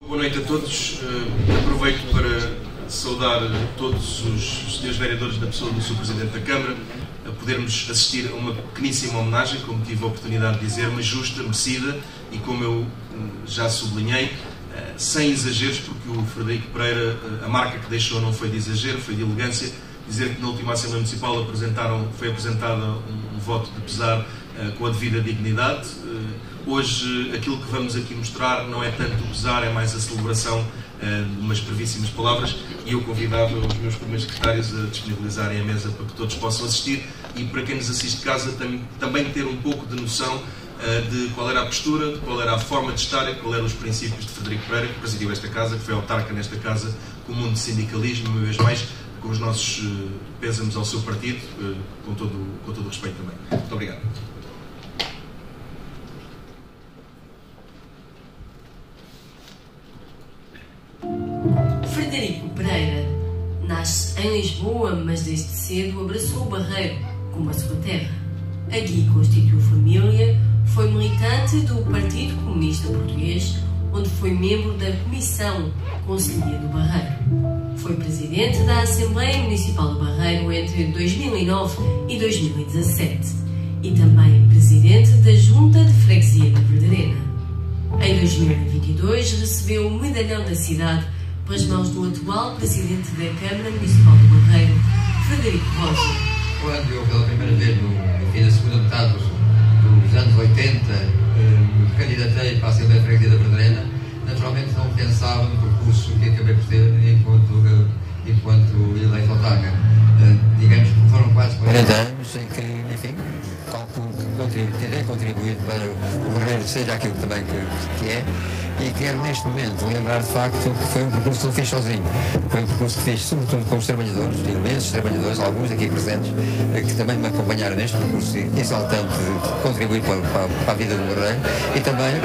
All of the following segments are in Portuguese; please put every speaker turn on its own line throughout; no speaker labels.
Boa noite a todos. Aproveito para saudar todos os senhores vereadores da pessoa do Sr. Presidente da Câmara, a podermos assistir a uma pequeníssima homenagem, como tive a oportunidade de dizer, mas justa, merecida e, como eu já sublinhei, sem exageros, porque o Frederico Pereira, a marca que deixou não foi de exagero, foi de elegância. Dizer que na última Assembleia Municipal foi apresentada um voto de pesar com a devida dignidade. Hoje, aquilo que vamos aqui mostrar não é tanto o pesar, é mais a celebração de umas brevíssimas palavras, e eu convidava os meus primeiros secretários a disponibilizarem a mesa para que todos possam assistir e para quem nos assiste de casa também ter um pouco de noção de qual era a postura, de qual era a forma de estar e qual eram os princípios de Frederico Pereira, que presidiu esta casa, que foi autarca nesta casa, com o mundo de sindicalismo, uma vez mais, com os nossos pêsames ao seu partido, com todo o respeito também. Muito obrigado.
Frederico Pereira nasce em Lisboa, mas desde cedo abraçou o Barreiro como a sua terra. Aqui constituiu família, foi militante do Partido Comunista Português, onde foi membro da Comissão Conselhia do Barreiro. Foi presidente da Assembleia Municipal do Barreiro entre 2009 e 2017 e também presidente da Junta de Freguesia da Verdarena. Em 2022 recebeu o medalhão da cidade pelas mãos do atual presidente da Câmara Municipal do Barreiro, Frederico Rosa.
Quando eu pela primeira vez, no fim da segunda metade dos anos 80, me candidatei para a Assembleia de Freguesia da Verdarena, naturalmente não pensava no percurso que acabei por ter enquanto eleito autarca. Digamos que foram quase 40 anos em que, enfim, terei contribuído para o Barreiro seja aquilo também que é, e quero neste momento lembrar de facto que foi um percurso que não fiz sozinho, foi um percurso que fiz sobretudo com os trabalhadores, imensos trabalhadores, alguns aqui presentes, que também me acompanharam neste percurso exaltante de contribuir para a vida do Barreiro, e também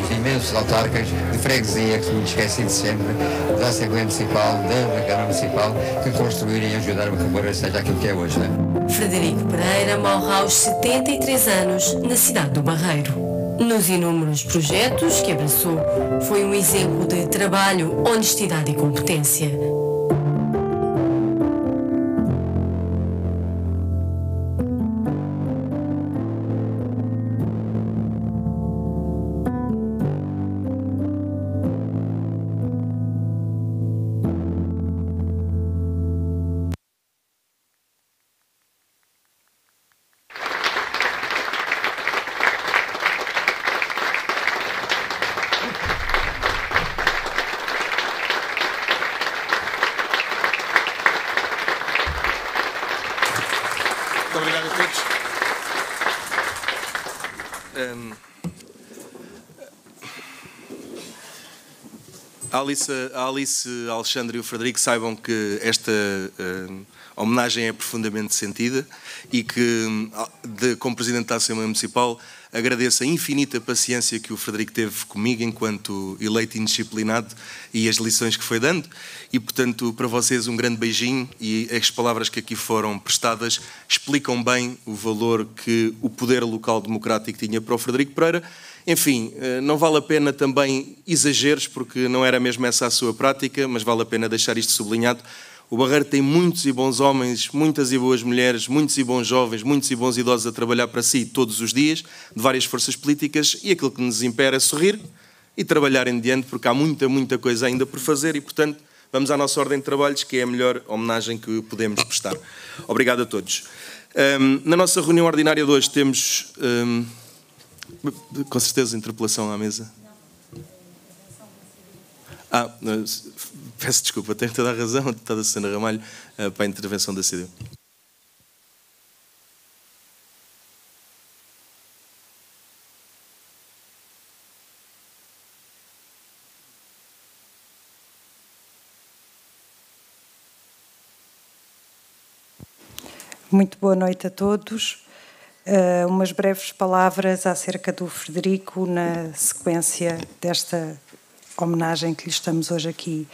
os imensos autarcas de freguesia, que me esqueci de sempre, da Assembleia Municipal, da Câmara Municipal, que construíram e ajudaram a que o Barreiro seja aquilo que é hoje, não é?
Frederico Pereira morre aos 73 anos na cidade do Barreiro. Nos inúmeros projetos que abraçou, foi um exemplo de trabalho, honestidade e competência.
Muito obrigado a todos. A Alice, a Alexandre e o Frederico saibam que esta homenagem é profundamente sentida e que, como Presidente da Assembleia Municipal, agradeço a infinita paciência que o Frederico teve comigo enquanto eleito indisciplinado e as lições que foi dando. E, portanto, para vocês um grande beijinho, e as palavras que aqui foram prestadas explicam bem o valor que o poder local democrático tinha para o Frederico Pereira. Enfim, não vale a pena também exageros, porque não era mesmo essa a sua prática, mas vale a pena deixar isto sublinhado. O Barreiro tem muitos e bons homens, muitas e boas mulheres, muitos e bons jovens, muitos e bons idosos a trabalhar para si todos os dias, de várias forças políticas, e aquilo que nos impera é sorrir e trabalhar em diante, porque há muita coisa ainda por fazer e, portanto, vamos à nossa ordem de trabalhos, que é a melhor homenagem que podemos prestar. Obrigado a todos. Na nossa reunião ordinária de hoje temos, com certeza, interpelação à mesa. Peço desculpa, tenho toda a razão, a deputada Susana Ramalho, para a intervenção da CDU.
Muito boa noite a todos. Umas breves palavras acerca do Frederico na sequência desta homenagem que lhe estamos hoje aqui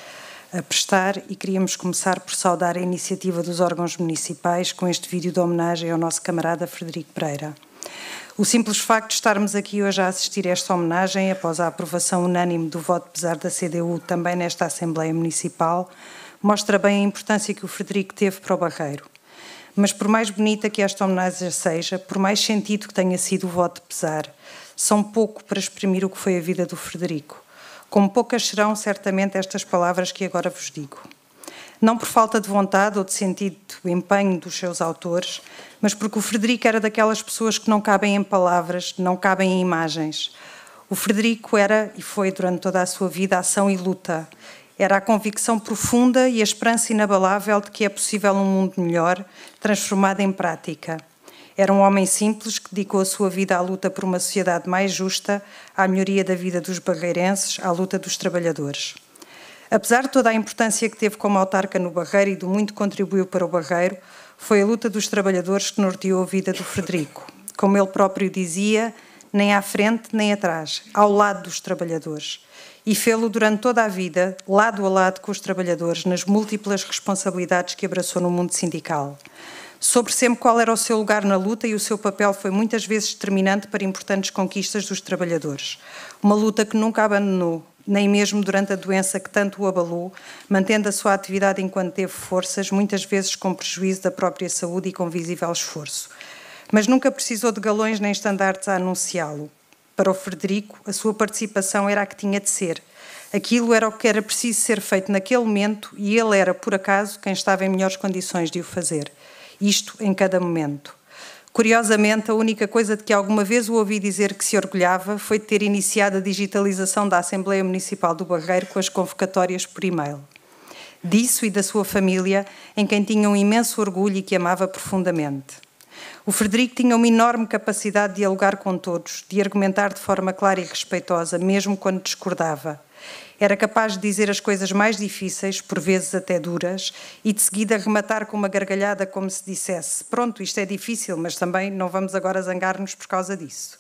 a prestar, e queríamos começar por saudar a iniciativa dos órgãos municipais com este vídeo de homenagem ao nosso camarada Frederico Pereira. O simples facto de estarmos aqui hoje a assistir a esta homenagem, após a aprovação unânime do voto de pesar da CDU também nesta Assembleia Municipal, mostra bem a importância que o Frederico teve para o Barreiro. Mas por mais bonita que esta homenagem seja, por mais sentido que tenha sido o voto de pesar, são pouco para exprimir o que foi a vida do Frederico. Como poucas serão, certamente, estas palavras que agora vos digo. Não por falta de vontade ou de sentido do empenho dos seus autores, mas porque o Frederico era daquelas pessoas que não cabem em palavras, não cabem em imagens. O Frederico era e foi durante toda a sua vida ação e luta. Era a convicção profunda e a esperança inabalável de que é possível um mundo melhor, transformado em prática. Era um homem simples que dedicou a sua vida à luta por uma sociedade mais justa, à melhoria da vida dos barreirenses, à luta dos trabalhadores. Apesar de toda a importância que teve como autarca no Barreiro e do muito que contribuiu para o Barreiro, foi a luta dos trabalhadores que norteou a vida do Frederico. Como ele próprio dizia, nem à frente nem atrás, ao lado dos trabalhadores. E fê-lo durante toda a vida, lado a lado com os trabalhadores, nas múltiplas responsabilidades que abraçou no mundo sindical. Soube sempre qual era o seu lugar na luta e o seu papel foi muitas vezes determinante para importantes conquistas dos trabalhadores. Uma luta que nunca abandonou, nem mesmo durante a doença que tanto o abalou, mantendo a sua atividade enquanto teve forças, muitas vezes com prejuízo da própria saúde e com visível esforço. Mas nunca precisou de galões nem estandartes a anunciá-lo. Para o Frederico, a sua participação era a que tinha de ser. Aquilo era o que era preciso ser feito naquele momento e ele era, por acaso, quem estava em melhores condições de o fazer. Isto em cada momento. Curiosamente, a única coisa de que alguma vez o ouvi dizer que se orgulhava foi de ter iniciado a digitalização da Assembleia Municipal do Barreiro com as convocatórias por e-mail. Disso e da sua família, em quem tinha um imenso orgulho e que amava profundamente. O Frederico tinha uma enorme capacidade de dialogar com todos, de argumentar de forma clara e respeitosa, mesmo quando discordava. Era capaz de dizer as coisas mais difíceis, por vezes até duras, e de seguida rematar com uma gargalhada como se dissesse: pronto, isto é difícil, mas também não vamos agora zangar-nos por causa disso.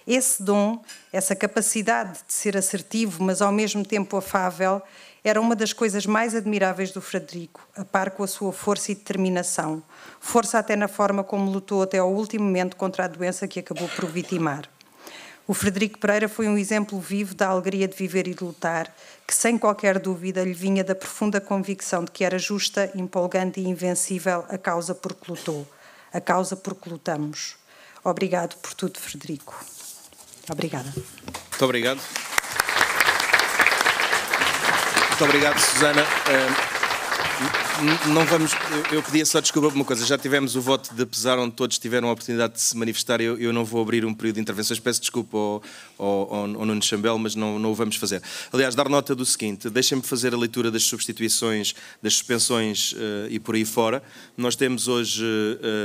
Esse dom, essa capacidade de ser assertivo, mas ao mesmo tempo afável, era uma das coisas mais admiráveis do Frederico, a par com a sua força e determinação. Força até na forma como lutou até ao último momento contra a doença que acabou por o vitimar. O Frederico Pereira foi um exemplo vivo da alegria de viver e de lutar, que sem qualquer dúvida lhe vinha da profunda convicção de que era justa, empolgante e invencível a causa por que lutou, a causa por que lutamos. Obrigado por tudo, Frederico. Obrigada.
Muito obrigado. Muito obrigado, Susana. Não vamos, eu pedia só desculpa por uma coisa. Já tivemos o voto de pesar onde todos tiveram a oportunidade de se manifestar. Eu não vou abrir um período de intervenções. Peço desculpa ao Nuno Chambel, mas não o vamos fazer. Aliás, dar nota do seguinte: deixem-me fazer a leitura das substituições, das suspensões e por aí fora. Nós temos hoje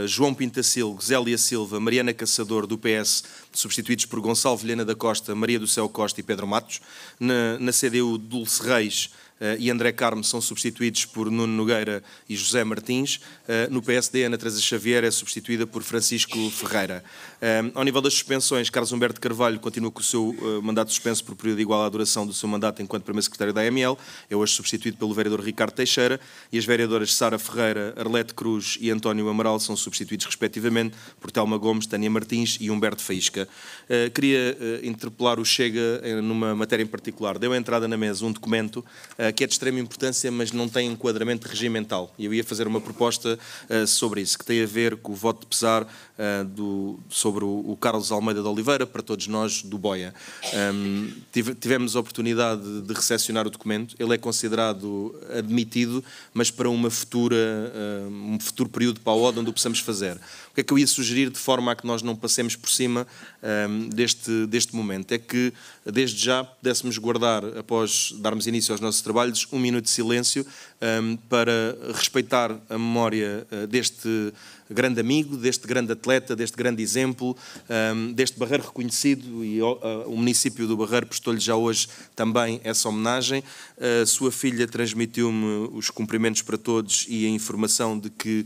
João Pintacilgo, Zélia Silva, Mariana Caçador, do PS, substituídos por Gonçalo Vilhena da Costa, Maria do Céu Costa e Pedro Matos. Na CDU, Dulce Reis e André Carmo são substituídos por Nuno Nogueira e José Martins. No PSD, Ana Teresa Xavier é substituída por Francisco Ferreira. Ao nível das suspensões, Carlos Humberto Carvalho continua com o seu mandato suspenso por período igual à duração do seu mandato enquanto primeiro secretário da AML. É hoje substituído pelo vereador Ricardo Teixeira, e as vereadoras Sara Ferreira, Arlete Cruz e António Amaral são substituídos respectivamente por Telma Gomes, Tânia Martins e Humberto Faísca. Queria interpelar o Chega numa matéria em particular. Deu a entrada na mesa um documento que é de extrema importância, mas não tem enquadramento regimental. E eu ia fazer uma proposta sobre isso, que tem a ver com o voto de pesar sobre o Carlos Almeida de Oliveira, para todos nós, do Boia. Tivemos a oportunidade de recepcionar o documento. Ele é considerado admitido, mas para um futuro período para a ODE onde o possamos fazer. O que é que eu ia sugerir, de forma a que nós não passemos por cima deste momento? É que, desde já, pudéssemos guardar, após darmos início aos nossos trabalhos, um minuto de silêncio para respeitar a memória deste grande amigo, deste grande atleta, deste grande exemplo, deste Barreiro reconhecido, e o município do Barreiro prestou-lhe já hoje também essa homenagem. A sua filha transmitiu-me os cumprimentos para todos e a informação de que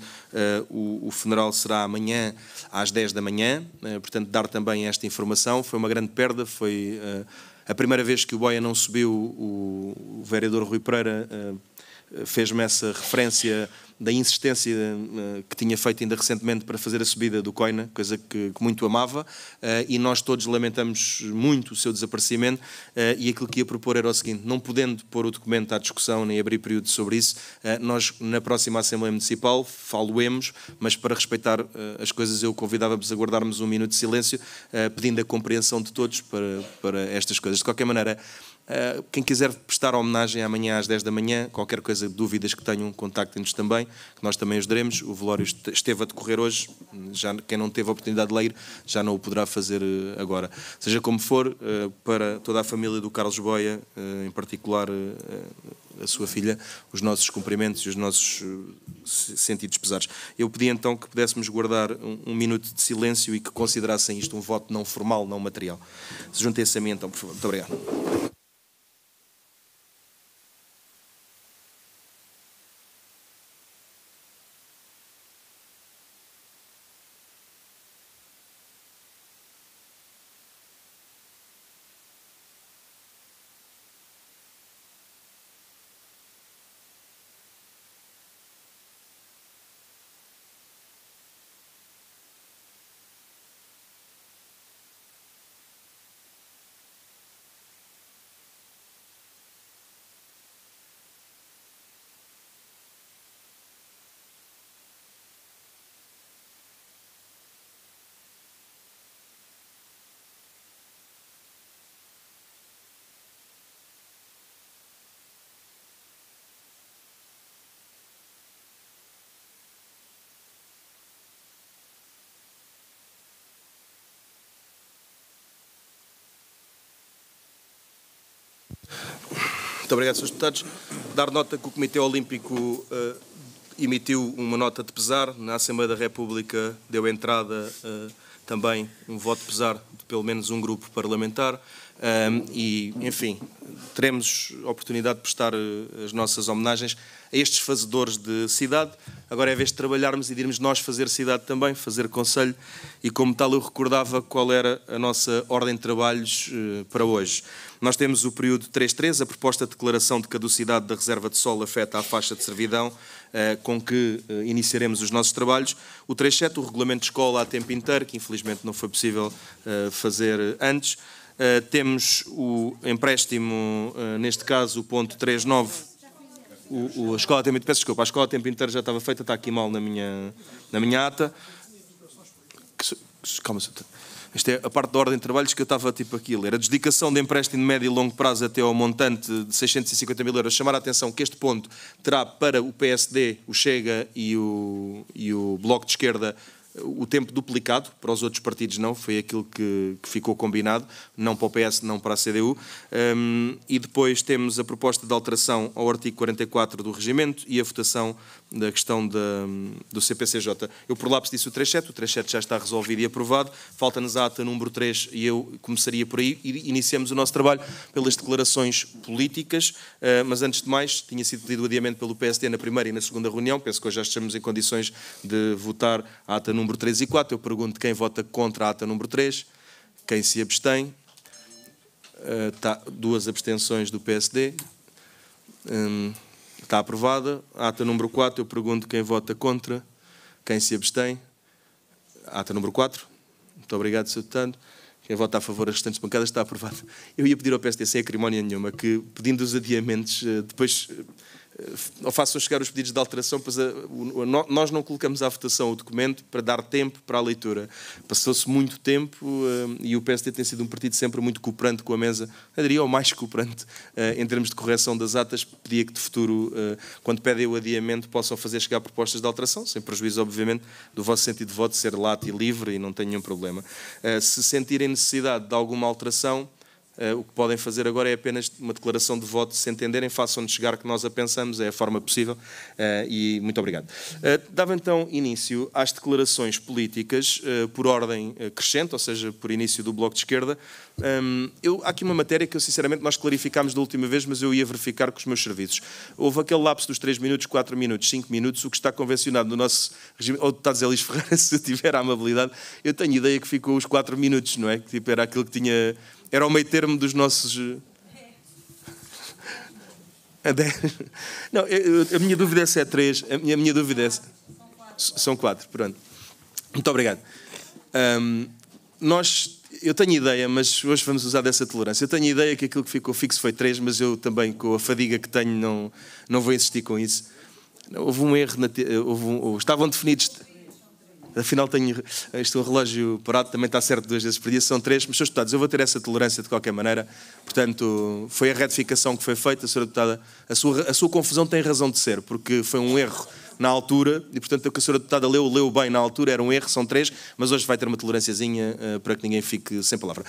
o funeral será amanhã às 10 da manhã, portanto dar também esta informação. Foi uma grande perda, foi a primeira vez que o Boia não subiu. O vereador Rui Pereira fez-me essa referência da insistência que tinha feito ainda recentemente para fazer a subida do Coina, coisa que muito amava, e nós todos lamentamos muito o seu desaparecimento, e aquilo que ia propor era o seguinte: não podendo pôr o documento à discussão nem abrir período sobre isso, nós na próxima Assembleia Municipal falo-emos, mas para respeitar as coisas eu convidava-vos a guardarmos um minuto de silêncio, pedindo a compreensão de todos para estas coisas. De qualquer maneira, quem quiser prestar homenagem amanhã às 10 da manhã, qualquer coisa, dúvidas que tenham, contactem-nos também, que nós também os daremos. O velório esteve a decorrer hoje, já quem não teve a oportunidade de ler já não o poderá fazer agora. Seja como for, para toda a família do Carlos Boia, em particular a sua filha, os nossos cumprimentos e os nossos sentidos pesares. Eu pedi então que pudéssemos guardar um minuto de silêncio e que considerassem isto um voto não formal, não material. Se juntem-se a mim então, por favor. Muito obrigado. Muito obrigado, Srs. Deputados. Dar nota que o Comitê Olímpico emitiu uma nota de pesar. Na Assembleia da República deu entrada também um voto de pesar de pelo menos um grupo parlamentar. E, enfim, teremos a oportunidade de prestar as nossas homenagens a estes fazedores de cidade. Agora é vez de trabalharmos e de irmos nós fazer cidade também, fazer conselho, e como tal eu recordava qual era a nossa ordem de trabalhos para hoje. Nós temos o período 3.3, a proposta de declaração de caducidade da reserva de solo afeta à faixa de servidão, com que iniciaremos os nossos trabalhos. O 3.7, o regulamento de escola a tempo inteiro, que infelizmente não foi possível fazer antes. Temos o empréstimo, neste caso o ponto 3.9, a escola a tempo inteiro, peço desculpa, a escola a tempo inteiro já estava feita, está aqui mal na minha ata. Calma, esta é a parte da ordem de trabalhos que eu estava tipo aqui a ler. A dedicação de empréstimo de médio e longo prazo até ao montante de 650 mil euros. Chamar a atenção que este ponto terá para o PSD, o Chega e o Bloco de Esquerda o tempo duplicado, para os outros partidos não, foi aquilo que ficou combinado, não para o PS, não para a CDU. E depois temos a proposta de alteração ao artigo 44 do Regimento e a votação da questão do CPCJ. Eu por lápis disse o 3.7 já está resolvido e aprovado, falta-nos a ata número 3 e eu começaria por aí e iniciamos o nosso trabalho pelas declarações políticas, mas antes de mais tinha sido pedido o adiamento pelo PSD na primeira e na segunda reunião, penso que hoje já estamos em condições de votar a ata número 3 e 4, eu pergunto quem vota contra a ata número 3, quem se abstém, duas abstenções do PSD, está aprovada. A ata número 4, eu pergunto quem vota contra, quem se abstém, a ata número 4, muito obrigado, Sr. Deputado. Quem vota a favor das restantes bancadas está aprovado. Eu ia pedir ao PSD, sem acrimónia nenhuma, que pedindo os adiamentos, depois façam chegar os pedidos de alteração, pois nós não colocamos à votação o documento para dar tempo para a leitura. Passou-se muito tempo e o PSD tem sido um partido sempre muito cooperante com a mesa, eu diria o mais cooperante em termos de correção das atas. Pedia que de futuro, quando pedem o adiamento, possam fazer chegar propostas de alteração, sem prejuízo, obviamente, do vosso sentido de voto ser lato e livre e não tem nenhum problema. Se sentirem necessidade de alguma alteração, o que podem fazer agora é apenas uma declaração de voto, se entenderem, façam-nos chegar que nós a pensamos, é a forma possível, e muito obrigado. Dava então início às declarações políticas por ordem crescente, ou seja, por início do Bloco de Esquerda. Há aqui uma matéria que eu sinceramente nós clarificámos da última vez, mas eu ia verificar com os meus serviços. Houve aquele lapso dos 3 minutos, 4 minutos, 5 minutos, o que está convencionado no nosso regime, ou está a dizer Luís Ferreira, se tiver a amabilidade, eu tenho ideia que ficou os 4 minutos, não é? Que tipo, era aquilo que tinha... Era o meio termo dos nossos... A 10? Não, a minha dúvida é se é 3. A minha dúvida é... São 4, pronto. Muito obrigado. Eu tenho ideia, mas hoje vamos usar dessa tolerância. Eu tenho ideia que aquilo que ficou fixo foi 3, mas eu também, com a fadiga que tenho, não vou insistir com isso. Houve um erro, estavam definidos... Afinal, tenho o relógio parado, também está certo 2 vezes por dia, são 3, mas, Srs. Deputados, eu vou ter essa tolerância de qualquer maneira. Portanto, foi a retificação que foi feita, Sra. Deputada. A sua confusão tem razão de ser, porque foi um erro na altura, e portanto o que a Sra. Deputada leu bem na altura, era um erro, são 3, mas hoje vai ter uma tolerânciazinha para que ninguém fique sem palavra.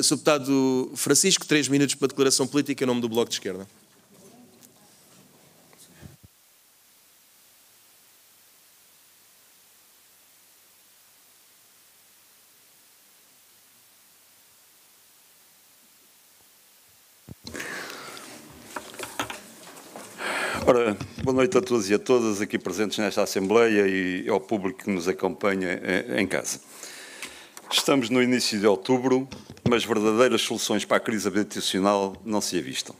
Sr. Deputado Francisco, 3 minutos para a declaração política em nome do Bloco de Esquerda.
Ora, boa noite a todos e a todas aqui presentes nesta Assembleia e ao público que nos acompanha em casa. Estamos no início de outubro, mas verdadeiras soluções para a crise habitacional não se avistam.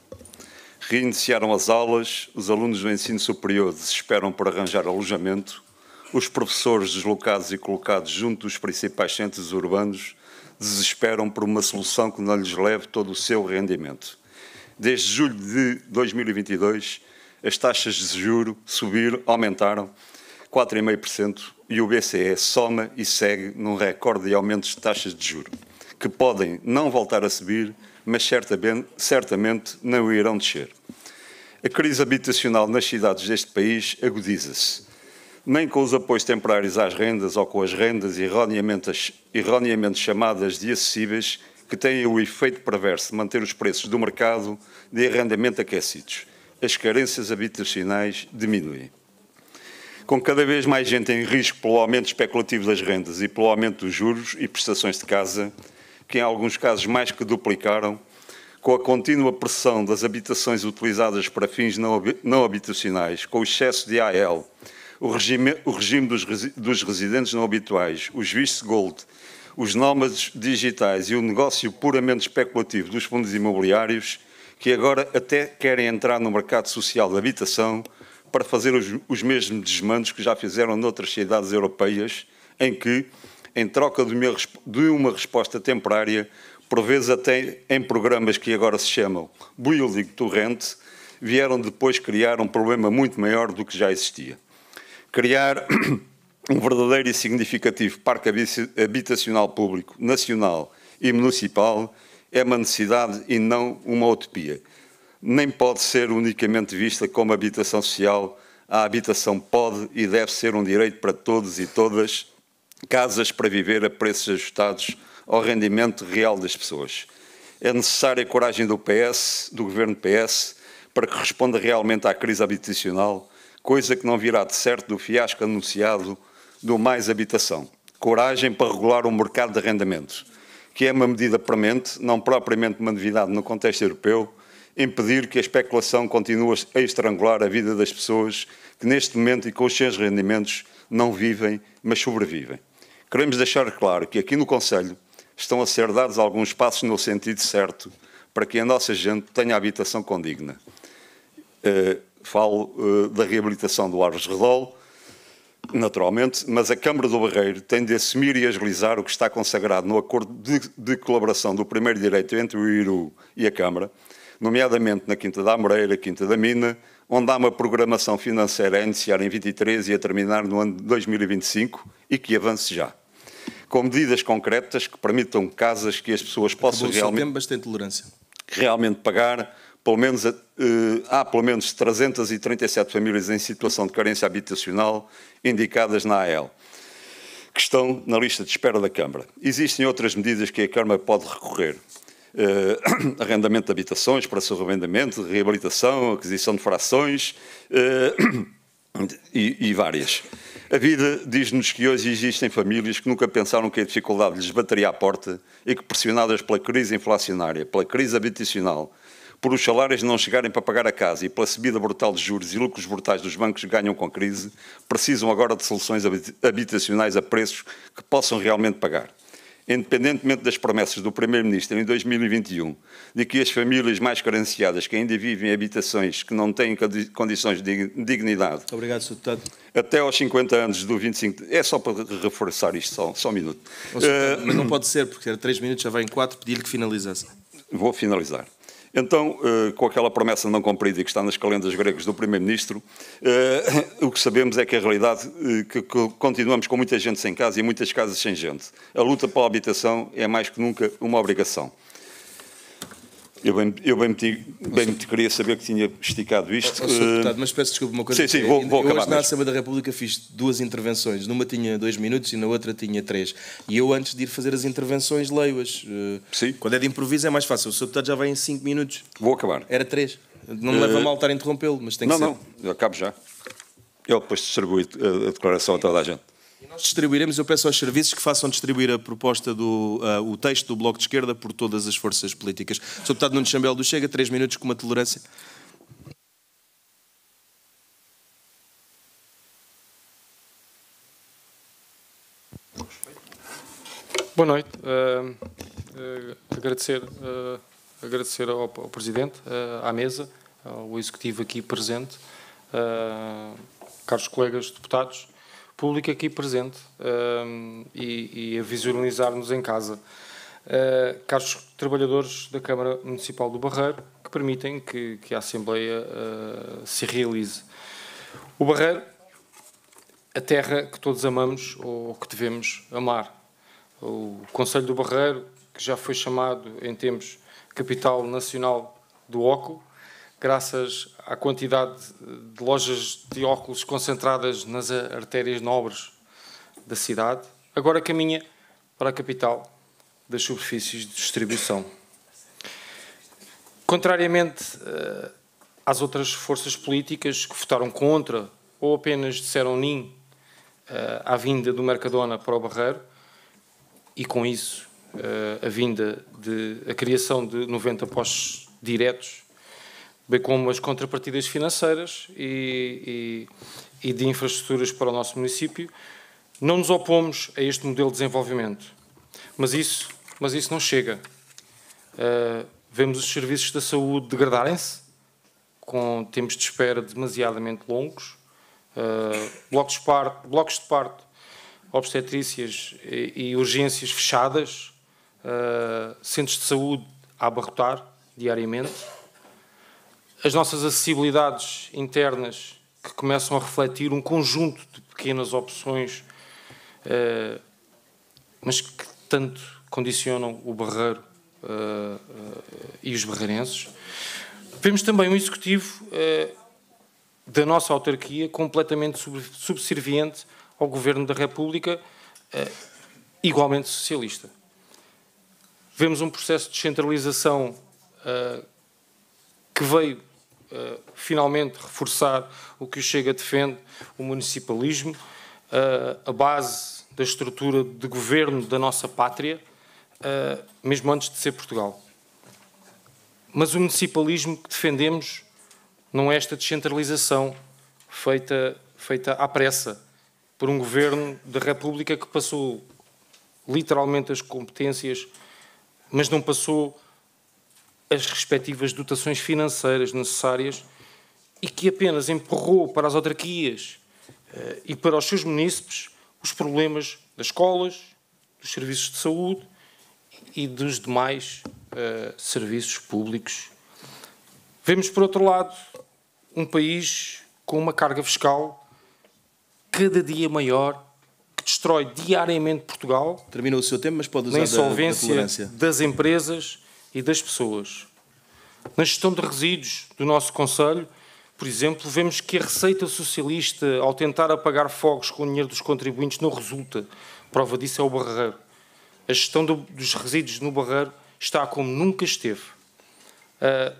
Reiniciaram as aulas, os alunos do ensino superior desesperam por arranjar alojamento, os professores deslocados e colocados junto dos principais centros urbanos desesperam por uma solução que não lhes leve todo o seu rendimento. Desde julho de 2022, as taxas de juros aumentaram 4,5% e o BCE soma e segue num recorde de aumentos de taxas de juros, que podem não voltar a subir, mas certamente não irão descer. A crise habitacional nas cidades deste país agudiza-se. Nem com os apoios temporários às rendas ou com as rendas erroneamente chamadas de acessíveis, que têm o efeito perverso de manter os preços do mercado de arrendamento aquecidos. As carências habitacionais diminuem. Com cada vez mais gente em risco pelo aumento especulativo das rendas e pelo aumento dos juros e prestações de casa, que em alguns casos mais que duplicaram, com a contínua pressão das habitações utilizadas para fins não habitacionais, com o excesso de AL, o regime dos residentes não habituais, os vistos gold, os nómadas digitais e o negócio puramente especulativo dos fundos imobiliários, que agora até querem entrar no mercado social de habitação para fazer os mesmos desmandos que já fizeram noutras cidades europeias, em que, em troca de uma resposta temporária, por vezes até em programas que agora se chamam Building to Rent, vieram depois criar um problema muito maior do que já existia. Criar um verdadeiro e significativo parque habitacional público, nacional e municipal, é uma necessidade e não uma utopia. Nem pode ser unicamente vista como habitação social. A habitação pode e deve ser um direito para todos e todas, casas para viver a preços ajustados ao rendimento real das pessoas. É necessária a coragem do governo PS, para que responda realmente à crise habitacional, coisa que não virá de certo do fiasco anunciado do Mais Habitação. Coragem para regular o mercado de arrendamentos, que é uma medida premente, não propriamente uma novidade no contexto europeu, impedir que a especulação continue a estrangular a vida das pessoas que neste momento e com os seus rendimentos não vivem, mas sobrevivem. Queremos deixar claro que aqui no Conselho estão a ser dados alguns passos no sentido certo para que a nossa gente tenha habitação condigna. Falo da reabilitação do Árvores Redol, naturalmente, mas a Câmara do Barreiro tem de assumir e agilizar o que está consagrado no acordo de colaboração do primeiro direito entre o IRU e a Câmara, nomeadamente na Quinta da Amoreira, Quinta da Mina, onde há uma programação financeira a iniciar em 23 e a terminar no ano de 2025 e que avance já. Com medidas concretas que permitam casas que as pessoas possam realmente pagar. Há pelo menos 337 famílias em situação de carência habitacional indicadas na AEL, que estão na lista de espera da Câmara. Existem outras medidas que a Câmara pode recorrer. Arrendamento de habitações para seu arrendamento, reabilitação, aquisição de frações e várias. A vida diz-nos que hoje existem famílias que nunca pensaram que a dificuldade lhes bateria à porta e que, pressionadas pela crise inflacionária, pela crise habitacional, por os salários não chegarem para pagar a casa e pela subida brutal de juros e lucros brutais dos bancos que ganham com a crise, precisam agora de soluções habitacionais a preços que possam realmente pagar. independentemente das promessas do Primeiro-Ministro em 2021, de que as famílias mais carenciadas que ainda vivem em habitações que não têm condições de dignidade...
Obrigado, Sr. Deputado.
Até aos 50 anos do 25... É só para reforçar isto, só um minuto.
Mas não pode ser, porque era 3 minutos, já vai em 4, pedir-lhe que finalizasse.
Vou finalizar. Então, com aquela promessa não cumprida e que está nas calendas gregas do Primeiro-Ministro, o que sabemos é que a realidade que continuamos com muita gente sem casa e muitas casas sem gente. A luta pela habitação é mais que nunca uma obrigação. Eu bem me queria saber que tinha esticado isto.
Sr. Deputado, mas peço desculpa uma coisa.
Sim, vou acabar.
Eu hoje na Assembleia da República fiz 2 intervenções. Numa tinha 2 minutos e na outra tinha 3. E eu, antes de ir fazer as intervenções, leio-as.
Sim.
Quando é de improviso é mais fácil. O Sr. Deputado já vai em 5 minutos.
Vou acabar.
Era 3. Não me leva a mal estar a interrompê-lo, mas tem que ser.
Não, eu acabo já. Eu depois distribuo a declaração a toda a gente.
Nós distribuiremos, eu peço aos serviços que façam distribuir a proposta o texto do Bloco de Esquerda por todas as forças políticas. Sr. Deputado Nuno Chambel do Chega, 3 minutos com uma tolerância.
Boa noite. Agradecer ao Presidente, à mesa, ao Executivo aqui presente, caros colegas deputados, público aqui presente e a visualizar-nos em casa. Caros trabalhadores da Câmara Municipal do Barreiro, que permitem que a Assembleia se realize. O Barreiro, a terra que todos amamos ou que devemos amar. O Concelho do Barreiro, que já foi chamado em tempos capital nacional do óculo, graças à quantidade de lojas de óculos concentradas nas artérias nobres da cidade, agora caminha para a capital das superfícies de distribuição. Contrariamente às outras forças políticas que votaram contra ou apenas disseram nim à vinda do Mercadona para o Barreiro, e com isso a criação de 90 postos diretos, bem como as contrapartidas financeiras e de infraestruturas para o nosso município, não nos opomos a este modelo de desenvolvimento. Mas isso não chega. Vemos os serviços da saúde degradarem-se, com tempos de espera demasiadamente longos, blocos de parto, obstetrícias e urgências fechadas, centros de saúde a abarrotar diariamente, as nossas acessibilidades internas que começam a refletir um conjunto de pequenas opções, mas que tanto condicionam o Barreiro e os barreirenses. Vemos também um Executivo da nossa autarquia completamente subserviente ao Governo da República, igualmente socialista. Vemos um processo de descentralização que veio finalmente reforçar o que o Chega defende, o municipalismo, a base da estrutura de governo da nossa pátria, mesmo antes de ser Portugal. Mas o municipalismo que defendemos não é esta descentralização feita à pressa por um governo da República que passou literalmente as competências, mas não passou as respectivas dotações financeiras necessárias e que apenas empurrou para as autarquias e para os seus munícipes os problemas das escolas, dos serviços de saúde e dos demais serviços públicos. Vemos, por outro lado, um país com uma carga fiscal cada dia maior, que destrói diariamente Portugal.
Terminou o seu tempo, mas pode usar
na insolvência das empresas e das pessoas. Na gestão de resíduos do nosso Concelho, por exemplo, vemos que a receita socialista, ao tentar apagar fogos com o dinheiro dos contribuintes, não resulta. Prova disso é o Barreiro. A gestão dos resíduos no Barreiro está como nunca esteve.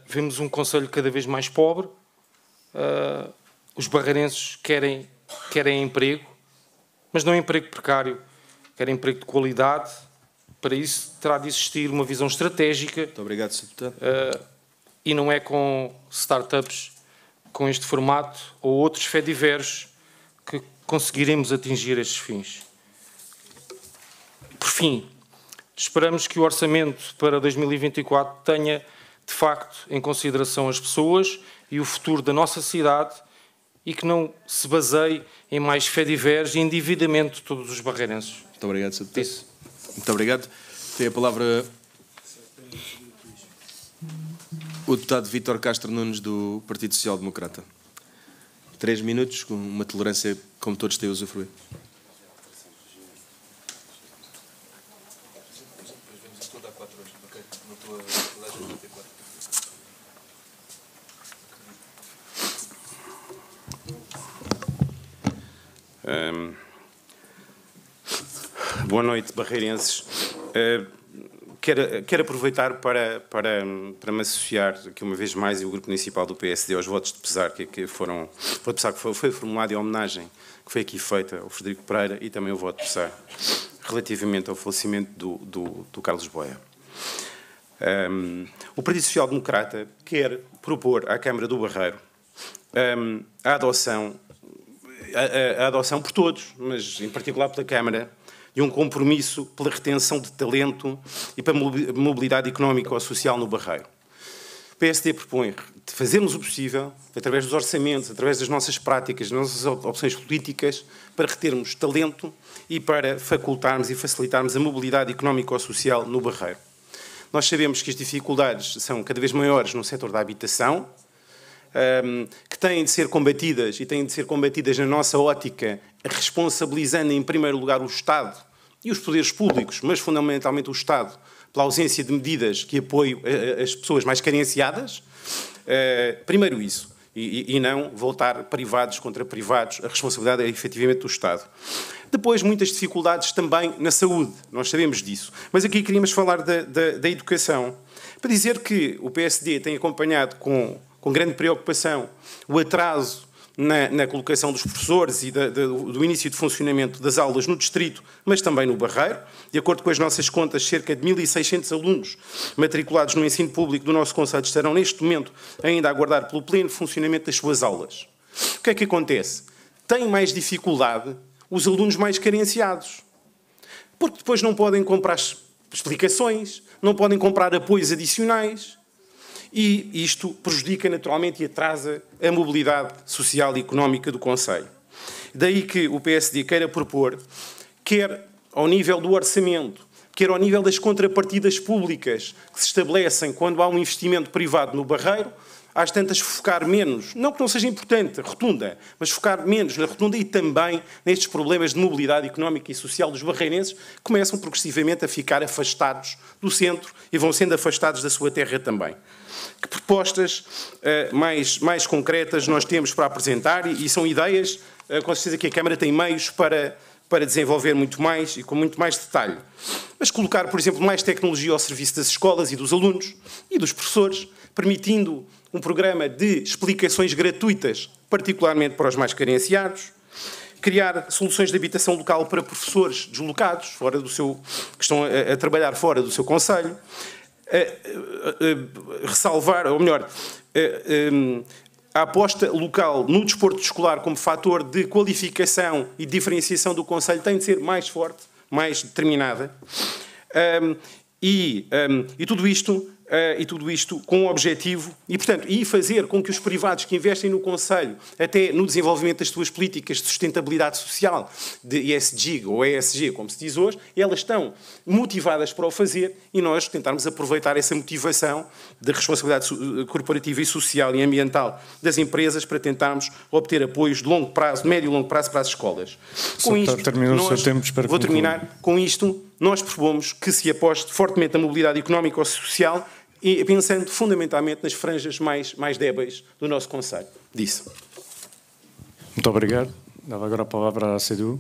Vemos um Concelho cada vez mais pobre. Os barreirenses querem emprego, mas não é emprego precário, querem emprego de qualidade. Para isso terá de existir uma visão estratégica.
Muito obrigado, Sr. Deputado.
E não é com startups com este formato ou outros fediveres que conseguiremos atingir estes fins. Por fim, esperamos que o orçamento para 2024 tenha, de facto, em consideração as pessoas e o futuro da nossa cidade e que não se baseie em mais fé-divers e endividamento de todos os barreirenses.
Muito obrigado, Sr. Deputado. Muito obrigado. Tem a palavra o deputado Vítor Castro Nunes, do Partido Social Democrata. 3 minutos, com uma tolerância como todos têm a usufruir.
Boa noite, barreirenses. Quero aproveitar para me associar aqui uma vez mais e o Grupo Municipal do PSD aos votos de pesar que foram... Voto de pesar que foi formulado em homenagem que foi aqui feita ao Frederico Pereira e também o voto de pesar relativamente ao falecimento do Carlos Boia. O Partido Social Democrata quer propor à Câmara do Barreiro a adoção por todos, mas em particular pela Câmara, de um compromisso pela retenção de talento e para a mobilidade económica ou social no Barreiro. O PSD propõe fazermos o possível, através dos orçamentos, através das nossas práticas, das nossas opções políticas, para retermos talento e para facultarmos e facilitarmos a mobilidade económica ou social no Barreiro. Nós sabemos que as dificuldades são cada vez maiores no setor da habitação, que têm de ser combatidas e têm de ser combatidas na nossa ótica, responsabilizando em primeiro lugar o Estado e os poderes públicos, mas fundamentalmente o Estado, pela ausência de medidas que apoiem as pessoas mais carenciadas. Primeiro isso, e não voltar privados contra privados, a responsabilidade é efetivamente do Estado. Depois, muitas dificuldades também na saúde, nós sabemos disso. Mas aqui queríamos falar da educação, para dizer que o PSD tem acompanhado com grande preocupação o atraso na colocação dos professores e do início de funcionamento das aulas no distrito, mas também no Barreiro. De acordo com as nossas contas, cerca de 1.600 alunos matriculados no ensino público do nosso concelho estarão neste momento ainda a aguardar pelo pleno funcionamento das suas aulas. O que é que acontece? Têm mais dificuldade os alunos mais carenciados, porque depois não podem comprar explicações, não podem comprar apoios adicionais, e isto prejudica naturalmente e atrasa a mobilidade social e económica do concelho. Daí que o PSD queira propor, quer ao nível do orçamento, quer ao nível das contrapartidas públicas que se estabelecem quando há um investimento privado no Barreiro, às tantas focar menos, não que não seja importante, rotunda, mas focar menos na rotunda e também nestes problemas de mobilidade económica e social dos barreirenses, que começam progressivamente a ficar afastados do centro e vão sendo afastados da sua terra também. Que propostas mais concretas nós temos para apresentar e são ideias, com certeza que a Câmara tem meios para desenvolver muito mais e com muito mais detalhe. Mas colocar, por exemplo, mais tecnologia ao serviço das escolas e dos alunos e dos professores, permitindo um programa de explicações gratuitas, particularmente para os mais carenciados, criar soluções de habitação local para professores deslocados, que estão a trabalhar fora do seu concelho, ressalvar, ou melhor, a aposta local no desporto escolar como fator de qualificação e diferenciação do concelho tem de ser mais forte, mais determinada, e tudo isto com o objetivo e, portanto, fazer com que os privados que investem no concelho, até no desenvolvimento das suas políticas de sustentabilidade social, de ESG ou ESG, como se diz hoje, elas estão motivadas para o fazer e nós tentarmos aproveitar essa motivação de responsabilidade corporativa e social e ambiental das empresas para tentarmos obter apoios de longo prazo, de médio e longo prazo para as escolas. Com isto, vou terminar. Com isto, nós propomos que se aposte fortemente na mobilidade económica ou social e pensando fundamentalmente nas franjas mais débeis do nosso concelho. Disse.
Muito obrigado. Dava agora a palavra à CDU.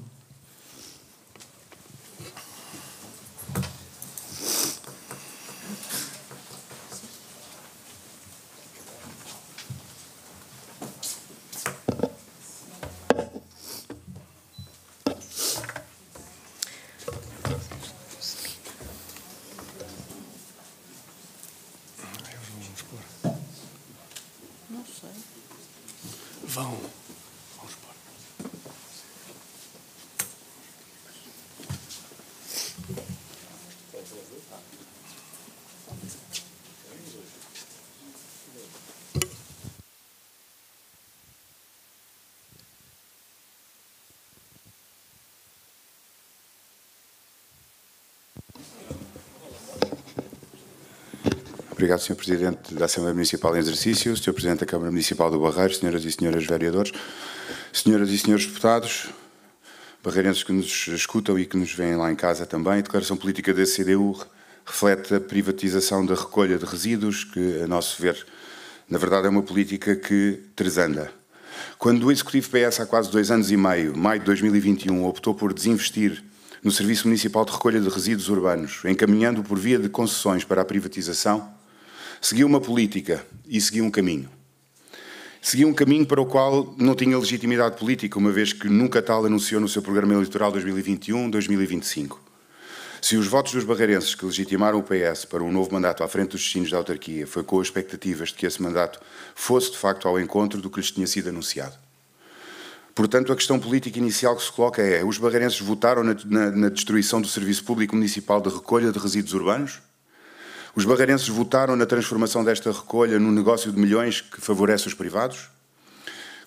Obrigado, Sr. Presidente da Assembleia Municipal em Exercício, Sr. Presidente da Câmara Municipal do Barreiro, Senhoras e Senhores Vereadores, Senhoras e Senhores Deputados, barreirenses que nos escutam e que nos veem lá em casa também. A declaração política da CDU reflete a privatização da recolha de resíduos, que, a nosso ver, na verdade é uma política que tresanda. Quando o Executivo PS, há quase 2 anos e meio, maio de 2021, optou por desinvestir no Serviço Municipal de Recolha de Resíduos Urbanos, encaminhando por via de concessões para a privatização, seguiu uma política e seguiu um caminho. Seguiu um caminho para o qual não tinha legitimidade política, uma vez que nunca tal anunciou no seu programa eleitoral 2021-2025. Se os votos dos barreirenses que legitimaram o PS para um novo mandato à frente dos destinos da autarquia foi com expectativas de que esse mandato fosse de facto ao encontro do que lhes tinha sido anunciado. Portanto, a questão política inicial que se coloca é: os barreirenses votaram na destruição do Serviço Público Municipal de Recolha de Resíduos Urbanos? Os barreirenses votaram na transformação desta recolha num negócio de milhões que favorece os privados?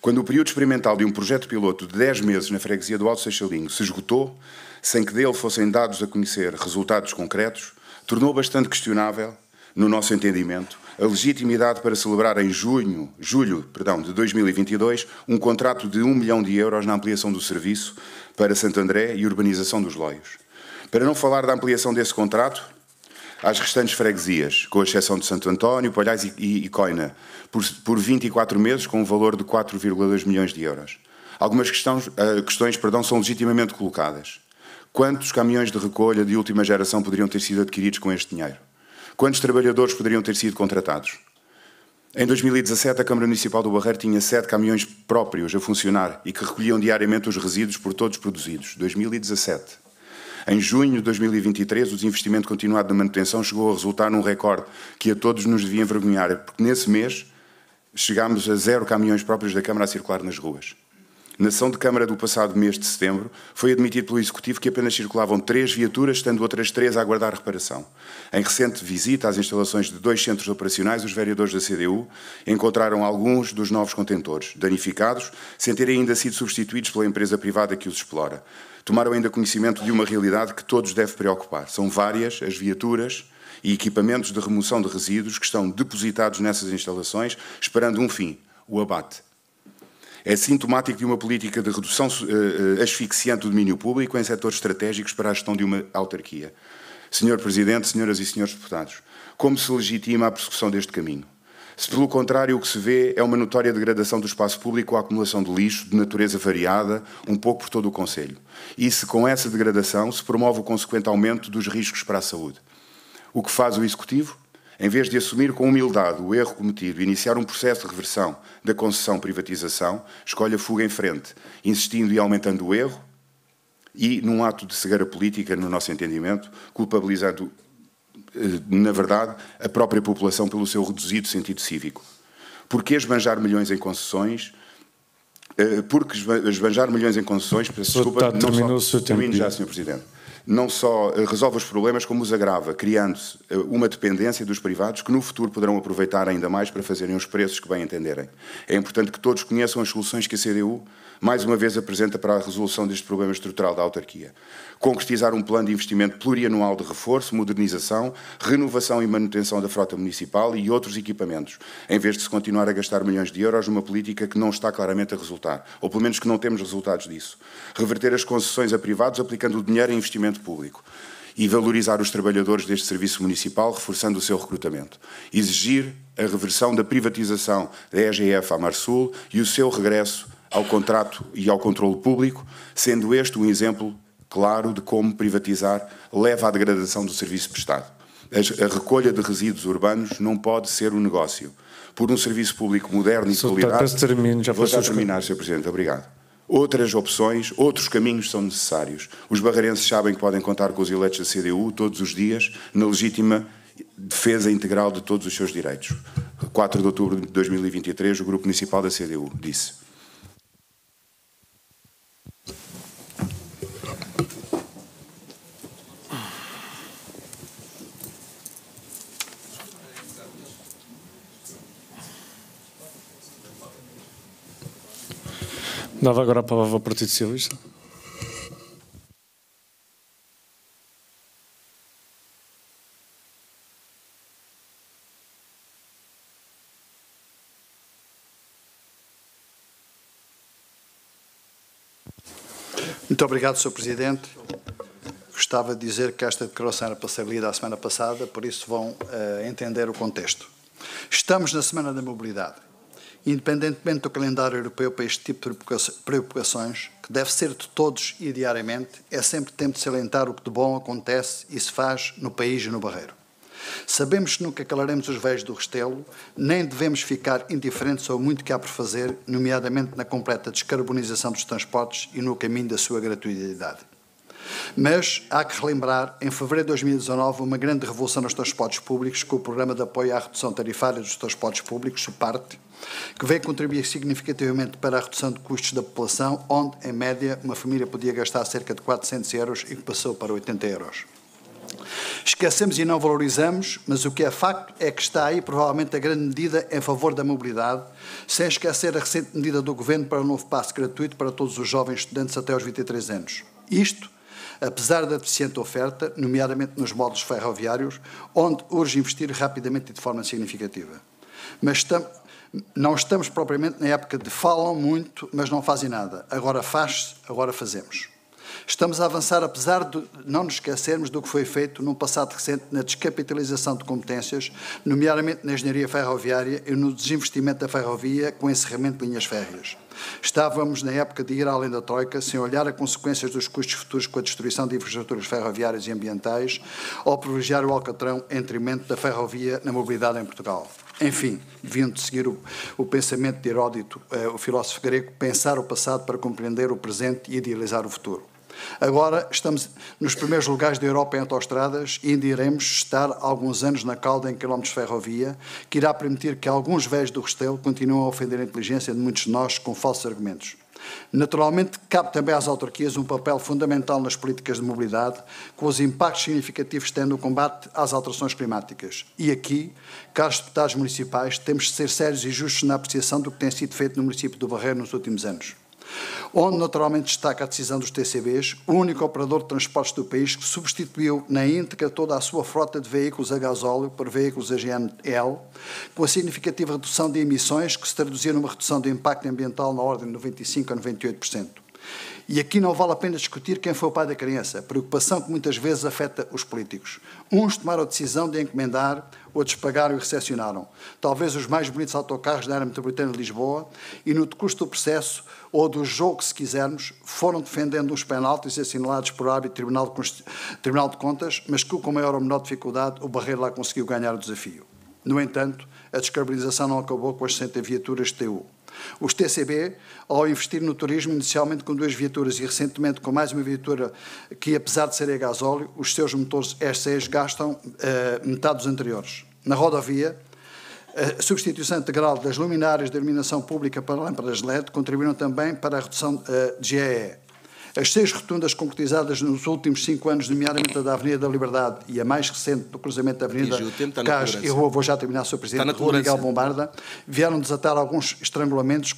Quando o período experimental de um projeto piloto de 10 meses na freguesia do Alto Seixalinho se esgotou, sem que dele fossem dados a conhecer resultados concretos, tornou bastante questionável, no nosso entendimento, a legitimidade para celebrar em julho de 2022 um contrato de 1 milhão de euros na ampliação do serviço para Santo André e urbanização dos Loios. Para não falar da ampliação desse contrato às restantes freguesias, com exceção de Santo António, Palhais e Coina, por 24 meses, com um valor de 4,2 milhões de euros. Algumas questões são legitimamente colocadas. Quantos caminhões de recolha de última geração poderiam ter sido adquiridos com este dinheiro? Quantos trabalhadores poderiam ter sido contratados? Em 2017, a Câmara Municipal do Barreiro tinha 7 caminhões próprios a funcionar e que recolhiam diariamente os resíduos por todos produzidos. 2017. Em junho de 2023, o desinvestimento continuado na manutenção chegou a resultar num recorde que a todos nos devia envergonhar, porque nesse mês chegámos a 0 caminhões próprios da Câmara a circular nas ruas. Na sessão de Câmara do passado mês de setembro, foi admitido pelo Executivo que apenas circulavam 3 viaturas, estando outras 3 a aguardar reparação. Em recente visita às instalações de 2 centros operacionais, os vereadores da CDU encontraram alguns dos novos contentores danificados, sem terem ainda sido substituídos pela empresa privada que os explora. Tomaram ainda conhecimento de uma realidade que todos deve preocupar. São várias as viaturas e equipamentos de remoção de resíduos que estão depositados nessas instalações, esperando um fim: o abate. É sintomático de uma política de redução asfixiante do domínio público em setores estratégicos para a gestão de uma autarquia. Senhor Presidente, senhoras e senhores deputados, como se legitima a persecução deste caminho? Se, pelo contrário, o que se vê é uma notória degradação do espaço público com a acumulação de lixo, de natureza variada, um pouco por todo o concelho. E se, com essa degradação, se promove o consequente aumento dos riscos para a saúde. O que faz o Executivo? Em vez de assumir com humildade o erro cometido e iniciar um processo de reversão da concessão-privatização, escolhe a fuga em frente, insistindo e aumentando o erro e, num ato de cegueira política, no nosso entendimento, culpabilizando, na verdade, a própria população pelo seu reduzido sentido cívico. Porquê esbanjar milhões em concessões? Porque esbanjar milhões em concessões, peço desculpa, termino já, Sr. Presidente. Não só resolve os problemas, como os agrava, criando-se uma dependência dos privados que no futuro poderão aproveitar ainda mais para fazerem os preços que bem entenderem. É importante que todos conheçam as soluções que a CDU mais uma vez apresenta para a resolução deste problema estrutural da autarquia. Concretizar um plano de investimento plurianual de reforço, modernização, renovação e manutenção da frota municipal e outros equipamentos, em vez de se continuar a gastar milhões de euros numa política que não está claramente a resultar, ou pelo menos que não temos resultados disso. Reverter as concessões a privados aplicando o dinheiro em investimento público e valorizar os trabalhadores deste serviço municipal, reforçando o seu recrutamento. Exigir a reversão da privatização da EGF à Marsul e o seu regresso ao contrato e ao controle público, sendo este um exemplo claro de como privatizar leva à degradação do serviço prestado. A recolha de resíduos urbanos não pode ser um negócio. Por um serviço público moderno e de qualidade... Vou já terminar, Sr. Presidente. Obrigado. Outras opções, outros caminhos são necessários. Os barreirenses sabem que podem contar com os eleitos da CDU todos os dias na legítima defesa integral de todos os seus direitos. 4 de outubro de 2023, o Grupo Municipal da CDU disse.
Dava agora a palavra ao Partido Socialista.
Muito obrigado, Sr. Presidente. Gostava de dizer que esta declaração era para ser lida a semana passada, por isso vão entender o contexto. Estamos na Semana da Mobilidade. Independentemente do calendário europeu para este tipo de preocupações, que deve ser de todos e diariamente, é sempre tempo de salientar o que de bom acontece e se faz no país e no Barreiro. Sabemos que nunca calaremos os véus do Restelo, nem devemos ficar indiferentes ao muito que há por fazer, nomeadamente na completa descarbonização dos transportes e no caminho da sua gratuidade. Mas há que relembrar, em fevereiro de 2019, uma grande revolução nos transportes públicos com o Programa de Apoio à Redução Tarifária dos Transportes Públicos, o PART, que veio contribuir significativamente para a redução de custos da população, onde, em média, uma família podia gastar cerca de 400 euros e que passou para 80 euros. Esquecemos e não valorizamos, mas o que é facto é que está aí provavelmente a grande medida em favor da mobilidade, sem esquecer a recente medida do Governo para o novo passe gratuito para todos os jovens estudantes até aos 23 anos. Isto, apesar da deficiente oferta, nomeadamente nos módulos ferroviários, onde urge investir rapidamente e de forma significativa. Mas não estamos propriamente na época de falam muito, mas não fazem nada. Agora faz-se, agora fazemos. Estamos a avançar, apesar de não nos esquecermos do que foi feito num passado recente na descapitalização de competências, nomeadamente na engenharia ferroviária e no desinvestimento da ferrovia com encerramento de linhas férreas. Estávamos na época de ir além da Troika, sem olhar a consequências dos custos futuros com a destruição de infraestruturas ferroviárias e ambientais, ou privilegiar o alcatrão em detrimento da ferrovia na mobilidade em Portugal. Enfim, deviam de seguir o pensamento de Heródoto, o filósofo grego, pensar o passado para compreender o presente e idealizar o futuro. Agora estamos nos primeiros lugares da Europa em autoestradas e ainda iremos estar alguns anos na cauda em quilómetros de ferrovia, que irá permitir que alguns velhos do Restelo continuem a ofender a inteligência de muitos de nós com falsos argumentos. Naturalmente, cabe também às autarquias um papel fundamental nas políticas de mobilidade, com os impactos significativos que têm no combate às alterações climáticas. E aqui, caros deputados municipais, temos de ser sérios e justos na apreciação do que tem sido feito no município do Barreiro nos últimos anos, onde naturalmente destaca a decisão dos TCBs, o único operador de transportes do país que substituiu na íntegra toda a sua frota de veículos a gasóleo por veículos a GNL, com a significativa redução de emissões que se traduzia numa redução do impacto ambiental na ordem de 95% a 98%. E aqui não vale a pena discutir quem foi o pai da criança, preocupação que muitas vezes afeta os políticos. Uns tomaram a decisão de encomendar, outros pagaram e recepcionaram. Talvez os mais bonitos autocarros da área metropolitana de Lisboa, e no decurso do processo, ou do jogo, se quisermos, foram defendendo uns penaltis assinalados por hábito Tribunal de Contas, mas que com maior ou menor dificuldade o Barreiro lá conseguiu ganhar o desafio. No entanto, a descarbonização não acabou com as 60 viaturas de TU. Os TCB, ao investir no turismo, inicialmente com 2 viaturas e recentemente com mais uma viatura que, apesar de serem a gasóleo, os seus motores R6 gastam metade dos anteriores. Na rodovia, a substituição integral das luminárias de iluminação pública para lâmpadas LED contribuíram também para a redução de GEE. As 6 rotundas concretizadas nos últimos 5 anos, nomeadamente a da Avenida da Liberdade e a mais recente do cruzamento da Avenida Cás, eu vou já terminar, Sr. Presidente, Rua Miguel Bombarda, vieram desatar alguns estrangulamentos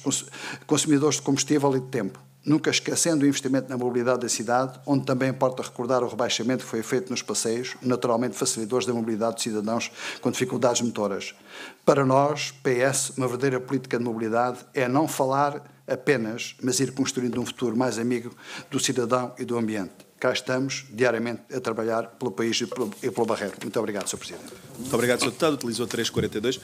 consumidores de combustível e de tempo. Nunca esquecendo o investimento na mobilidade da cidade, onde também importa recordar o rebaixamento que foi feito nos passeios, naturalmente facilitadores da mobilidade de cidadãos com dificuldades motoras. Para nós, PS, uma verdadeira política de mobilidade é não falar apenas, mas ir construindo um futuro mais amigo do cidadão e do ambiente. Cá estamos, diariamente, a trabalhar pelo país e pelo Barreiro. Muito obrigado, Sr. Presidente.
Muito obrigado, Sr. Deputado. Utilizou 3,42.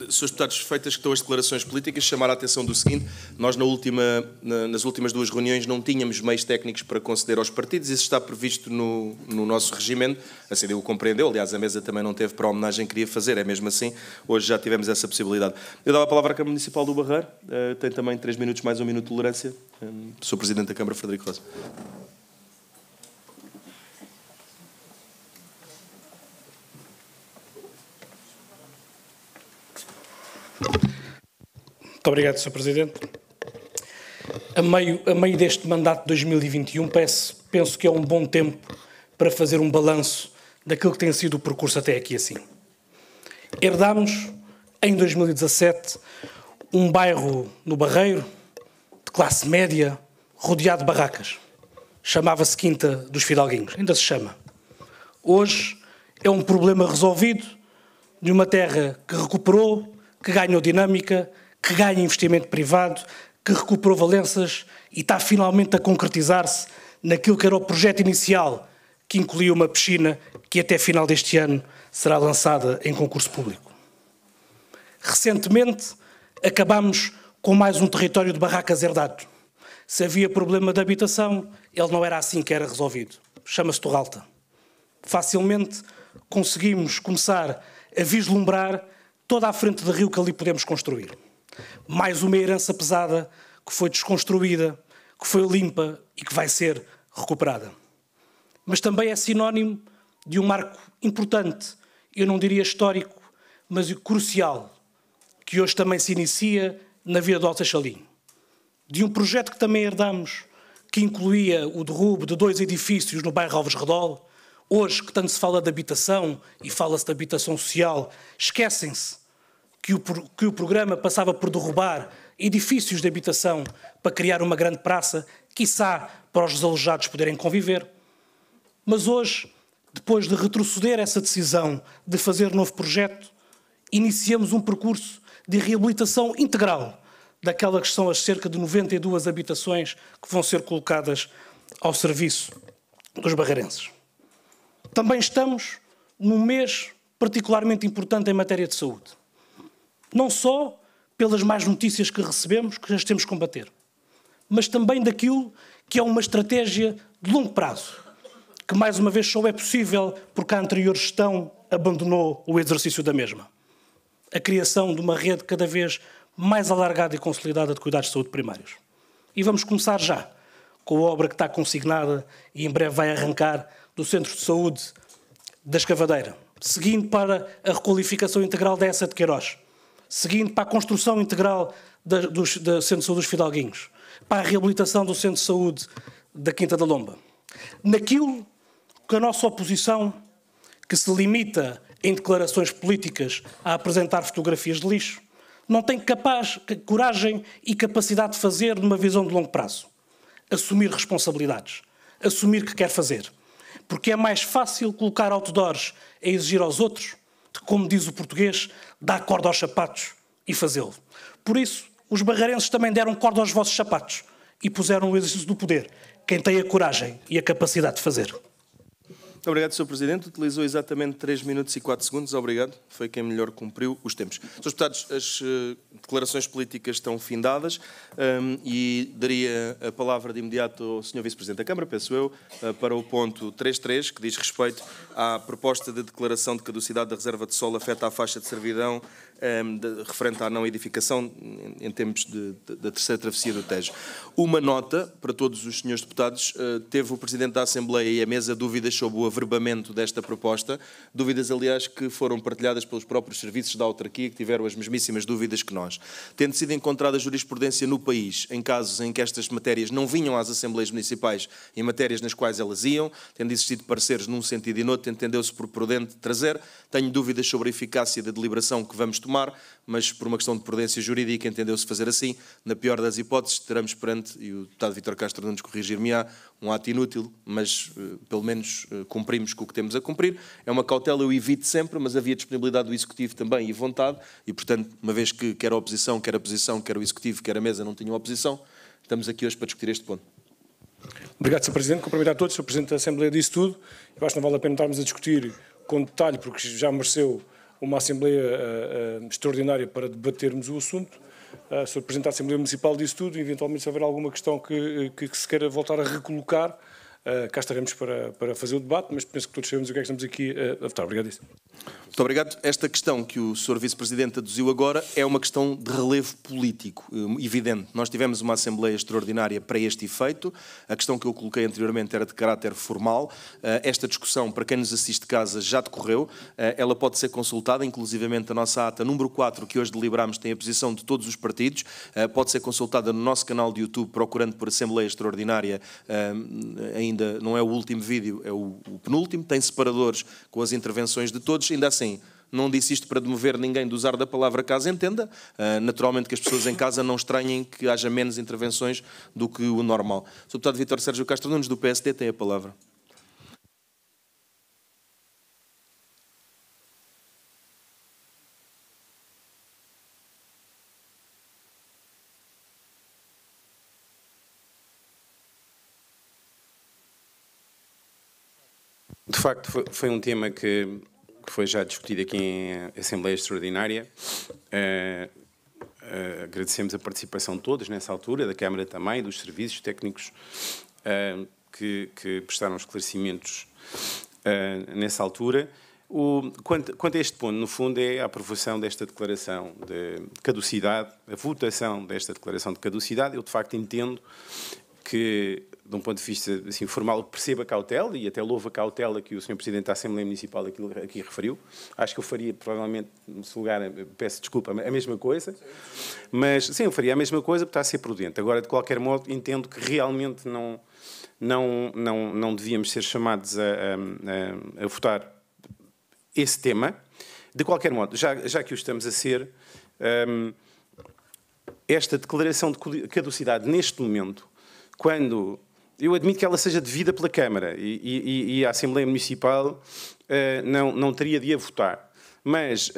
Srs. Deputados, feitas que estão as declarações políticas, chamar a atenção do seguinte: nós nas últimas 2 reuniões não tínhamos meios técnicos para conceder aos partidos, isso está previsto no nosso regimento, a CDU o compreendeu, aliás a mesa também não teve para a homenagem que queria fazer, é mesmo assim, hoje já tivemos essa possibilidade. Eu dava a palavra à Câmara Municipal do Barreiro, tem também 3 minutos mais 1 minuto de tolerância, Sr. Presidente da Câmara, Frederico Rosa.
Muito obrigado, Sr. Presidente. A meio deste mandato de 2021, penso que é um bom tempo para fazer um balanço daquilo que tem sido o percurso até aqui assim. Herdámos, em 2017, um bairro no Barreiro, de classe média, rodeado de barracas. Chamava-se Quinta dos Fidalguinhos, ainda se chama. Hoje é um problema resolvido de uma terra que recuperou, que ganhou dinâmica, que ganha investimento privado, que recuperou Valenças e está finalmente a concretizar-se naquilo que era o projeto inicial, que incluía uma piscina que até final deste ano será lançada em concurso público. Recentemente, acabámos com mais um território de barracas herdado. Se havia problema de habitação, ele não era assim que era resolvido. Chama-se Torralta. Facilmente conseguimos começar a vislumbrar toda a frente de rio que ali podemos construir. Mais uma herança pesada que foi desconstruída, que foi limpa e que vai ser recuperada. Mas também é sinónimo de um marco importante, eu não diria histórico, mas crucial, que hoje também se inicia na vida do Alto Seixalim. De um projeto que também herdamos, que incluía o derrubo de 2 edifícios no bairro Alves Redol. Hoje, que tanto se fala de habitação e fala-se de habitação social, esquecem-se que o programa passava por derrubar edifícios de habitação para criar uma grande praça, quiçá para os desalojados poderem conviver. Mas hoje, depois de retroceder essa decisão de fazer novo projeto, iniciamos um percurso de reabilitação integral daquelas que são as cerca de 92 habitações que vão ser colocadas ao serviço dos barreirenses. Também estamos num mês particularmente importante em matéria de saúde. Não só pelas más notícias que recebemos, que as temos que combater, mas também daquilo que é uma estratégia de longo prazo, que mais uma vez só é possível porque a anterior gestão abandonou o exercício da mesma. A criação de uma rede cada vez mais alargada e consolidada de cuidados de saúde primários. E vamos começar já com a obra que está consignada e em breve vai arrancar do Centro de Saúde da Escavadeira, seguindo para a requalificação integral da Essa de Queiroz, seguindo para a construção integral do Centro de Saúde dos Fidalguinhos, para a reabilitação do Centro de Saúde da Quinta da Lomba. Naquilo que a nossa oposição, que se limita em declarações políticas a apresentar fotografias de lixo, não tem coragem e capacidade de fazer numa visão de longo prazo. Assumir responsabilidades, assumir que quer fazer. Porque é mais fácil colocar outdoors a exigir aos outros, de, como diz o português, dar corda aos sapatos e fazê-lo. Por isso, os barreirenses também deram corda aos vossos sapatos e puseram o exercício do poder, quem tem a coragem e a capacidade de fazer.
Muito obrigado, Sr. Presidente. Utilizou exatamente 3 minutos e 4 segundos. Obrigado. Foi quem melhor cumpriu os tempos. Srs. Deputados, as declarações políticas estão findadas e daria a palavra de imediato ao Sr. Vice-Presidente da Câmara, penso eu, para o ponto 3.3, que diz respeito à proposta de declaração de caducidade da reserva de solo afeta à faixa de servidão referente à não edificação em termos da terceira travessia do Tejo. Uma nota para todos os senhores deputados, teve o Presidente da Assembleia e a mesa dúvidas sobre o averbamento desta proposta, dúvidas, aliás, que foram partilhadas pelos próprios serviços da autarquia, que tiveram as mesmíssimas dúvidas que nós. Tendo sido encontrada jurisprudência no país, em casos em que estas matérias não vinham às Assembleias Municipais, em matérias nas quais elas iam, tendo existido pareceres num sentido e noutro, entendeu-se por prudente trazer. Tenho dúvidas sobre a eficácia da deliberação que vamos tomar, mas por uma questão de prudência jurídica entendeu-se fazer assim. Na pior das hipóteses, teremos perante, e o deputado Vítor Castro Nunes corrigir-me-á, um ato inútil, mas pelo menos cumprimos com o que temos a cumprir. É uma cautela, eu evito sempre, mas havia disponibilidade do Executivo também e vontade, e portanto, uma vez que quer a oposição, quer a posição, quer o Executivo, quer a mesa não tinham oposição, estamos aqui hoje para discutir este ponto.
Obrigado, Sr. Presidente. Cumprimentar a todos. O Sr. Presidente da Assembleia disse tudo. Eu acho que não vale a pena estarmos a discutir com detalhe, porque já mereceu uma Assembleia extraordinária para debatermos o assunto. O Sr. Presidente da Assembleia Municipal disse tudo, e eventualmente se houver alguma questão que se queira voltar a recolocar, cá estaremos para fazer o debate, mas penso que todos sabemos o que é que estamos aqui a votar. Obrigado.
Muito obrigado. Esta questão que o Sr. Vice-Presidente aduziu agora é uma questão de relevo político, evidente. Nós tivemos uma Assembleia extraordinária para este efeito. A questão que eu coloquei anteriormente era de caráter formal. Esta discussão, para quem nos assiste de casa, já decorreu. Ela pode ser consultada, inclusivamente a nossa ata número 4, que hoje deliberamos, tem a posição de todos os partidos. Pode ser consultada no nosso canal de YouTube, procurando por Assembleia Extraordinária. Ainda não é o último vídeo, é o penúltimo. Tem separadores com as intervenções de todos. Ainda assim, não disse isto para demover ninguém de usar da palavra caso entenda. Naturalmente que as pessoas em casa não estranhem que haja menos intervenções do que o normal. O deputado Vítor Sérgio Castro Nunes, do PSD, tem a palavra.
De facto, foi um tema que foi já discutido aqui em Assembleia Extraordinária. Agradecemos a participação de todos nessa altura, da Câmara também, dos serviços técnicos que prestaram esclarecimentos nessa altura. Quanto a este ponto, no fundo, é a aprovação desta declaração de caducidade, a votação desta declaração de caducidade. Eu, de facto, entendo que, de um ponto de vista assim, formal, percebo a cautela e até louvo a cautela que o Sr. Presidente da Assembleia Municipal aqui referiu. Acho que eu faria, provavelmente, no seu lugar, peço desculpa, a mesma coisa. Mas, sim, eu faria a mesma coisa porque está a ser prudente. Agora, de qualquer modo, entendo que realmente não devíamos ser chamados a votar esse tema. De qualquer modo, já que o estamos a ser, esta declaração de caducidade, neste momento, quando eu admito que ela seja devida pela Câmara e a Assembleia Municipal não teria de a votar, mas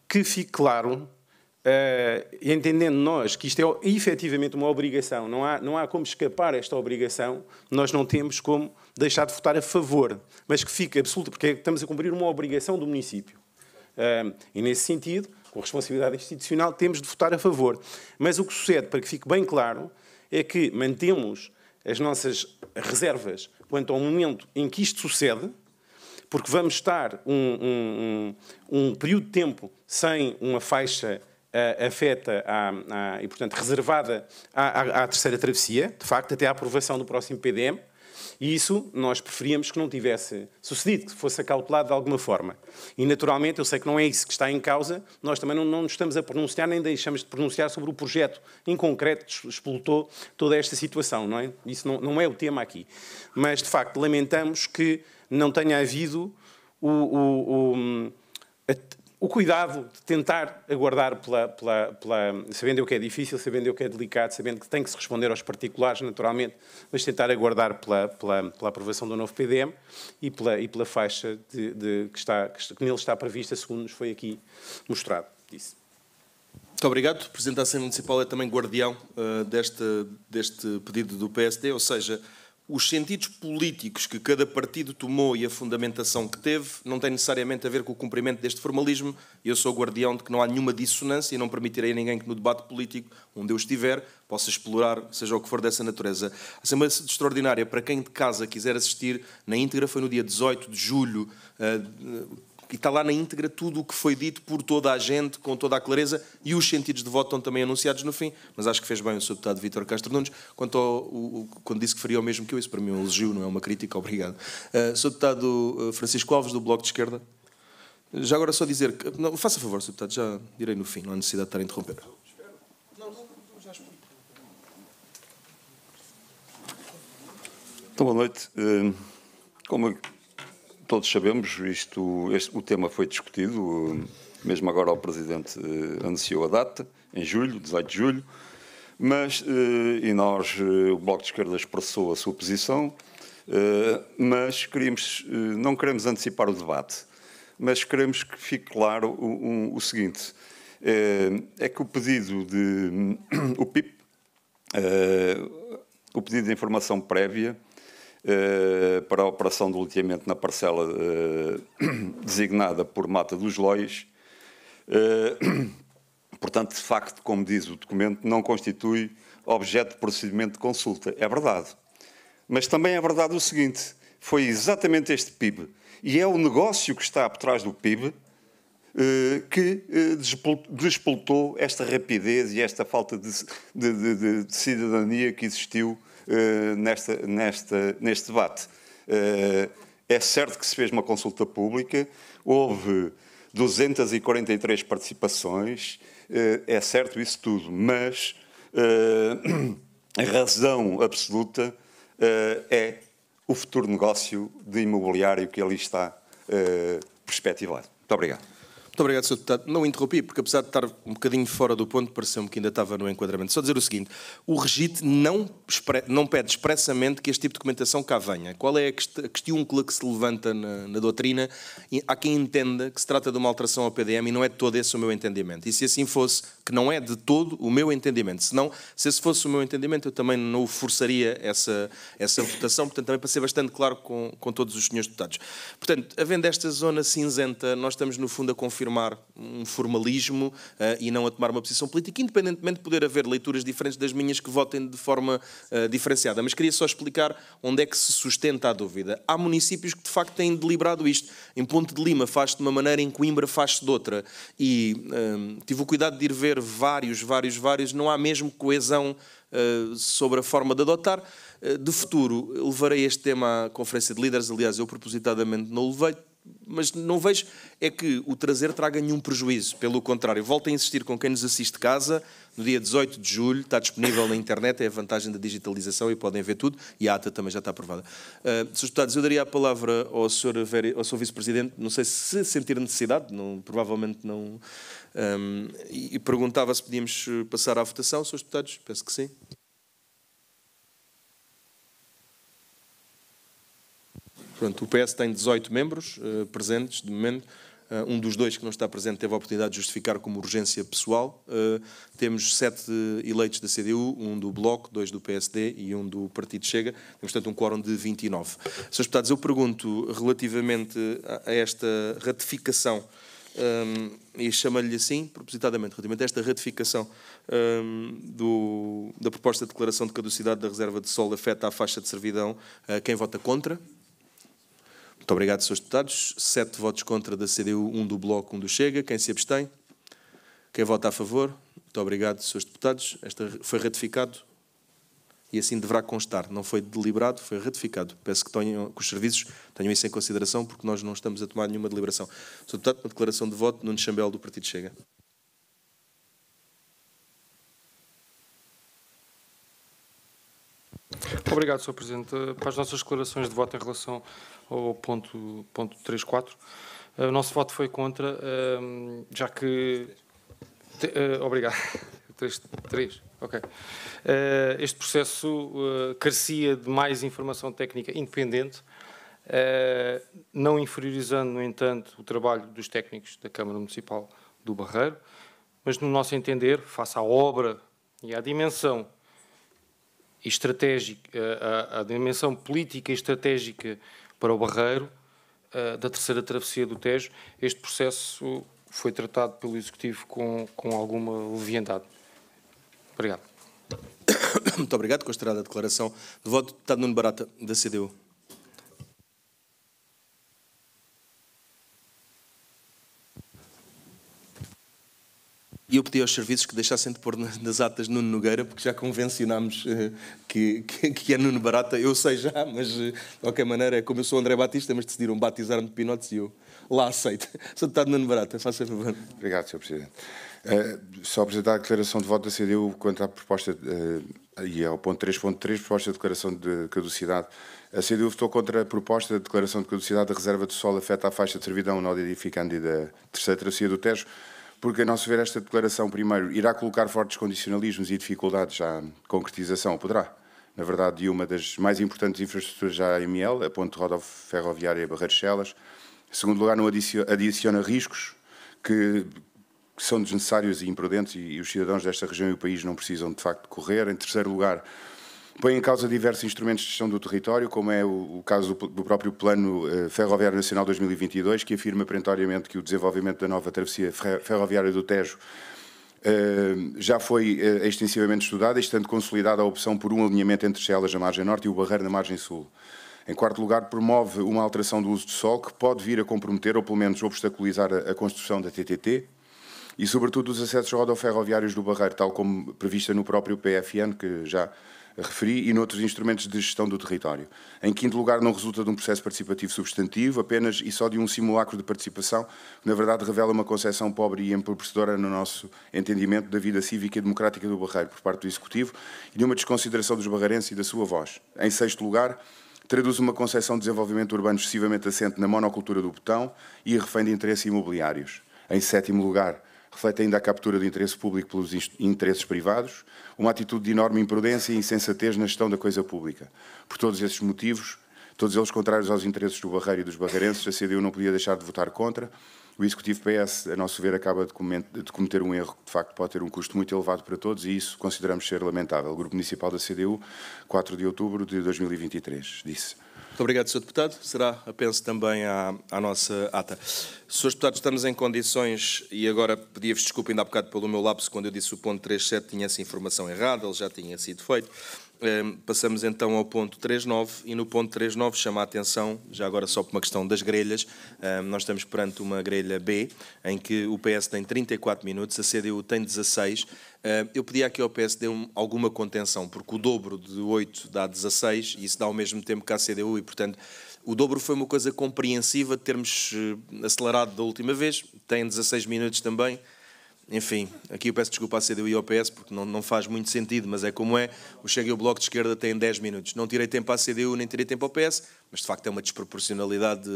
que fique claro, entendendo nós que isto é efetivamente uma obrigação, não há como escapar a esta obrigação, nós não temos como deixar de votar a favor, mas que fique absoluto, porque estamos a cumprir uma obrigação do município. E nesse sentido, com responsabilidade institucional, temos de votar a favor. Mas o que sucede, para que fique bem claro, é que mantemos as nossas reservas quanto ao momento em que isto sucede, porque vamos estar um período de tempo sem uma faixa afeta e, portanto, reservada à terceira travessia, de facto, até à aprovação do próximo PDM, e isso nós preferíamos que não tivesse sucedido, que fosse acautelado de alguma forma. E, naturalmente, eu sei que não é isso que está em causa, nós também não nos estamos a pronunciar, nem deixamos de pronunciar sobre o projeto em concreto que explotou toda esta situação, não é? Isso não é o tema aqui. Mas, de facto, lamentamos que não tenha havido o cuidado de tentar aguardar sabendo eu que é difícil, sabendo eu que é delicado, sabendo que tem que se responder aos particulares, naturalmente, mas tentar aguardar pela aprovação do novo PDM e pela faixa que nele está prevista, segundo nos foi aqui mostrado. Isso.
Muito obrigado. O Presidente da Assembleia Municipal é também guardião deste pedido do PSD, ou seja, os sentidos políticos que cada partido tomou e a fundamentação que teve não tem necessariamente a ver com o cumprimento deste formalismo. Eu sou guardião de que não há nenhuma dissonância e não permitirei a ninguém que no debate político, onde eu estiver, possa explorar, seja o que for dessa natureza. A Assembleia Extraordinária, para quem de casa quiser assistir, na íntegra foi no dia 18 de julho, e está lá na íntegra tudo o que foi dito por toda a gente, com toda a clareza, e os sentidos de voto estão também anunciados no fim, mas acho que fez bem o Sr. Deputado Vítor Castro Nunes, quando disse que faria o mesmo que eu, isso para mim é um elogio, não é uma crítica, obrigado. Sr. Deputado Francisco Alves, do Bloco de Esquerda, já agora só dizer, não, faça favor, Sr. Deputado, já direi no fim, não há necessidade de estar a interromper.
Então, boa noite. Como todos sabemos, o tema foi discutido, mesmo agora o Presidente anunciou a data, em julho, 18 de julho, mas, e nós, o Bloco de Esquerda expressou a sua posição, mas não queremos antecipar o debate, mas queremos que fique claro o seguinte, é que o pedido o PIP, o pedido de informação prévia, para a operação de loteamento na parcela designada por Mata dos Lois. Portanto, de facto, como diz o documento, não constitui objeto de procedimento de consulta. É verdade. Mas também é verdade o seguinte, foi exatamente este PIB, e é o negócio que está por trás do PIB que despoltou esta rapidez e esta falta de cidadania que existiu neste debate. É certo que se fez uma consulta pública, houve 243 participações, é certo isso tudo, mas a razão absoluta é o futuro negócio de imobiliário que ali está perspectivado. Muito obrigado.
Muito obrigado, Sr. Deputado. Não interrompi, porque apesar de estar um bocadinho fora do ponto, pareceu-me que ainda estava no enquadramento. Só dizer o seguinte, o REGIT não pede expressamente que este tipo de documentação cá venha. Qual é a questiúncula que se levanta na doutrina? Há quem entenda que se trata de uma alteração ao PDM e não é de todo esse o meu entendimento. E se assim fosse, que não é de todo o meu entendimento. Senão, se esse fosse o meu entendimento, eu também não forçaria essa votação. Portanto, também para ser bastante claro com todos os senhores deputados. Portanto, havendo esta zona cinzenta, nós estamos no fundo a confirmar um formalismo e não a tomar uma posição política, independentemente de poder haver leituras diferentes das minhas que votem de forma diferenciada. Mas queria só explicar onde é que se sustenta a dúvida. Há municípios que de facto têm deliberado isto. Em Ponte de Lima faz-se de uma maneira, em Coimbra faz-se de outra. E tive o cuidado de ir ver vários. Não há mesmo coesão sobre a forma de adotar. De futuro, levarei este tema à Conferência de Líderes. Aliás, eu propositadamente não o levei, mas não vejo é que o trazer traga nenhum prejuízo. Pelo contrário, volto a insistir com quem nos assiste de casa, no dia 18 de julho, está disponível na internet, é a vantagem da digitalização e podem ver tudo, e a ata também já está aprovada. Srs. Deputados, eu daria a palavra ao Sr. Vice-Presidente, não sei se sentir necessidade, provavelmente não, e perguntava se podíamos passar à votação, Srs. Deputados, penso que sim. Pronto, o PS tem 18 membros presentes, de momento. Um dos dois que não está presente teve a oportunidade de justificar como urgência pessoal. Temos 7 eleitos da CDU, um do Bloco, 2 do PSD e um do Partido Chega. Temos, portanto, um quórum de 29. Srs. Deputados, eu pergunto relativamente a esta ratificação, e chamo-lhe assim, propositadamente, relativamente a esta ratificação da proposta de declaração de caducidade da reserva de sol afeta a faixa de servidão, quem vota contra? Muito obrigado, Srs. Deputados. 7 votos contra da CDU, 1 do Bloco, 1 do Chega. Quem se abstém? Quem vota a favor? Muito obrigado, Srs. Deputados. Esta foi ratificado e assim deverá constar. Não foi deliberado, foi ratificado. Peço que os serviços tenham isso em consideração, porque nós não estamos a tomar nenhuma deliberação. Sr. Deputado, uma declaração de voto, Nuno Chambel, do Partido Chega.
Obrigado, Sr. Presidente. Para as nossas declarações de voto em relação ao ponto 3.4, o nosso voto foi contra, já que... Obrigado. 3. Ok. Este processo carecia de mais informação técnica independente, não inferiorizando, no entanto, o trabalho dos técnicos da Câmara Municipal do Barreiro, mas, no nosso entender, face à obra e à dimensão estratégica, a dimensão política e estratégica para o Barreiro, da terceira travessia do Tejo, este processo foi tratado pelo Executivo com alguma leviandade. Obrigado.
Muito obrigado. Considerada a declaração de voto, deputado Nuno Barata, da CDU. E eu pedi aos serviços que deixassem de pôr nas atas Nuno Nogueira, porque já convencionámos que é Nuno Barata. Eu sei já, mas de qualquer maneira é como eu sou André Batista, mas decidiram batizar-me de Pinotes e eu lá aceito. Sr. Deputado Nuno Barata, faça favor.
Obrigado, Sr. Presidente. Só apresentar a declaração de voto da CDU quanto à proposta, e ao ponto 3.3, proposta de declaração de caducidade. A CDU votou contra a proposta de declaração de caducidade da reserva de sol afeta a faixa de servidão no edificante da terceira travessia do Tejo, porque, a nosso ver, esta declaração, primeiro, irá colocar fortes condicionalismos e dificuldades à concretização, poderá, na verdade, de uma das mais importantes infraestruturas já AML, a ponte rodoferroviária Barreiros-Celas. Em segundo lugar, não adiciona riscos que são desnecessários e imprudentes e os cidadãos desta região e o país não precisam, de facto, correr. Em terceiro lugar, põe em causa diversos instrumentos de gestão do território, como é o caso do próprio Plano Ferroviário Nacional 2022, que afirma perentoriamente que o desenvolvimento da nova travessia ferroviária do Tejo já foi extensivamente estudada, estando consolidada a opção por um alinhamento entre Celas na margem norte e o Barreiro na margem sul. Em quarto lugar, promove uma alteração do uso do solo que pode vir a comprometer ou pelo menos obstaculizar a construção da TTT e, sobretudo, os acessos rodoferroviários do Barreiro, tal como prevista no próprio PFN, que já referi, e noutros instrumentos de gestão do território. Em quinto lugar, não resulta de um processo participativo substantivo, apenas e só de um simulacro de participação, que na verdade revela uma concepção pobre e empobrecedora no nosso entendimento da vida cívica e democrática do Barreiro por parte do Executivo e de uma desconsideração dos barreirenses e da sua voz. Em sexto lugar, traduz uma concepção de desenvolvimento urbano excessivamente assente na monocultura do botão e refém de interesses imobiliários. Em sétimo lugar, reflete ainda a captura de interesse público pelos interesses privados, uma atitude de enorme imprudência e insensatez na gestão da coisa pública. Por todos esses motivos, todos eles contrários aos interesses do Barreiro e dos barreirenses, a CDU não podia deixar de votar contra. O Executivo PS, a nosso ver, acaba de cometer um erro que, de facto, pode ter um custo muito elevado para todos e isso consideramos ser lamentável. O Grupo Municipal da CDU, 4 de outubro de 2023, disse.
Muito obrigado, Sr. Deputado. Será apenso também à nossa ata. Srs. Deputados, estamos em condições, e agora pedia-vos desculpa ainda há bocado pelo meu lapso, quando eu disse o ponto 3.7 tinha essa informação errada, ele já tinha sido feito. Passamos então ao ponto 3.9 e no ponto 3.9 chama a atenção, já agora só por uma questão das grelhas, nós estamos perante uma grelha B, em que o PS tem 34 minutos, a CDU tem 16. Eu pedi aqui ao PSD alguma contenção, porque o dobro de 8 dá 16 e isso dá ao mesmo tempo que a CDU e, portanto, o dobro foi uma coisa compreensiva de termos acelerado da última vez, tem 16 minutos também. Enfim, aqui eu peço desculpa à CDU e ao PS porque não faz muito sentido, mas é como é. O Chega e o Bloco de Esquerda têm 10 minutos. Não tirei tempo à CDU nem tirei tempo ao PS, mas de facto é uma desproporcionalidade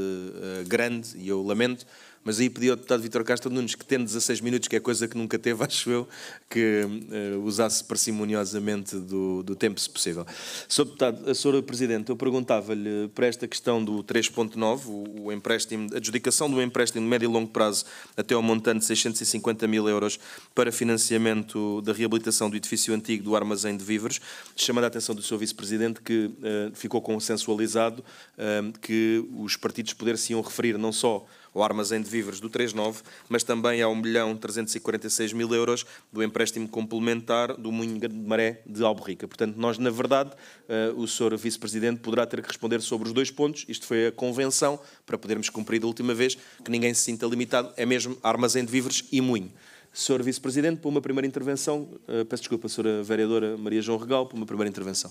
grande e eu lamento. Mas aí pedi ao deputado Vítor Castro Nunes, que tendo 16 minutos, que é coisa que nunca teve, acho eu, que usasse parcimoniosamente do tempo, se possível. Sr. Deputado, a Sra. Presidente, eu perguntava-lhe para esta questão do 3.9, o empréstimo, a adjudicação do empréstimo de médio e longo prazo até ao montante de 650 mil euros para financiamento da reabilitação do edifício antigo do armazém de víveres, chamando a atenção do Sr. Vice-Presidente que ficou consensualizado que os partidos poder-se-iam referir não só ao armazém de víveres do 3.9, mas também a 1.346.000 euros do empréstimo complementar do Moinho de Maré de Alberrica. Portanto, nós, na verdade, o Sr. Vice-Presidente poderá ter que responder sobre os dois pontos. Isto foi a convenção, para podermos cumprir da última vez, que ninguém se sinta limitado, é mesmo armazém de víveres e Moinho. Sr. Vice-Presidente, para uma primeira intervenção, peço desculpa, Sra. Vereadora Maria João Regal, para uma primeira intervenção.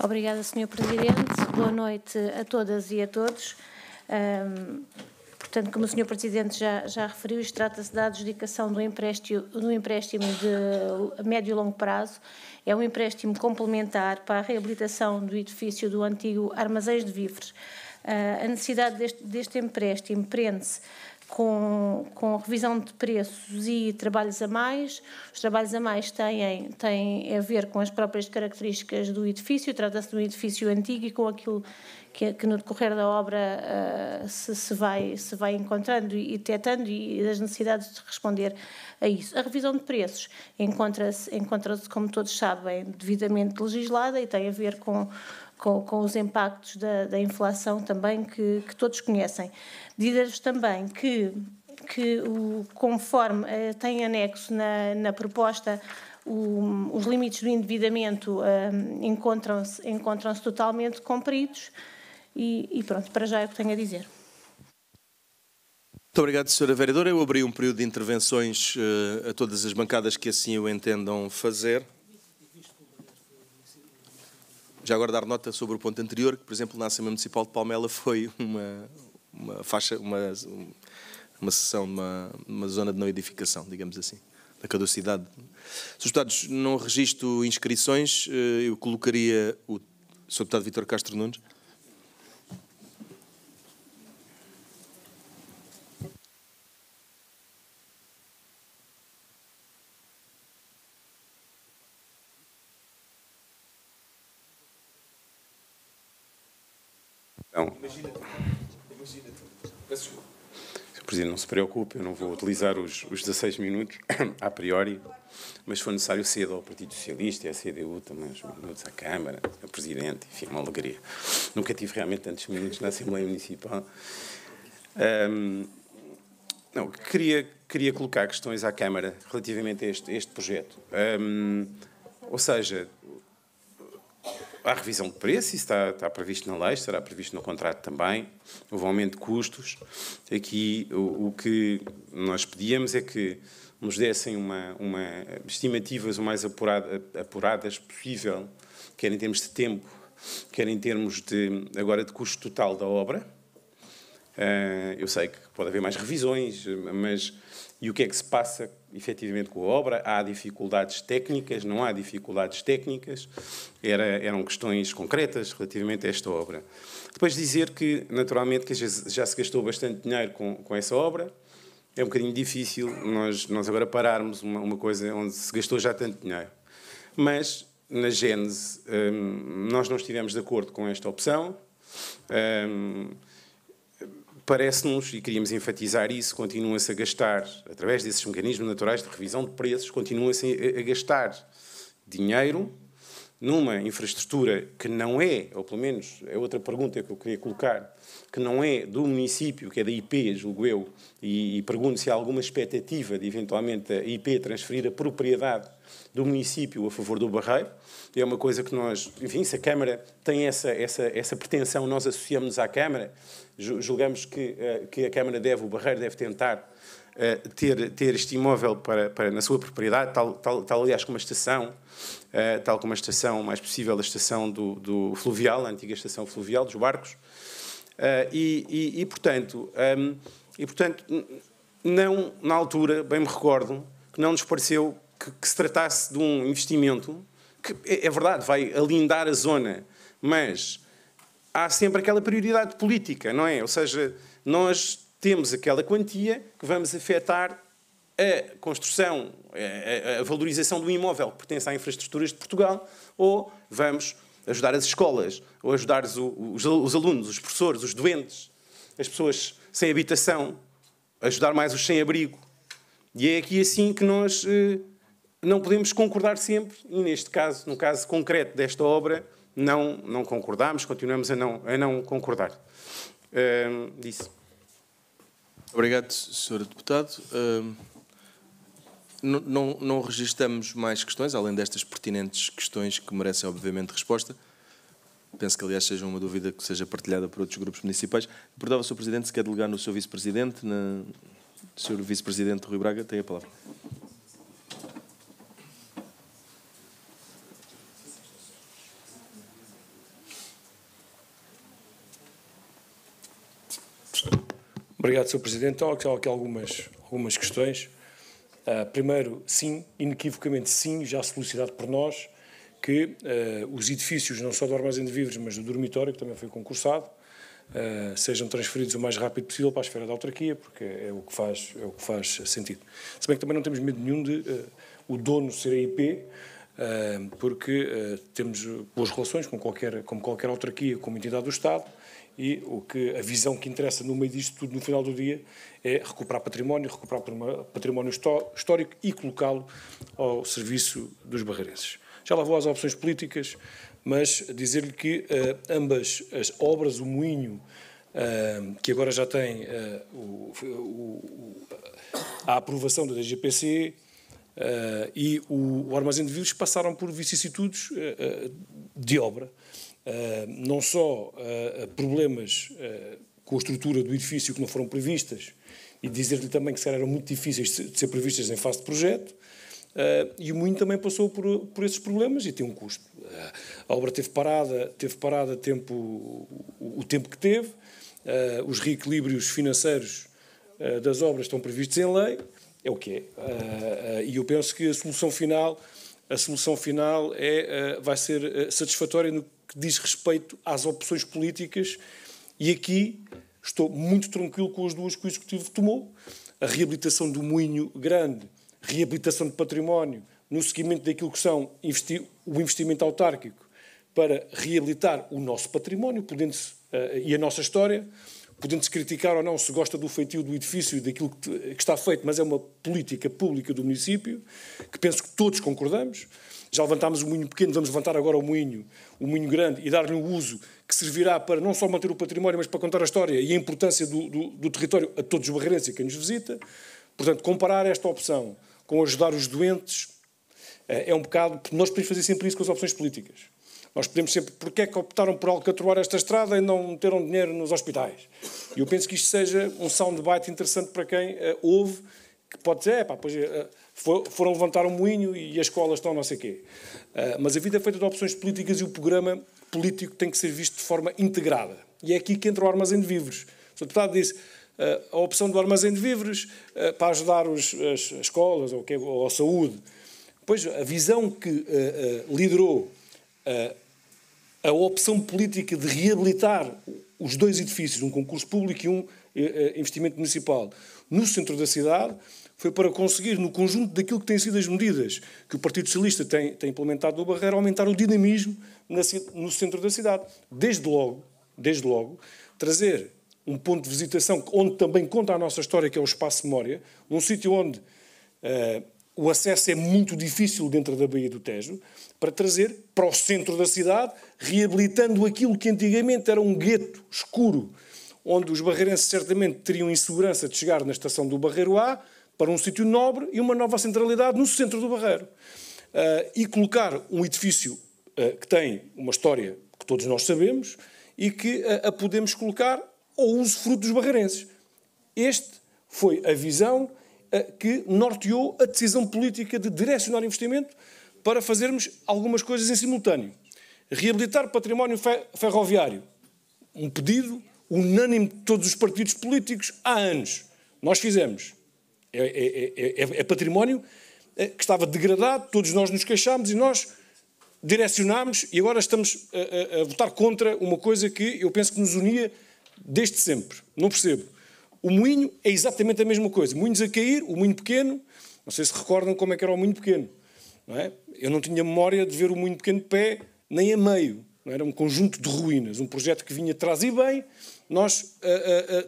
Obrigada, Sr. Presidente. Boa noite a todas e a todos. Portanto, como o Sr. Presidente já referiu, isto trata-se da adjudicação do empréstimo de médio e longo prazo. É um empréstimo complementar para a reabilitação do edifício do antigo Armazéns de Víveres. A necessidade deste empréstimo prende-se com revisão de preços e trabalhos a mais. Os trabalhos a mais têm a ver com as próprias características do edifício, trata-se de um edifício antigo e com aquilo que no decorrer da obra se vai encontrando e detectando e das necessidades de responder a isso. A revisão de preços encontra-se, como todos sabem, devidamente legislada e tem a ver com os impactos da inflação também que todos conhecem. Dizer-vos também que conforme tem anexo na proposta, os limites do endividamento encontram-se totalmente cumpridos e pronto, para já é o que tenho a dizer.
Muito obrigado, Sra. Vereadora. Eu abri um período de intervenções a todas as bancadas que assim o entendam fazer. Já agora dar nota sobre o ponto anterior, que, por exemplo, na Assembleia Municipal de Palmela foi uma sessão, uma zona de não edificação, digamos assim, da caducidade. Se os deputados não registro inscrições, eu colocaria o Sr. Deputado Vítor Castro Nunes.
Sr. Presidente, não se preocupe, eu não vou utilizar os 16 minutos, a priori, mas se for necessário cedo ao Partido Socialista e à CDU, também uns minutos à Câmara, ao Presidente, enfim, uma alegria. Nunca tive realmente tantos minutos na Assembleia Municipal. Não, queria colocar questões à Câmara relativamente a este projeto. Ou seja, há revisão de preço, isso está previsto na lei, estará previsto no contrato também. Houve aumento de custos. Aqui o que nós pedíamos é que nos dessem estimativas o mais apuradas possível, quer em termos de tempo, quer em termos de custo total da obra, Eu sei que pode haver mais revisões, mas e o que é que se passa efetivamente com a obra? Há dificuldades técnicas, não há dificuldades técnicas, eram questões concretas relativamente a esta obra. Depois dizer que, naturalmente, que já se gastou bastante dinheiro com essa obra. É um bocadinho difícil nós agora pararmos uma coisa onde se gastou já tanto dinheiro. Mas, na gênese, nós não estivemos de acordo com esta opção. Parece-nos, e queríamos enfatizar isso, continua-se a gastar, através desses mecanismos naturais de revisão de preços, continua-se a gastar dinheiro numa infraestrutura que não é, ou pelo menos é outra pergunta que eu queria colocar, que não é do município, que é da IP, julgo eu, e pergunto se há alguma expectativa de eventualmente a IP transferir a propriedade do município a favor do Barreiro. É uma coisa que nós, enfim, se a Câmara tem essa pretensão, nós associamos-nos à Câmara, julgamos que a Câmara o Barreiro deve tentar ter este imóvel na sua propriedade, tal aliás como a estação, tal como a estação, mais possível, a estação do Fluvial, a antiga estação fluvial dos barcos, portanto, não, na altura, bem me recordo, que não nos pareceu que se tratasse de um investimento que, é verdade, vai alindar a zona, mas há sempre aquela prioridade política, não é? Ou seja, nós temos aquela quantia que vamos afetar a construção, a valorização do imóvel que pertence às infraestruturas de Portugal, ou vamos ajudar as escolas, ou ajudar os alunos, os professores, os doentes, as pessoas sem habitação, ajudar mais os sem-abrigo. E é aqui assim que nós não podemos concordar sempre, e neste caso, no caso concreto desta obra, não concordamos, continuamos a não concordar. Disse.
Obrigado, Sr. Deputado. Não registramos mais questões, além destas pertinentes questões que merecem, obviamente, resposta. Penso que, aliás, seja uma dúvida que seja partilhada por outros grupos municipais. Perguntava ao Sr. Presidente se quer delegar no Sr. Vice-Presidente. Sr. Vice-Presidente Rui Braga, tem a palavra.
Obrigado, Sr. Presidente. Então, há aqui algumas questões. Primeiro, sim, inequivocamente sim, já solicitado por nós, que os edifícios, não só do armazém de víveres, mas do dormitório, que também foi concursado, sejam transferidos o mais rápido possível para a esfera da autarquia, porque é o que faz sentido. Se bem que também não temos medo nenhum de o dono ser a IP, porque temos boas relações como qualquer autarquia, como entidade do Estado, e a visão que interessa no meio disto tudo, no final do dia, é recuperar património histórico e colocá-lo ao serviço dos barreirenses. Já lá vou às opções políticas, mas dizer-lhe que ambas as obras, o moinho, que agora já tem a aprovação da DGPC, e o armazém de víveres passaram por vicissitudes de obra. Não só problemas com a estrutura do edifício que não foram previstas, e dizer-lhe também que eram muito difíceis de ser previstas em fase de projeto, e o moinho também passou por esses problemas e tem um custo. A obra teve parada o tempo que teve, os reequilíbrios financeiros das obras estão previstos em lei, é o que é. E eu penso que a solução final vai ser satisfatória no que diz respeito às opções políticas, e aqui estou muito tranquilo com as duas que o Executivo tomou. A reabilitação do moinho grande, reabilitação de património, no seguimento daquilo que são o investimento autárquico para reabilitar o nosso património e a nossa história, podendo-se criticar ou não se gosta do feitio do edifício e daquilo que está feito, mas é uma política pública do município, que penso que todos concordamos. Já levantámos o moinho pequeno, vamos levantar agora o moinho grande e dar-lhe um uso que servirá para não só manter o património, mas para contar a história e a importância do território a todos os barreirenses e quem nos visita. Portanto, comparar esta opção com ajudar os doentes é um bocado... Nós podemos fazer sempre isso com as opções políticas. Nós podemos sempre... Porquê é que optaram por alcatroar esta estrada e não meteram dinheiro nos hospitais? E eu penso que isto seja um soundbite interessante para quem ouve, que pode dizer, foram levantar um moinho e as escolas estão não sei o quê. Mas a vida é feita de opções políticas e o programa político tem que ser visto de forma integrada. E é aqui que entra o armazém de víveres. Ou O deputado disse a opção do armazém de víveres para ajudar as escolas ou a saúde. Pois a visão que liderou a opção política de reabilitar os 2 edifícios, um concurso público e um investimento municipal, no centro da cidade, foi para conseguir, no conjunto daquilo que têm sido as medidas que o Partido Socialista tem implementado no Barreiro, aumentar o dinamismo no centro da cidade. Desde logo, trazer um ponto de visitação onde também conta a nossa história, que é o Espaço Memória, um sítio onde o acesso é muito difícil dentro da Baía do Tejo, para trazer para o centro da cidade, reabilitando aquilo que antigamente era um gueto escuro, onde os barreirenses certamente teriam insegurança de chegar na estação do Barreiro A, para um sítio nobre e uma nova centralidade no centro do Barreiro. E colocar um edifício que tem uma história que todos nós sabemos e que a podemos colocar ao usufruto dos barreirenses. Este foi a visão que norteou a decisão política de direcionar investimento para fazermos algumas coisas em simultâneo. Reabilitar património ferroviário. Um pedido unânime de todos os partidos políticos há anos. Nós fizemos. É património que estava degradado, todos nós nos queixámos e nós direcionámos e agora estamos a votar contra uma coisa que eu penso que nos unia desde sempre. Não percebo. O moinho é exatamente a mesma coisa. Moinhos a cair, o moinho pequeno, não sei se recordam como é que era o moinho pequeno. Não é? Eu não tinha memória de ver o moinho pequeno de pé, nem a meio. Não era um conjunto de ruínas, um projeto que vinha atrás e bem, nós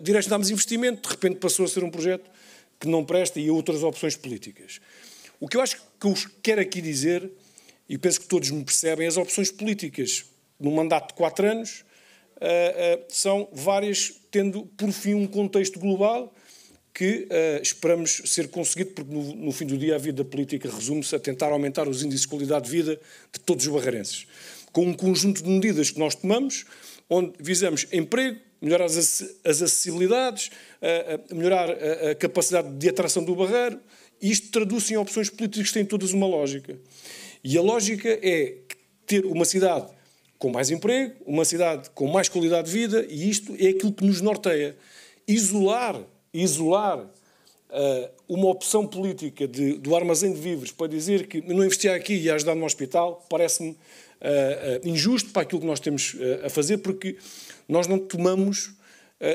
direcionámos investimento, de repente passou a ser um projeto que não presta e a outras opções políticas. O que eu acho que eu quero aqui dizer, e penso que todos me percebem, as opções políticas num mandato de 4 anos são várias, tendo por fim um contexto global que esperamos ser conseguido, porque no fim do dia a vida política resume-se a tentar aumentar os índices de qualidade de vida de todos os barreirenses. Com um conjunto de medidas que nós tomamos, onde visamos emprego, melhorar as acessibilidades, melhorar a capacidade de atração do Barreiro, e isto traduz em opções políticas que têm todas uma lógica. E a lógica é ter uma cidade com mais emprego, uma cidade com mais qualidade de vida, e isto é aquilo que nos norteia. Isolar uma opção política do armazém de víveres para dizer que não investir aqui e ajudar no hospital parece-me injusto para aquilo que nós temos a fazer, porque nós não tomamos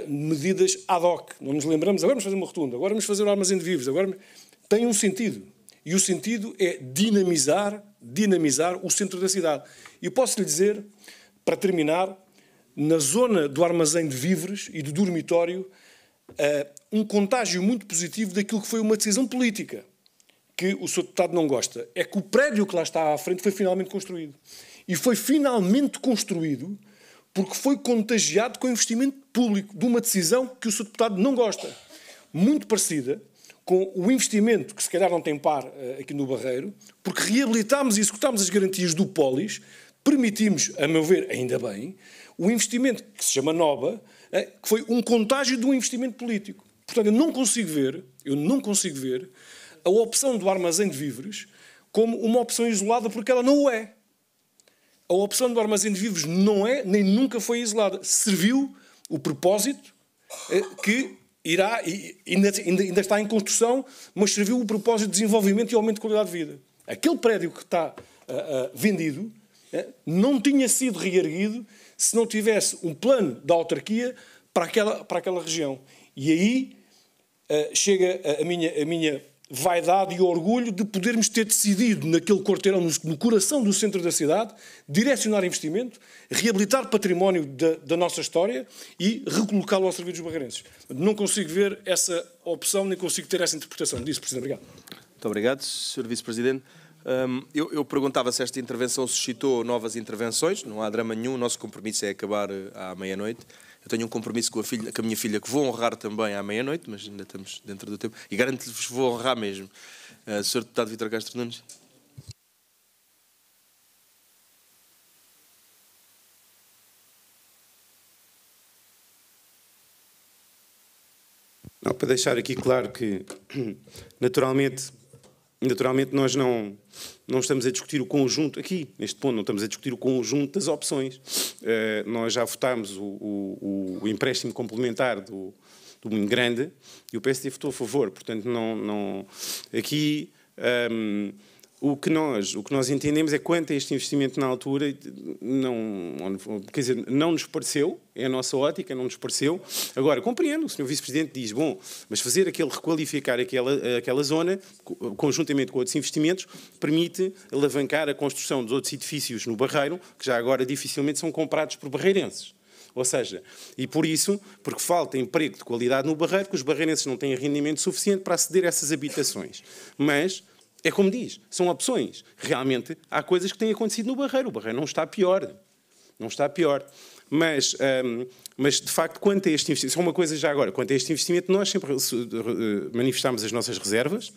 medidas ad hoc. Não nos lembramos, agora vamos fazer uma rotunda, agora vamos fazer o armazém de víveres, agora tem um sentido. E o sentido é dinamizar o centro da cidade. E eu posso lhe dizer, para terminar, na zona do armazém de víveres e do dormitório, um contágio muito positivo daquilo que foi uma decisão política, que o Sr. Deputado não gosta. É que o prédio que lá está à frente foi finalmente construído. E foi finalmente construído porque foi contagiado com investimento público, de uma decisão que o Sr. Deputado não gosta. Muito parecida com o investimento, que se calhar não tem par aqui no Barreiro, porque reabilitámos e executámos as garantias do Polis, permitimos, a meu ver, ainda bem, o investimento que se chama NOBA, que foi um contágio de um investimento político. Portanto, eu não consigo ver a opção do armazém de víveres como uma opção isolada, porque ela não o é. A opção do armazém de víveres não é, nem nunca foi isolada. Serviu o propósito que irá, ainda está em construção, mas serviu o propósito de desenvolvimento e aumento de qualidade de vida. Aquele prédio que está vendido não tinha sido reerguido se não tivesse um plano da autarquia para aquela região. E aí chega a minha vaidade e orgulho de podermos ter decidido, naquele quarteirão, no coração do centro da cidade, direcionar investimento, reabilitar património da nossa história e recolocá-lo ao serviço dos barreirenses. Não consigo ver essa opção, nem consigo ter essa interpretação disso, Presidente. Obrigado.
Muito obrigado, Sr. Vice-Presidente. Eu perguntava se esta intervenção suscitou novas intervenções. Não há drama nenhum, o nosso compromisso é acabar à meia-noite. Eu tenho um compromisso com a minha filha, que vou honrar também à meia-noite, mas ainda estamos dentro do tempo. E garanto-lhes que vou honrar mesmo. Sr. Deputado Vítor Castro Nunes.
Não, para deixar aqui claro que, naturalmente, naturalmente nós não estamos a discutir o conjunto, aqui, neste ponto, não estamos a discutir o conjunto das opções. Nós já votámos o empréstimo complementar do Moinho Grande e o PSD votou a favor, portanto, aqui o que nós entendemos é quanto a este investimento na altura, quer dizer, não nos pareceu, é a nossa ótica, não nos pareceu. Agora, compreendo, o Sr. Vice-Presidente diz, bom, mas fazer requalificar aquela zona, conjuntamente com outros investimentos, permite alavancar a construção dos outros edifícios no Barreiro, que já agora dificilmente são comprados por barreirenses. Ou seja, e por isso, porque falta emprego de qualidade no Barreiro, que os barreirenses não têm rendimento suficiente para aceder a essas habitações. Mas é como diz, são opções. Realmente, há coisas que têm acontecido no Barreiro. O Barreiro não está pior. Não está pior. Mas de facto, quanto a este investimento... Só uma coisa já agora. Quanto a este investimento, nós sempre manifestámos as nossas reservas,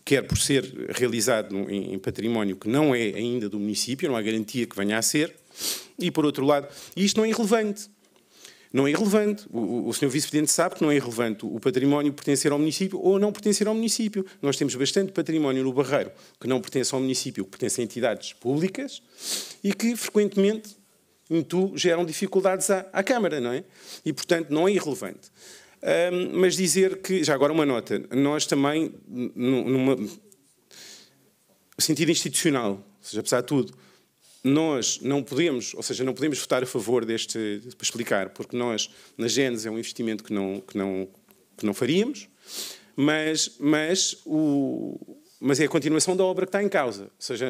quer por ser realizado em património que não é ainda do município, não há garantia que venha a ser, e, por outro lado, isto não é irrelevante. Não é irrelevante. O Sr. Vice-Presidente sabe que não é irrelevante o património pertencer ao município ou não pertencer ao município. Nós temos bastante património no Barreiro que não pertence ao município, que pertence a entidades públicas e que, frequentemente, geram dificuldades à Câmara, não é? E, portanto, não é irrelevante. Mas dizer que, já agora uma nota, nós também, no sentido institucional, ou seja, apesar de tudo, nós não podemos, ou seja, não podemos votar a favor para explicar, porque nós, na Gênese, é um investimento que não faríamos, mas é a continuação da obra que está em causa. Ou seja,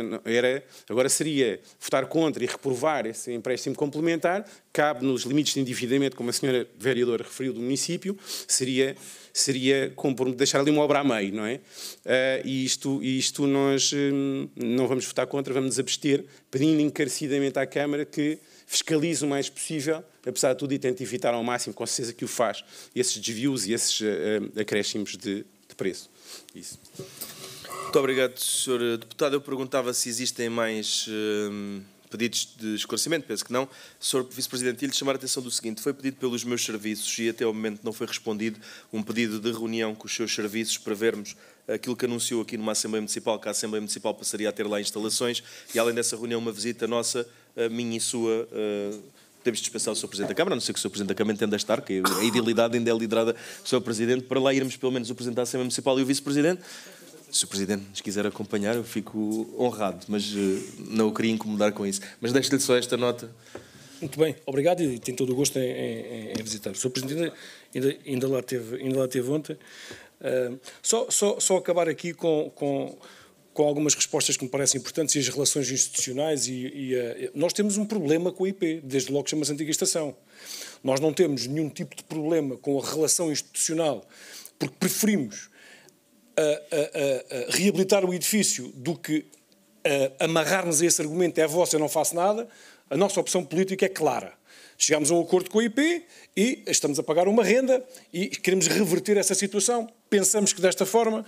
agora seria votar contra e reprovar esse empréstimo complementar, cabe nos limites de endividamento, como a senhora vereadora referiu, do município, seria deixar ali uma obra a meio, não é? E isto nós não vamos votar contra, vamos nos abster, pedindo encarecidamente à Câmara que fiscalize o mais possível, apesar de tudo, e tente evitar ao máximo, com certeza que o faz, esses desvios e esses acréscimos de preço. Isso.
Muito obrigado, Sr. Deputado. Eu perguntava se existem mais pedidos de esclarecimento, penso que não. Sr. Vice-Presidente, ia-lhe chamar a atenção do seguinte: foi pedido pelos meus serviços e até ao momento não foi respondido um pedido de reunião com os seus serviços para vermos aquilo que anunciou aqui numa Assembleia Municipal, que a Assembleia Municipal passaria a ter lá instalações e, além dessa reunião, uma visita nossa, minha e sua. Temos de dispensar o Sr. Presidente da Câmara, a não ser que o Sr. Presidente da Câmara entenda estar, que a idealidade ainda é liderada pelo Sr. Presidente, para lá irmos pelo menos o Presidente da Assembleia Municipal e o Vice-Presidente. Se o Presidente nos quiser acompanhar, eu fico honrado, mas não o queria incomodar com isso. Mas deixo-lhe só esta nota.
Muito bem, obrigado e tenho todo o gosto em visitar. O Sr. Presidente ainda lá teve ontem. Só acabar aqui com algumas respostas que me parecem importantes e as relações institucionais. Nós temos um problema com a IP, desde logo chama-se Antiga Estação. Nós não temos nenhum tipo de problema com a relação institucional, porque preferimos reabilitar o edifício do que amarrar-nos a esse argumento, é vosso, eu não faço nada. A nossa opção política é clara. Chegámos a um acordo com a IP e estamos a pagar uma renda e queremos reverter essa situação. Pensamos que desta forma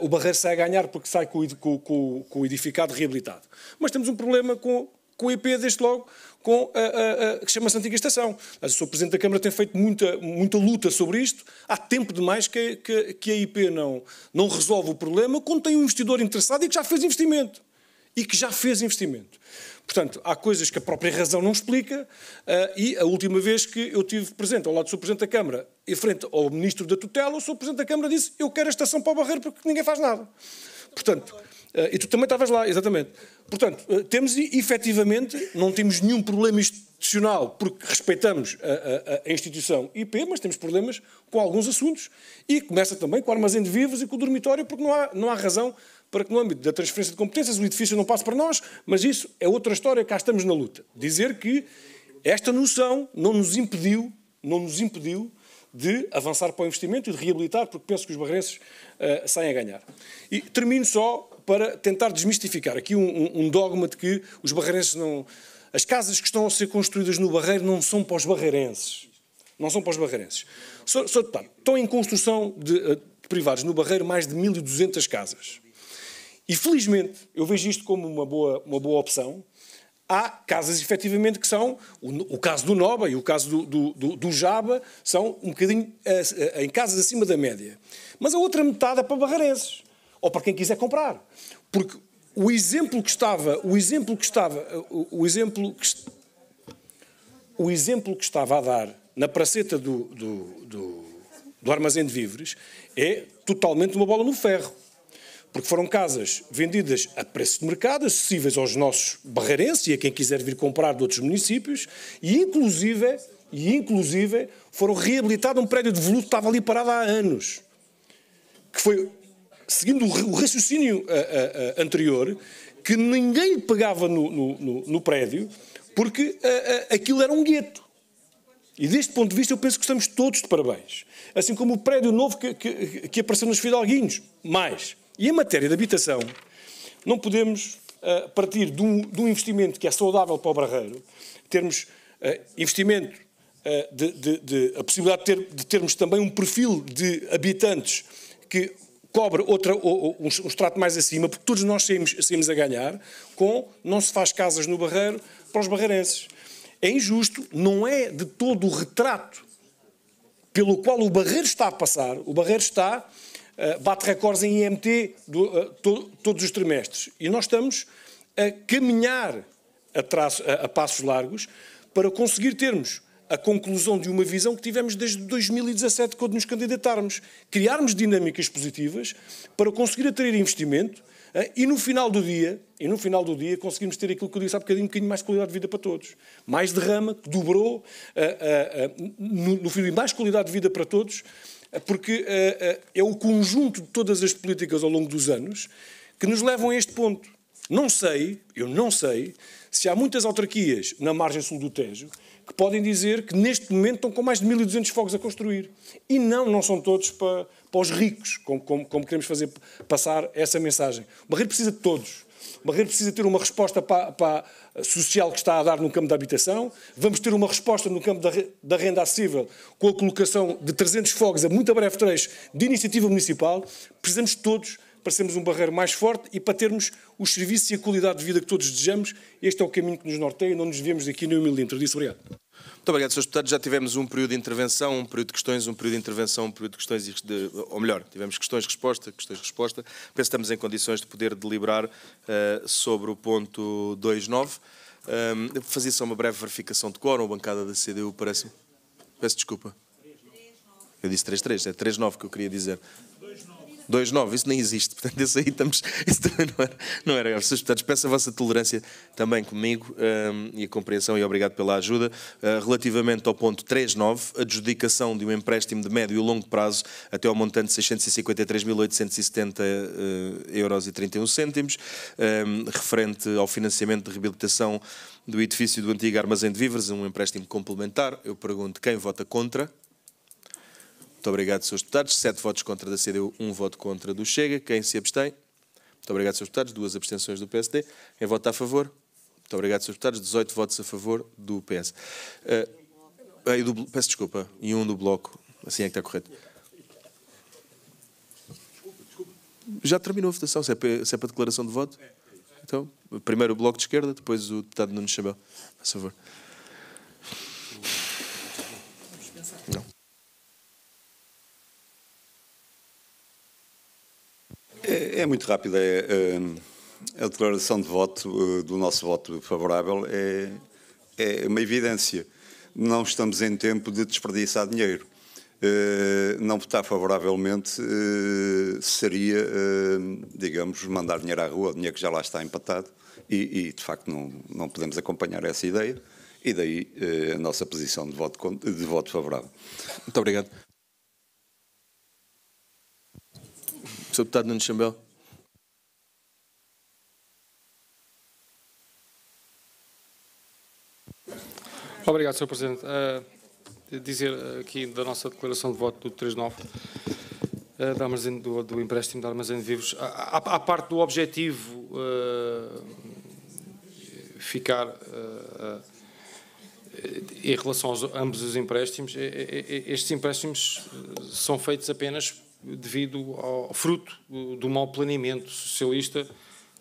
o Barreiro sai a ganhar porque sai com o edificado reabilitado. Mas temos um problema com a IP, desde logo, que chama-se Antiga Estação. Mas o Sr. Presidente da Câmara tem feito muita luta sobre isto. Há tempo demais que a IP não resolve o problema quando tem um investidor interessado e que já fez investimento. Portanto, há coisas que a própria razão não explica e a última vez que eu estive presente ao lado do Sr. Presidente da Câmara, em frente ao Ministro da Tutela, o Sr. Presidente da Câmara disse: eu quero a estação para o Barreiro porque ninguém faz nada. Portanto, e tu também estavas lá, exatamente. Portanto, efetivamente, não temos nenhum problema institucional porque respeitamos a instituição IP, mas temos problemas com alguns assuntos e começa também com o armazém de vivos e com o dormitório, porque não há razão para que no âmbito da transferência de competências o edifício não passe para nós, mas isso é outra história, cá estamos na luta. Dizer que esta noção não nos impediu de avançar para o investimento e de reabilitar, porque penso que os barreirenses saem a ganhar. E termino só para tentar desmistificar aqui um dogma de que os barreirenses não... As casas que estão a ser construídas no Barreiro não são para os barreirenses. Não são para os barreirenses. Só detalhe, estão em construção de privados no Barreiro mais de 1.200 casas. E, felizmente, eu vejo isto como uma boa opção. Há casas, efetivamente, que são, o caso do Noba e o caso do Jaba, são um bocadinho em casas acima da média. Mas a outra metade é para barreirenses. ou para quem quiser comprar. Porque o exemplo que estava a dar na praceta do armazém de víveres é totalmente uma bola no ferro. Porque foram casas vendidas a preço de mercado, acessíveis aos nossos barreirenses e a quem quiser vir comprar de outros municípios, e inclusive foram reabilitados um prédio de voluto que estava ali parado há anos. Que foi, seguindo o raciocínio anterior, que ninguém lhe pegava no prédio, porque aquilo era um gueto. E deste ponto de vista eu penso que estamos todos de parabéns. Assim como o prédio novo que apareceu nos Fidalguinhos. Mais. E em matéria de habitação, não podemos partir de um investimento que é saudável para o Barreiro, termos investimento, a possibilidade de termos também um perfil de habitantes que cobre um extrato mais acima, porque todos nós saímos a ganhar, não se faz casas no Barreiro para os barreirenses. É injusto, não é de todo o retrato pelo qual o Barreiro está a passar. O Barreiro bate recordes em IMT todos os trimestres. E nós estamos a caminhar a passos largos para conseguir termos a conclusão de uma visão que tivemos desde 2017, quando nos candidatarmos. Criarmos dinâmicas positivas para conseguir atrair investimento e no final do dia conseguimos ter aquilo que eu disse há bocadinho, um bocadinho mais de qualidade de vida para todos. Mais derrama, que dobrou, no fim, mais qualidade de vida para todos, porque é o conjunto de todas as políticas ao longo dos anos que nos levam a este ponto. Eu não sei se há muitas autarquias na margem sul do Tejo que podem dizer que neste momento estão com mais de 1.200 fogos a construir. E não são todos para os ricos, como queremos fazer passar essa mensagem. O Barreiro precisa de todos. O Barreiro precisa ter uma resposta para a social que está a dar no campo da habitação. Vamos ter uma resposta no campo da renda acessível com a colocação de 300 fogos a muito breve trecho de iniciativa municipal. Precisamos de todos para sermos um Barreiro mais forte e para termos os serviços e a qualidade de vida que todos desejamos. Este é o caminho que nos norteia e não nos devemos aqui nem um milímetro disso. Obrigado.
Muito obrigado, Sr. Deputado. Já tivemos um período de intervenção, um período de questões, um período de intervenção, um período de questões, ou melhor, tivemos questões-resposta. Penso que estamos em condições de poder deliberar sobre o ponto 2.9. Fazia só uma breve verificação de quórum, a bancada da CDU, parece-me. Peço desculpa. Eu disse 3.3, é 3.9 que eu queria dizer. 2.9, isso nem existe, portanto, isso também não era grave. Sr. Deputados, peço a vossa tolerância também comigo e a compreensão e obrigado pela ajuda. Relativamente ao ponto 3.9, adjudicação de um empréstimo de médio e longo prazo até ao montante de 653.870 euros e 31 cêntimos, referente ao financiamento de reabilitação do edifício do antigo armazém de víveres, um empréstimo complementar. Eu pergunto quem vota contra. Muito obrigado, Srs. Deputados. 7 votos contra da CDU, 1 voto contra do Chega. Quem se abstém? Muito obrigado, Srs. Deputados. 2 abstenções do PSD. Quem vota a favor? Muito obrigado, Srs. Deputados. 18 votos a favor do PS. Peço desculpa. E 1 do Bloco. Assim é que está correto. Já terminou a votação. Se é para declaração de voto? Então, primeiro o Bloco de Esquerda, depois o deputado Nuno Chabel. Por favor. Não.
É muito rápido. A declaração de voto, do nosso voto favorável, é uma evidência. Não estamos em tempo de desperdiçar dinheiro. Não votar favoravelmente seria, digamos, mandar dinheiro à rua, dinheiro que já lá está empatado, e de facto não podemos acompanhar essa ideia, e daí a nossa posição de voto favorável.
Muito obrigado. Sr. Deputado Nuno Chambel.
Obrigado, Sr. Presidente. Dizer aqui da nossa declaração de voto do 3.9, do empréstimo de armazém de víveres, à parte do objetivo ficar em relação a ambos os empréstimos, estes empréstimos são feitos apenas devido ao fruto do mau planeamento socialista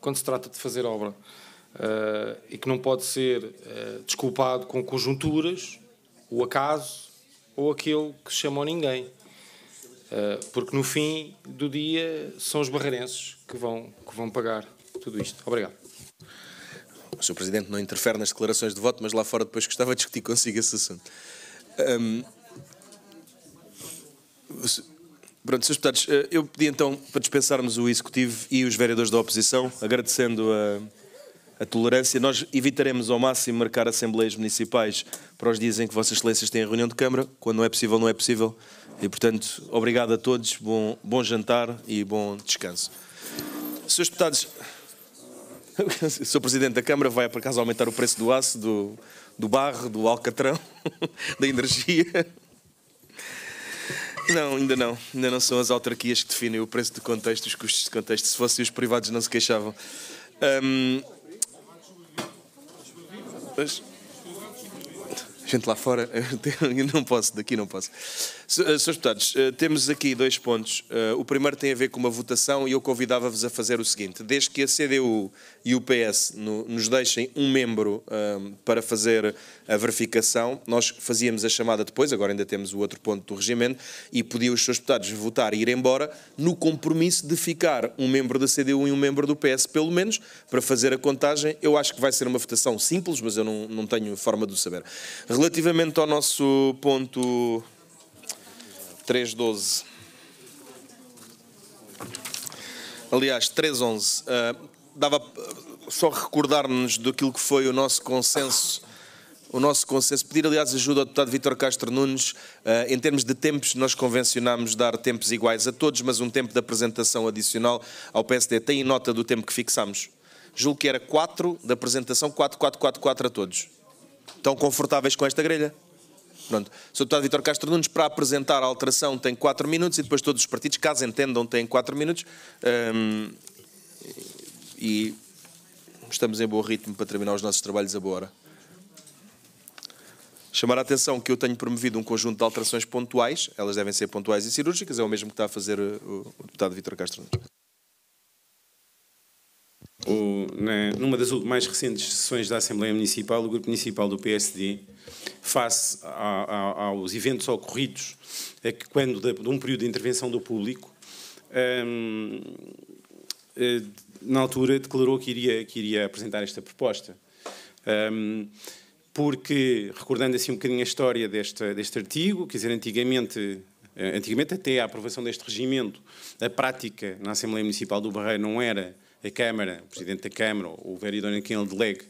quando se trata de fazer obra, e que não pode ser desculpado com conjunturas, o acaso ou aquele que se chamou ninguém. Porque no fim do dia são os barreirenses que vão pagar tudo isto. Obrigado.
O Sr. Presidente não interfere nas declarações de voto, mas lá fora depois gostava de discutir consigo esse assunto. Pronto, Srs. Deputados, eu pedi então para dispensarmos o Executivo e os vereadores da oposição, agradecendo a tolerância. Nós evitaremos ao máximo marcar assembleias municipais para os dias em que Vossas Excelências têm a reunião de Câmara. Quando não é possível, não é possível. E, portanto, obrigado a todos, bom jantar e bom descanso. Srs. Deputados, Sr. Presidente da Câmara vai por acaso aumentar o preço do aço, do barro, do alcatrão, da energia? Não, ainda não. Ainda não são as autarquias que definem o preço de contexto, os custos de contexto. Se fossem os privados não se queixavam. Gente lá fora, não posso, daqui não posso. Srs. Deputados, temos aqui 2 pontos. O primeiro tem a ver com uma votação e eu convidava-vos a fazer o seguinte. Desde que a CDU e o PS nos deixem um membro para fazer a verificação, nós fazíamos a chamada depois, agora ainda temos o outro ponto do regimento, e podiam os Srs. Deputados votar e ir embora no compromisso de ficar um membro da CDU e um membro do PS, pelo menos, para fazer a contagem. Eu acho que vai ser uma votação simples, mas eu não tenho forma de o saber. Relativamente ao nosso ponto 3.12, aliás, 3.11, dava só recordar-nos daquilo que foi o nosso consenso, pedir aliás ajuda ao deputado Vítor Castro Nunes. Em termos de tempos, nós convencionámos dar tempos iguais a todos, mas um tempo de apresentação adicional ao PSD. Tem nota do tempo que fixámos? Julgo que era 4 de apresentação, 4 a todos. Estão confortáveis com esta grelha? Pronto. O Sr. Deputado Vítor Castro Nunes, para apresentar a alteração, tem 4 minutos e depois todos os partidos, caso entendam, têm 4 minutos. E estamos em bom ritmo para terminar os nossos trabalhos a boa hora. Chamar a atenção que eu tenho promovido um conjunto de alterações pontuais, elas devem ser pontuais e cirúrgicas, é o mesmo que está a fazer o deputado Vítor Castro Nunes.
Numa das mais recentes sessões da Assembleia Municipal, o Grupo Municipal do PSD, face aos eventos ocorridos, quando de um período de intervenção do público, na altura declarou que iria apresentar esta proposta. Porque, recordando assim um bocadinho a história deste artigo, quer dizer, antigamente até a aprovação deste regimento, a prática na Assembleia Municipal do Barreiro não era a Câmara, o Presidente da Câmara ou o vereador em quem ele delegue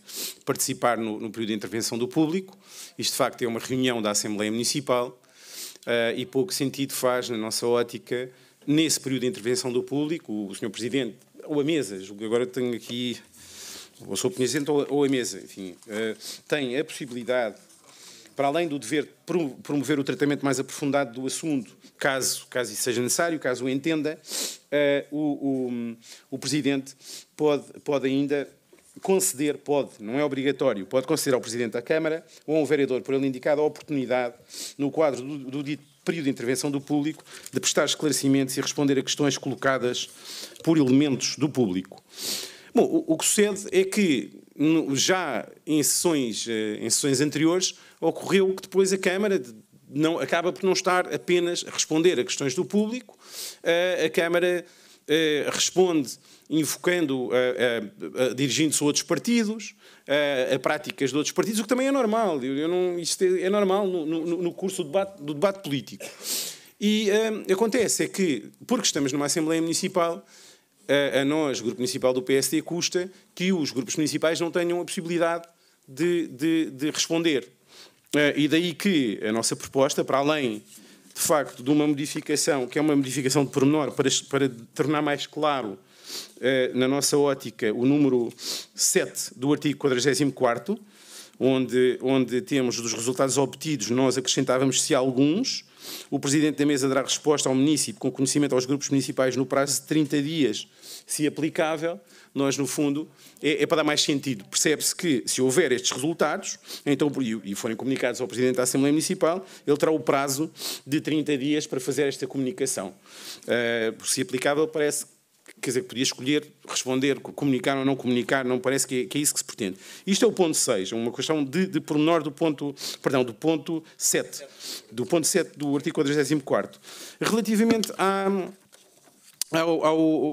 participar no período de intervenção do público. Isto, de facto, é uma reunião da Assembleia Municipal e pouco sentido faz, na nossa ótica, nesse período de intervenção do público, o Sr. Presidente, ou a mesa, agora tenho aqui, ou o Sr. Presidente ou a mesa, enfim, tem a possibilidade, para além do dever de promover o tratamento mais aprofundado do assunto, caso isso seja necessário, caso o entenda, o Presidente pode ainda conceder, não é obrigatório, pode conceder ao Presidente da Câmara ou a um vereador por ele indicado a oportunidade, no quadro do dito período de intervenção do público, de prestar esclarecimentos e responder a questões colocadas por elementos do público. Bom, o que sucede é que já em sessões anteriores ocorreu que depois a Câmara acaba por não estar apenas a responder a questões do público. A Câmara responde invocando, dirigindo-se a outros partidos, a práticas de outros partidos, o que também é normal. Isto é normal no curso do debate político. E acontece é que, porque estamos numa Assembleia Municipal, a nós, Grupo Municipal do PSD, custa que os grupos municipais não tenham a possibilidade de responder. E daí que a nossa proposta, para além, de facto, de uma modificação, que é uma modificação de pormenor, para tornar mais claro, na nossa ótica, o número 7 do artigo 44º, onde temos dos resultados obtidos, nós acrescentávamos se alguns, o Presidente da Mesa dará resposta ao município com conhecimento aos grupos municipais no prazo de 30 dias, se aplicável. Nós, no fundo, é para dar mais sentido. Percebe-se que, se houver estes resultados, então, e forem comunicados ao Presidente da Assembleia Municipal, ele terá o prazo de 30 dias para fazer esta comunicação. Se aplicável, parece quer dizer, que podia escolher responder, comunicar ou não comunicar, não parece que é isso que se pretende. Isto é o ponto 6, uma questão de pormenor do ponto 7, do artigo 44º. Relativamente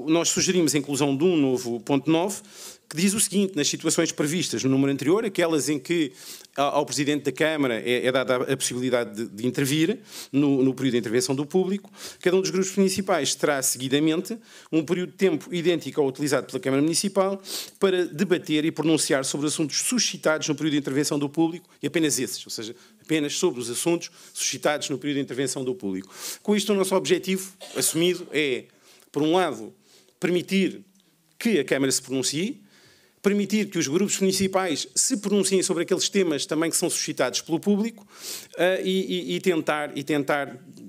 nós sugerimos a inclusão de um novo ponto 9, que diz o seguinte: nas situações previstas no número anterior, aquelas em que ao Presidente da Câmara é dada a possibilidade de intervir no período de intervenção do público, cada um dos grupos municipais terá seguidamente um período de tempo idêntico ao utilizado pela Câmara Municipal para debater e pronunciar sobre assuntos suscitados no período de intervenção do público, e apenas esses, ou seja, apenas sobre os assuntos suscitados no período de intervenção do público. Com isto, o nosso objetivo assumido é, por um lado, permitir que a Câmara se pronuncie, permitir que os grupos municipais se pronunciem sobre aqueles temas também que são suscitados pelo público e tentar,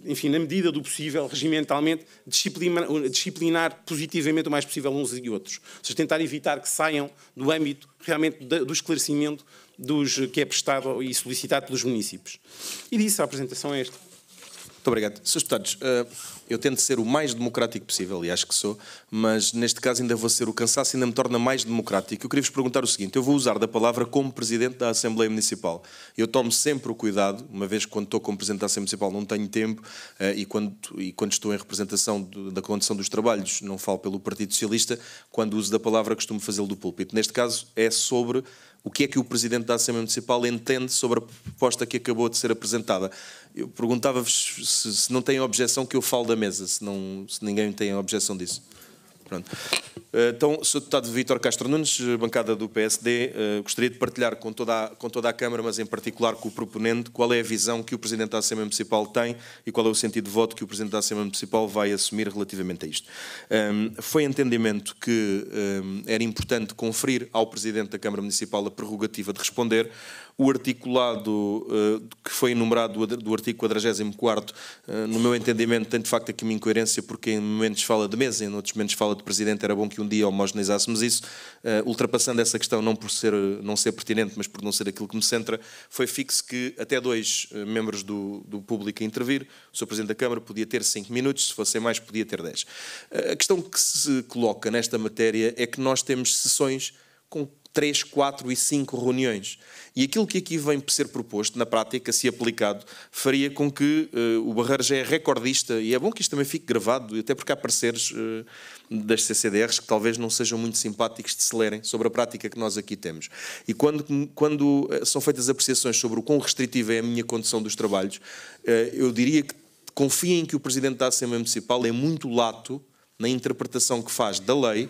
enfim, na medida do possível, regimentalmente, disciplinar positivamente o mais possível uns e outros. Ou seja, tentar evitar que saiam do âmbito realmente do esclarecimento que é prestado e solicitado pelos municípios. E disso a apresentação é esta.
Muito obrigado. Srs. Deputados, eu tento ser o mais democrático possível, e acho que sou, mas neste caso ainda vou ser o cansaço e ainda me torna mais democrático. Eu queria-vos perguntar o seguinte: eu vou usar da palavra como Presidente da Assembleia Municipal. Eu tomo sempre o cuidado, uma vez que quando estou como Presidente da Assembleia Municipal não tenho tempo, e quando estou em representação da condução dos trabalhos, não falo pelo Partido Socialista, quando uso da palavra costumo fazê-lo do púlpito. Neste caso é sobre o que é que o Presidente da Assembleia Municipal entende sobre a proposta que acabou de ser apresentada. Eu perguntava-vos se não têm objeção que eu falo da mesa, se ninguém tem objeção disso. Pronto. Então, Sr. Deputado Vítor Castro Nunes, bancada do PSD, gostaria de partilhar com toda a Câmara, mas em particular com o proponente, qual é a visão que o Presidente da Assembleia Municipal tem e qual é o sentido de voto que o Presidente da Assembleia Municipal vai assumir relativamente a isto. Foi entendimento que era importante conferir ao Presidente da Câmara Municipal a prerrogativa de responder. O articulado que foi enumerado do artigo 44º, no meu entendimento, tem de facto aqui uma incoerência, porque em momentos fala de mesa, em outros momentos fala de Presidente. Era bom que um dia homogeneizássemos isso. Ultrapassando essa questão, não por não ser pertinente, mas por não ser aquilo que me centra, foi fixo que até 2 membros do público a intervir. O Sr. Presidente da Câmara podia ter 5 minutos, se fossem mais podia ter 10. A questão que se coloca nesta matéria é que nós temos sessões com 3, 4 e 5 reuniões. E aquilo que aqui vem ser proposto, na prática, se aplicado, faria com que o Barreiro já é recordista, e é bom que isto também fique gravado, até porque há pareceres das CCDRs que talvez não sejam muito simpáticos de se lerem sobre a prática que nós aqui temos. E quando são feitas apreciações sobre o quão restritiva é a minha condução dos trabalhos, eu diria que confiem que o Presidente da Assembleia Municipal é muito lato na interpretação que faz da lei,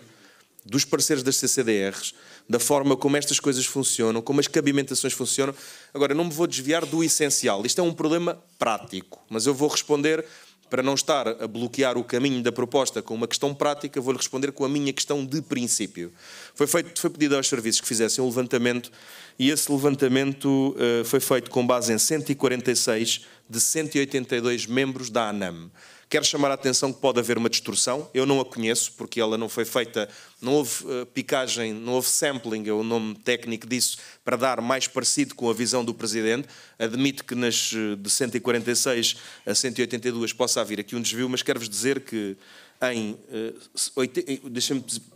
dos parceiros das CCDRs, da forma como estas coisas funcionam, como as cabimentações funcionam. Agora, não me vou desviar do essencial. Isto é um problema prático, mas eu vou responder, para não estar a bloquear o caminho da proposta com uma questão prática, vou-lhe responder com a minha questão de princípio. Foi pedido aos serviços que fizessem um levantamento, e esse levantamento foi feito com base em 146 de 182 membros da ANAM. Quero chamar a atenção que pode haver uma distorção. Eu não a conheço, porque ela não foi feita, não houve picagem, não houve sampling, é o nome técnico disso, para dar mais parecido com a visão do Presidente. Admito que de 146 a 182 possa haver aqui um desvio, mas quero-vos dizer que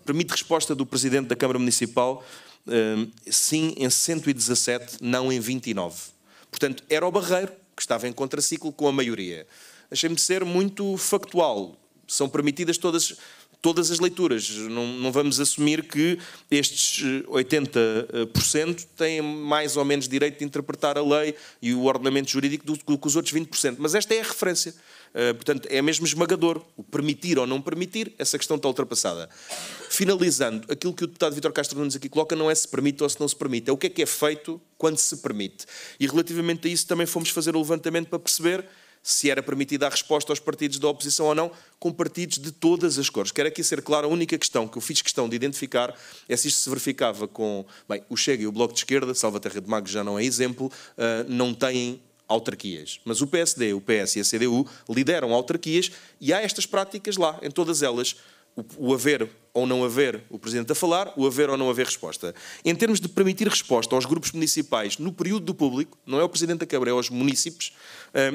permite resposta do Presidente da Câmara Municipal, sim em 117, não em 29. Portanto, era o Barreiro que estava em contraciclo com a maioria. Deixem-me ser muito factual. São permitidas todas as leituras. Não vamos assumir que estes 80% têm mais ou menos direito de interpretar a lei e o ordenamento jurídico do que os outros 20%. Mas esta é a referência. Portanto, é mesmo esmagador. O permitir ou não permitir, essa questão está ultrapassada. Finalizando, aquilo que o deputado Vítor Castro Nunes aqui coloca não é se permite ou se não se permite. É o que é feito quando se permite. E relativamente a isso também fomos fazer o levantamento para perceber se era permitida a resposta aos partidos da oposição ou não, com partidos de todas as cores. Quero aqui ser claro, a única questão que eu fiz questão de identificar é se isto se verificava com... Bem, o Chega e o Bloco de Esquerda, Salvaterra de Magos já não é exemplo, não têm autarquias. Mas o PSD, o PS e a CDU lideram autarquias e há estas práticas lá, em todas elas. o haver ou não haver o Presidente a falar, o haver ou não haver resposta. Em termos de permitir resposta aos grupos municipais no período do público, não é o Presidente da Câmara, é aos munícipes,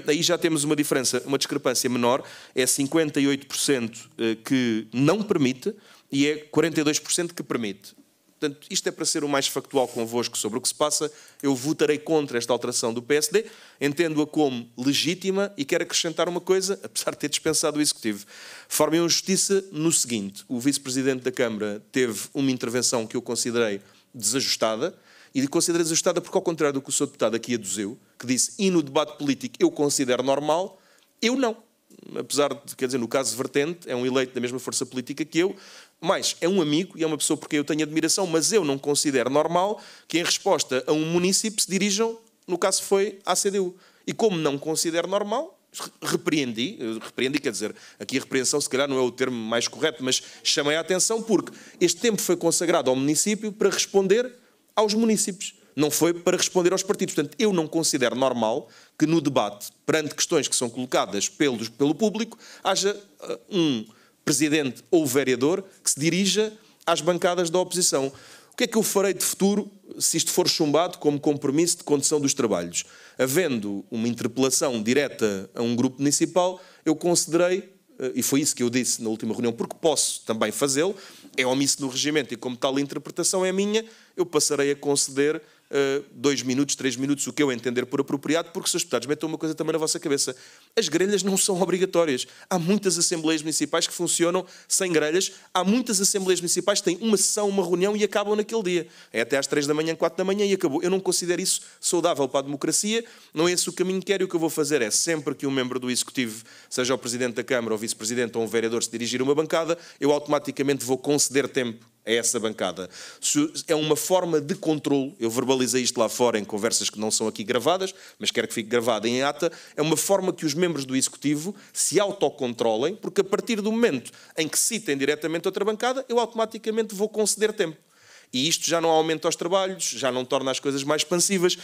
aí já temos uma diferença, uma discrepância menor, é 58% que não permite e é 42% que permite. Portanto, isto é para ser o mais factual convosco sobre o que se passa. Eu votarei contra esta alteração do PSD, entendo-a como legítima e quero acrescentar uma coisa, apesar de ter dispensado o Executivo. Formem uma justiça no seguinte: o Vice-Presidente da Câmara teve uma intervenção que eu considerei desajustada, e considerei desajustada porque, ao contrário do que o Sr. Deputado aqui aduziu, que disse, e no debate político eu considero normal, eu não. Apesar de, quer dizer, no caso de Vertente, é um eleito da mesma força política que eu, mas é um amigo e é uma pessoa por quem eu tenho admiração, mas eu não considero normal que, em resposta a um município, se dirijam, no caso foi, à CDU. E como não considero normal, repreendi, quer dizer, aqui a repreensão se calhar não é o termo mais correto, mas chamei a atenção porque este tempo foi consagrado ao município para responder aos municípios. Não foi para responder aos partidos. Portanto, eu não considero normal que no debate, perante questões que são colocadas pelo público, haja um presidente ou vereador que se dirija às bancadas da oposição. O que é que eu farei de futuro se isto for chumbado como compromisso de condução dos trabalhos? Havendo uma interpelação direta a um grupo municipal, eu considerei, e foi isso que eu disse na última reunião, porque posso também fazê-lo, é omisso no regimento e como tal a interpretação é minha, eu passarei a conceder 2 minutos, 3 minutos, o que eu entender por apropriado, porque, Srs. Deputados, metam uma coisa também na vossa cabeça. As grelhas não são obrigatórias. Há muitas assembleias municipais que funcionam sem grelhas. Há muitas assembleias municipais que têm uma sessão, uma reunião e acabam naquele dia. É até às 3 da manhã, 4 da manhã e acabou. Eu não considero isso saudável para a democracia. Não é esse o caminho que quero. E o que eu vou fazer é, sempre que um membro do Executivo, seja o Presidente da Câmara, ou Vice-Presidente, ou um vereador, se dirigir a uma bancada, eu automaticamente vou conceder tempo a essa bancada. É uma forma de controle, eu verbalizei isto lá fora em conversas que não são aqui gravadas, mas quero que fique gravada em ata, é uma forma que os membros do Executivo se autocontrolem, porque a partir do momento em que citem diretamente outra bancada, eu automaticamente vou conceder tempo. E isto já não aumenta os trabalhos, já não torna as coisas mais expansivas.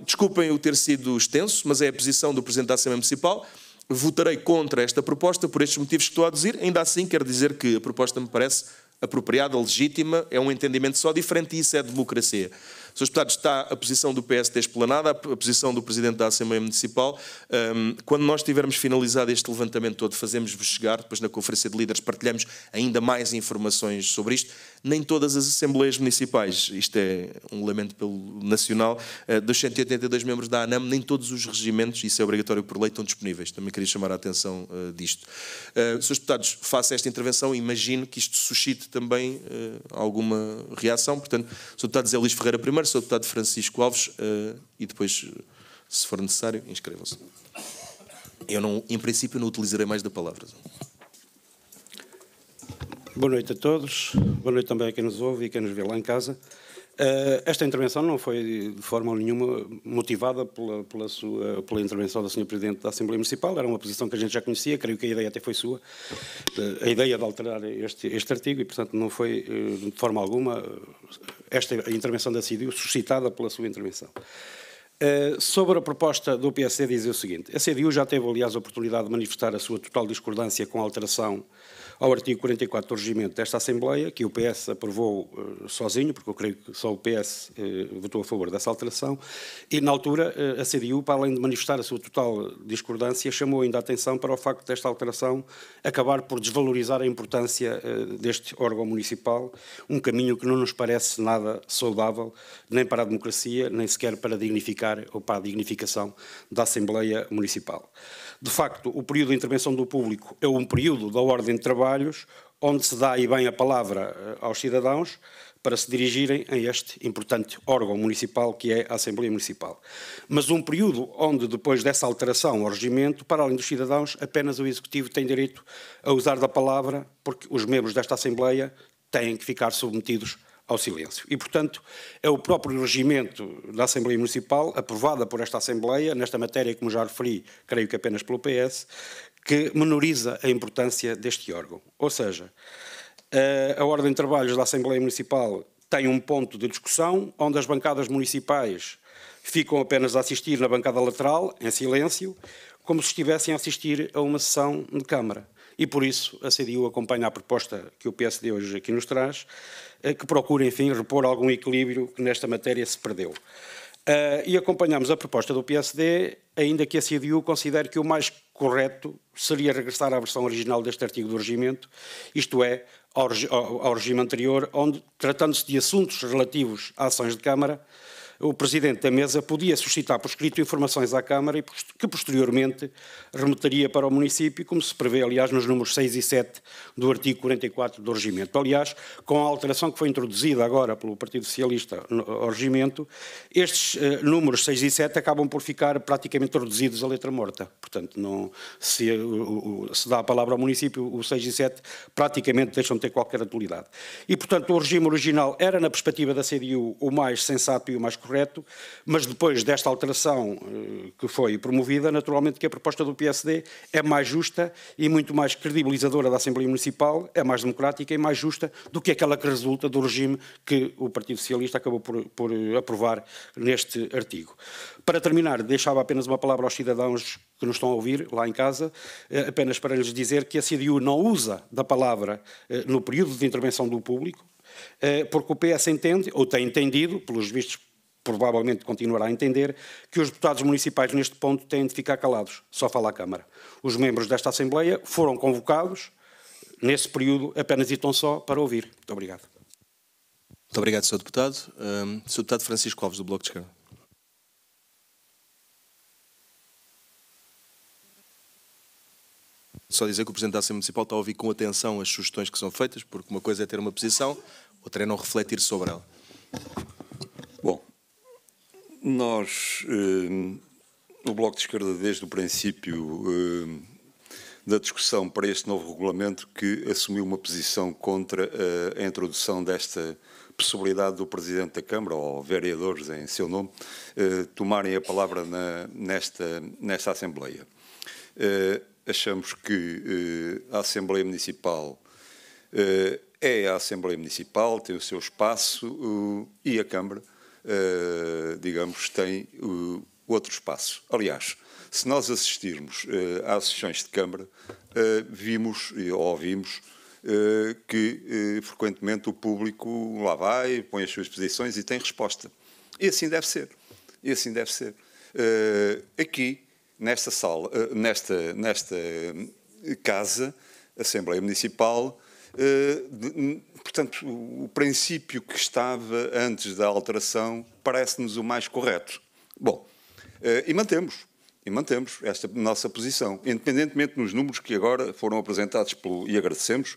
Desculpem eu ter sido extenso, mas é a posição do Presidente da Assembleia Municipal. Votarei contra esta proposta por estes motivos que estou a dizer. Ainda assim, quero dizer que a proposta me parece apropriada, legítima, é um entendimento só diferente e isso é democracia. Srs. Deputados, está a posição do PSD explanada, a posição do Presidente da Assembleia Municipal. Quando nós tivermos finalizado este levantamento todo, fazemos-vos chegar, depois na Conferência de Líderes partilhamos ainda mais informações sobre isto. Nem todas as Assembleias Municipais, isto é um lamento pelo nacional, dos 182 membros da ANAM, nem todos os regimentos, isso é obrigatório por lei, estão disponíveis. Também queria chamar a atenção disto. Srs. Deputados, faço esta intervenção e imagino que isto suscite também alguma reação. Portanto, Sr. Deputado Zé Luís Ferreira primeiro, Sr. Deputado Francisco Alves e depois, se for necessário, inscrevam-se. Eu, não, em princípio, não utilizarei mais da palavra.
Boa noite a todos, boa noite também a quem nos ouve e quem nos vê lá em casa. Esta intervenção não foi de forma nenhuma motivada pela intervenção da Sra. Presidente da Assembleia Municipal, era uma posição que a gente já conhecia, creio que a ideia até foi sua, a ideia de alterar este artigo e, portanto, não foi de forma alguma esta intervenção da CDU suscitada pela sua intervenção. Sobre a proposta do PSD dizer o seguinte: a CDU já teve, aliás, a oportunidade de manifestar a sua total discordância com a alteração ao artigo 44 do regimento desta Assembleia, que o PS aprovou sozinho, porque eu creio que só o PS votou a favor dessa alteração, e na altura a CDU, para além de manifestar a sua total discordância, chamou ainda a atenção para o facto desta alteração acabar por desvalorizar a importância deste órgão municipal, um caminho que não nos parece nada saudável, nem para a democracia, nem sequer para dignificar ou para a dignificação da Assembleia Municipal. De facto, o período de intervenção do público é um período da ordem de trabalhos onde se dá e bem a palavra aos cidadãos para se dirigirem a este importante órgão municipal que é a Assembleia Municipal. Mas um período onde, depois dessa alteração ao regimento, para além dos cidadãos, apenas o Executivo tem direito a usar da palavra, porque os membros desta Assembleia têm que ficar submetidos ao silêncio. E, portanto, é o próprio regimento da Assembleia Municipal, aprovada por esta Assembleia, nesta matéria, como já referi, creio que apenas pelo PS, que menoriza a importância deste órgão. Ou seja, a ordem de trabalhos da Assembleia Municipal tem um ponto de discussão, onde as bancadas municipais ficam apenas a assistir na bancada lateral, em silêncio, como se estivessem a assistir a uma sessão de Câmara. E por isso a CDU acompanha a proposta que o PSD hoje aqui nos traz, que procura, enfim, repor algum equilíbrio que nesta matéria se perdeu. E acompanhamos a proposta do PSD, ainda que a CDU considere que o mais correto seria regressar à versão original deste artigo do regimento, isto é, ao regime anterior, onde, tratando-se de assuntos relativos a ações de Câmara, o Presidente da Mesa podia suscitar por escrito informações à Câmara e que posteriormente remeteria para o município, como se prevê, aliás, nos números 6 e 7 do artigo 44 do regimento. Aliás, com a alteração que foi introduzida agora pelo Partido Socialista ao regimento, estes números 6 e 7 acabam por ficar praticamente reduzidos à letra morta. Portanto, não, se dá a palavra ao município, o 6 e 7 praticamente deixam de ter qualquer atualidade. E, portanto, o regime original era, na perspectiva da CDU, o mais sensato e o mais correto, mas depois desta alteração que foi promovida, naturalmente que a proposta do PSD é mais justa e muito mais credibilizadora da Assembleia Municipal, é mais democrática e mais justa do que aquela que resulta do regime que o Partido Socialista acabou por aprovar neste artigo. Para terminar, deixava apenas uma palavra aos cidadãos que nos estão a ouvir lá em casa, apenas para lhes dizer que a CDU não usa da palavra no período de intervenção do público, porque o PS entende, ou tem entendido, pelos vistos provavelmente continuará a entender, que os deputados municipais neste ponto têm de ficar calados, só fala a Câmara. Os membros desta Assembleia foram convocados, nesse período, apenas e tão só para ouvir. Muito obrigado.
Muito obrigado, Sr. Deputado. Sr. Deputado Francisco Alves, do Bloco de Esquerda. Só dizer que o Presidente da Assembleia Municipal está a ouvir com atenção as sugestões que são feitas, porque uma coisa é ter uma posição, outra é não refletir sobre ela.
Bom, nós, no Bloco de Esquerda, desde o princípio da discussão para este novo regulamento, que assumiu uma posição contra a introdução desta possibilidade do Presidente da Câmara, ou vereadores em seu nome, tomarem a palavra nesta Assembleia. Achamos que a Assembleia Municipal é a Assembleia Municipal, tem o seu espaço e a Câmara, digamos, tem outro espaço. Aliás, se nós assistirmos às sessões de Câmara, vimos ou ouvimos que frequentemente o público lá vai, põe as suas posições e tem resposta. E assim deve ser. E assim deve ser. Aqui, nesta sala, nesta casa, Assembleia Municipal, portanto, o princípio que estava antes da alteração parece-nos o mais correto. Bom, e mantemos esta nossa posição, independentemente dos números que agora foram apresentados e agradecemos,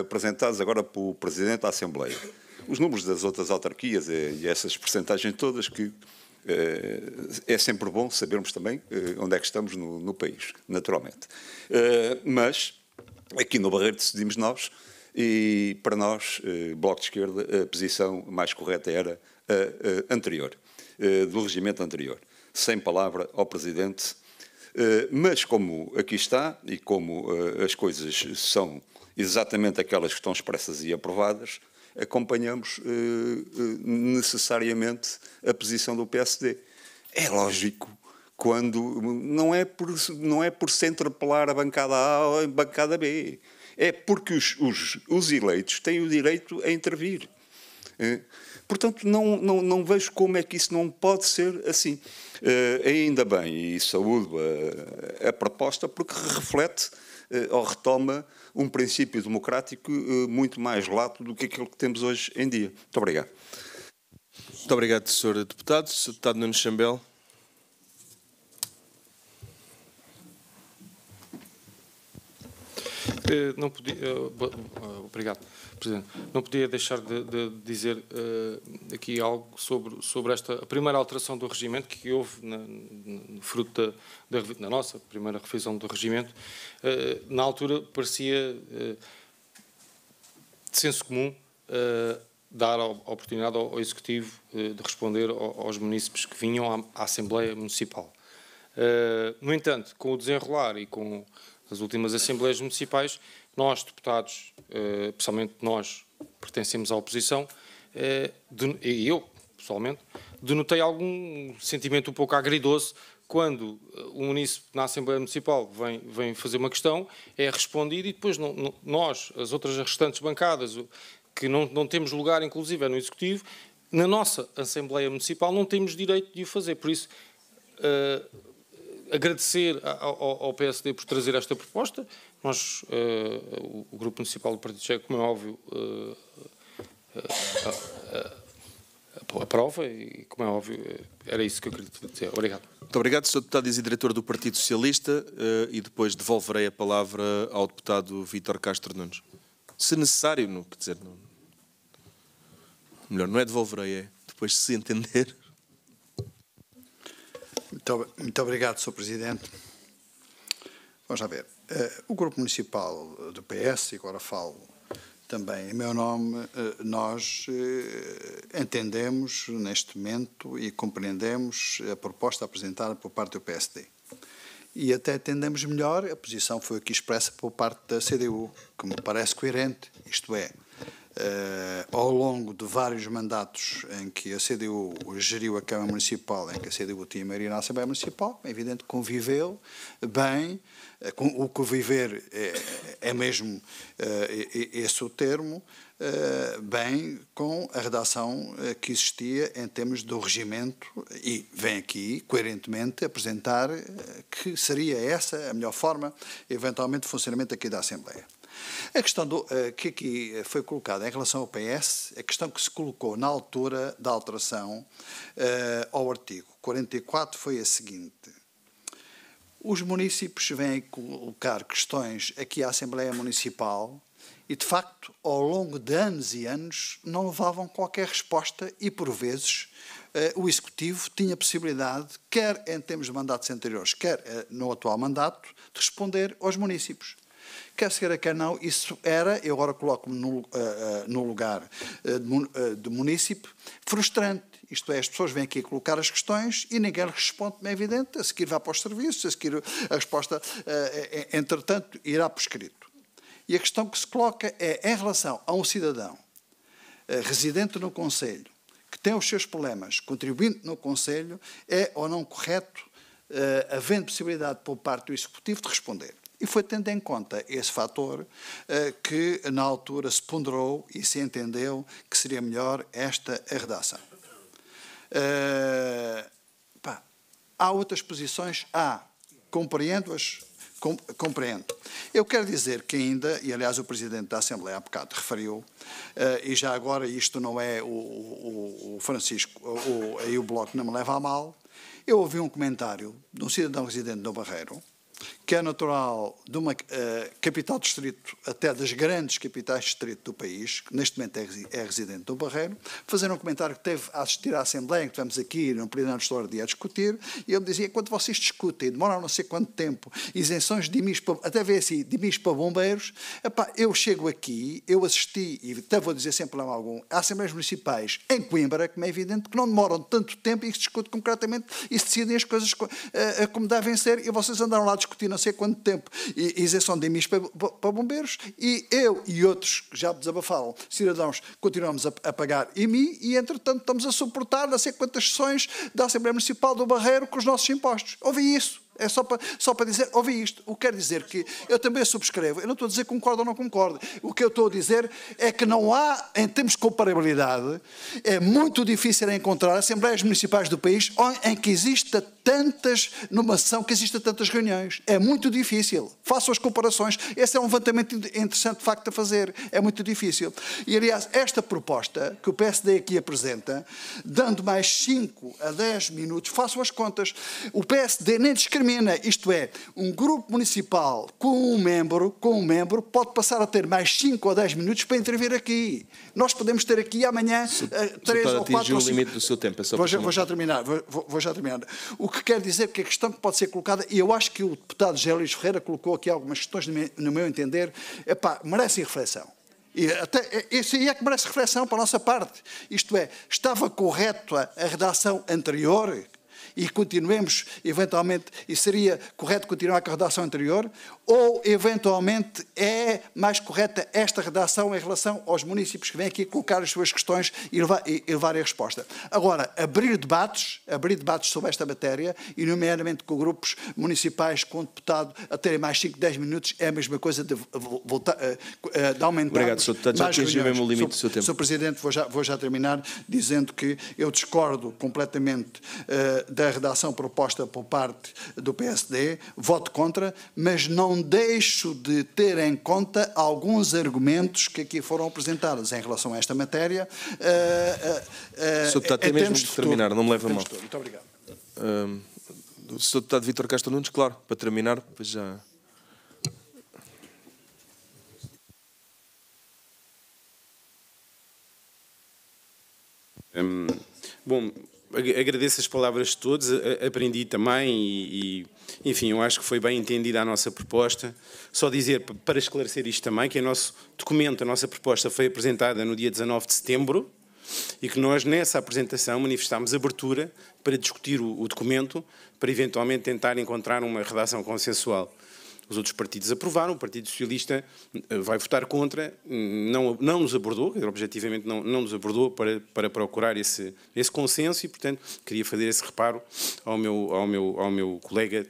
apresentados agora pelo Presidente da Assembleia. Os números das outras autarquias e essas percentagens todas que é sempre bom sabermos também onde é que estamos no país, naturalmente. Mas aqui no Barreiro decidimos nós e para nós, Bloco de Esquerda, a posição mais correta era a anterior, do regimento anterior. Sem palavra ao Presidente, mas como aqui está e como as coisas são exatamente aquelas que estão expressas e aprovadas, acompanhamos necessariamente a posição do PSD. É lógico, quando não é por se interpelar a bancada A ou a bancada B, é porque os eleitos têm o direito a intervir. Portanto, não vejo como é que isso não pode ser assim. Ainda bem, e saúdo a proposta, porque reflete ou retoma um princípio democrático muito mais lato do que aquilo que temos hoje em dia. Muito obrigado.
Muito obrigado, Sr. Deputado. Sr. Deputado Nuno Chambel.
Não podia, obrigado, Presidente. Não podia deixar de dizer aqui algo sobre a primeira alteração do regimento que houve fruto da nossa primeira revisão do regimento. Na altura parecia de senso comum dar a oportunidade ao Executivo de responder aos munícipes que vinham à Assembleia Municipal. No entanto, com o desenrolar e com as últimas Assembleias Municipais, nós, deputados, especialmente nós, pertencemos à oposição, e eu, pessoalmente, denotei algum sentimento um pouco agridoce quando o munícipe na Assembleia Municipal vem fazer uma questão, é respondido e depois nós, as outras restantes bancadas, que não temos lugar, inclusive, no Executivo, na nossa Assembleia Municipal não temos direito de o fazer. Por isso, agradecer ao PSD por trazer esta proposta. Nós, o Grupo Municipal do Partido Chega, como é óbvio, aprova e, como é óbvio, era isso que eu queria dizer. Obrigado.
Muito obrigado, Sr. Deputado e Diretor do Partido Socialista, e depois devolverei a palavra ao Deputado Vítor Castro Nunes. Se necessário, não, quer dizer, não, melhor, não é devolverei, é depois se entender.
Muito obrigado, Sr. Presidente. Vamos lá ver. O Grupo Municipal do PS, e agora falo também em meu nome, nós entendemos neste momento e compreendemos a proposta apresentada por parte do PSD. E até entendemos melhor, a posição foi aqui expressa por parte da CDU, que me parece coerente, isto é, ao longo de vários mandatos em que a CDU geriu a Câmara Municipal, em que a CDU tinha maioria na Assembleia Municipal, é evidente que conviveu bem, o conviver é mesmo esse o termo, bem com a redação que existia em termos do regimento e vem aqui, coerentemente, apresentar que seria essa a melhor forma, eventualmente, de funcionamento aqui da Assembleia. A questão que aqui foi colocada em relação ao PS, a questão que se colocou na altura da alteração ao artigo 44 foi a seguinte: os municípios vêm colocar questões aqui à Assembleia Municipal e, de facto, ao longo de anos e anos, não levavam qualquer resposta e, por vezes, o Executivo tinha possibilidade, quer em termos de mandatos anteriores, quer no atual mandato, de responder aos municípios. Quer se queira, quer não, isso era, eu agora coloco-me no lugar de munícipe, frustrante. Isto é, as pessoas vêm aqui colocar as questões e ninguém lhes responde, é evidente, a seguir vai para os serviços, a seguir a resposta, entretanto, irá por escrito. E a questão que se coloca é, em relação a um cidadão residente no Conselho, que tem os seus problemas, contribuindo no Conselho, é ou não correto, havendo possibilidade por parte do Executivo de responder. E foi tendo em conta esse fator que, na altura, se ponderou e se entendeu que seria melhor esta redação. Há outras posições? Compreendo-as? Compreendo. Eu quero dizer que ainda, e aliás o Presidente da Assembleia há bocado referiu, e já agora isto não é o Francisco, aí o Bloco não me leva a mal, eu ouvi um comentário de um cidadão residente no Barreiro, que é natural de uma capital distrito, até das grandes capitais de distrito do país, que neste momento é residente do Barreiro, fazer um comentário que teve a assistir à Assembleia, que tivemos aqui no plenário de história a discutir, e ele dizia, quando vocês discutem, demoram não sei quanto tempo, isenções de IMIs, até ver assim, de IMIs para bombeiros, eu chego aqui, eu assisti, e até vou dizer sem problema algum, a Assembleias Municipais em Coimbra, como é evidente, que não demoram tanto tempo e que se discute concretamente e se decidem as coisas como devem ser, e vocês andaram lá a discutir não sei quanto tempo isenção de IMIs para bombeiros, e eu e outros que já desabafaram, cidadãos, continuamos a pagar IMI e, entretanto, estamos a suportar não sei quantas sessões da Assembleia Municipal do Barreiro com os nossos impostos. Ouvi isso. É só para dizer, ouvi isto. O que quer dizer que eu também subscrevo. Eu não estou a dizer que concordo ou não concordo. O que eu estou a dizer é que não há, em termos de comparabilidade, é muito difícil encontrar assembleias municipais do país em que exista tantas, numa sessão, que exista tantas reuniões. É muito difícil. Façam as comparações. Esse é um levantamento interessante, de facto, a fazer. É muito difícil. E, aliás, esta proposta que o PSD aqui apresenta, dando mais 5 a 10 minutos, façam as contas. O PSD nem discrimina. Isto é, um grupo municipal com um membro pode passar a ter mais 5 ou 10 minutos para intervir aqui. Nós podemos ter aqui amanhã 3 ou 4 ou 5...
o limite do seu tempo.
Vou já terminar. O que quer dizer que a questão que pode ser colocada, e eu acho que o deputado José Luís Ferreira colocou aqui algumas questões, no meu entender, merecem reflexão. E até esse aí é que merece reflexão para a nossa parte. Isto é, estava correto a redação anterior? e continuemos, eventualmente, e seria correto continuar com a redação anterior, ou, eventualmente, é mais correta esta redação em relação aos municípios que vêm aqui colocar as suas questões e levarem a resposta. Agora, abrir debates sobre esta matéria, e nomeadamente com grupos municipais, com o deputado a terem mais 5, 10 minutos, é a mesma coisa de voltar, de aumentar.
Obrigado, Sr. Deputado. Já atingiu mesmo o limite do seu tempo.
Sr. Presidente, vou já terminar dizendo que eu discordo completamente da redação proposta por parte do PSD, voto contra, mas não deixo de ter em conta alguns argumentos que aqui foram apresentados em relação a esta matéria.
Sr. Deputado, tem mesmo de terminar, não me leva a mal.
Muito obrigado.
O Sr. Deputado Vítor Castro Nunes, claro, para terminar, depois já...
Bom, agradeço as palavras de todos, aprendi também e, enfim, eu acho que foi bem entendida a nossa proposta. Só dizer, para esclarecer isto também, que o nosso documento, a nossa proposta foi apresentada no dia 19 de setembro e que nós, nessa apresentação, manifestámos abertura para discutir o documento, para eventualmente tentar encontrar uma redação consensual. Os outros partidos aprovaram, o Partido Socialista vai votar contra, não nos abordou, objetivamente não nos abordou para procurar esse consenso e, portanto, queria fazer esse reparo ao meu colega,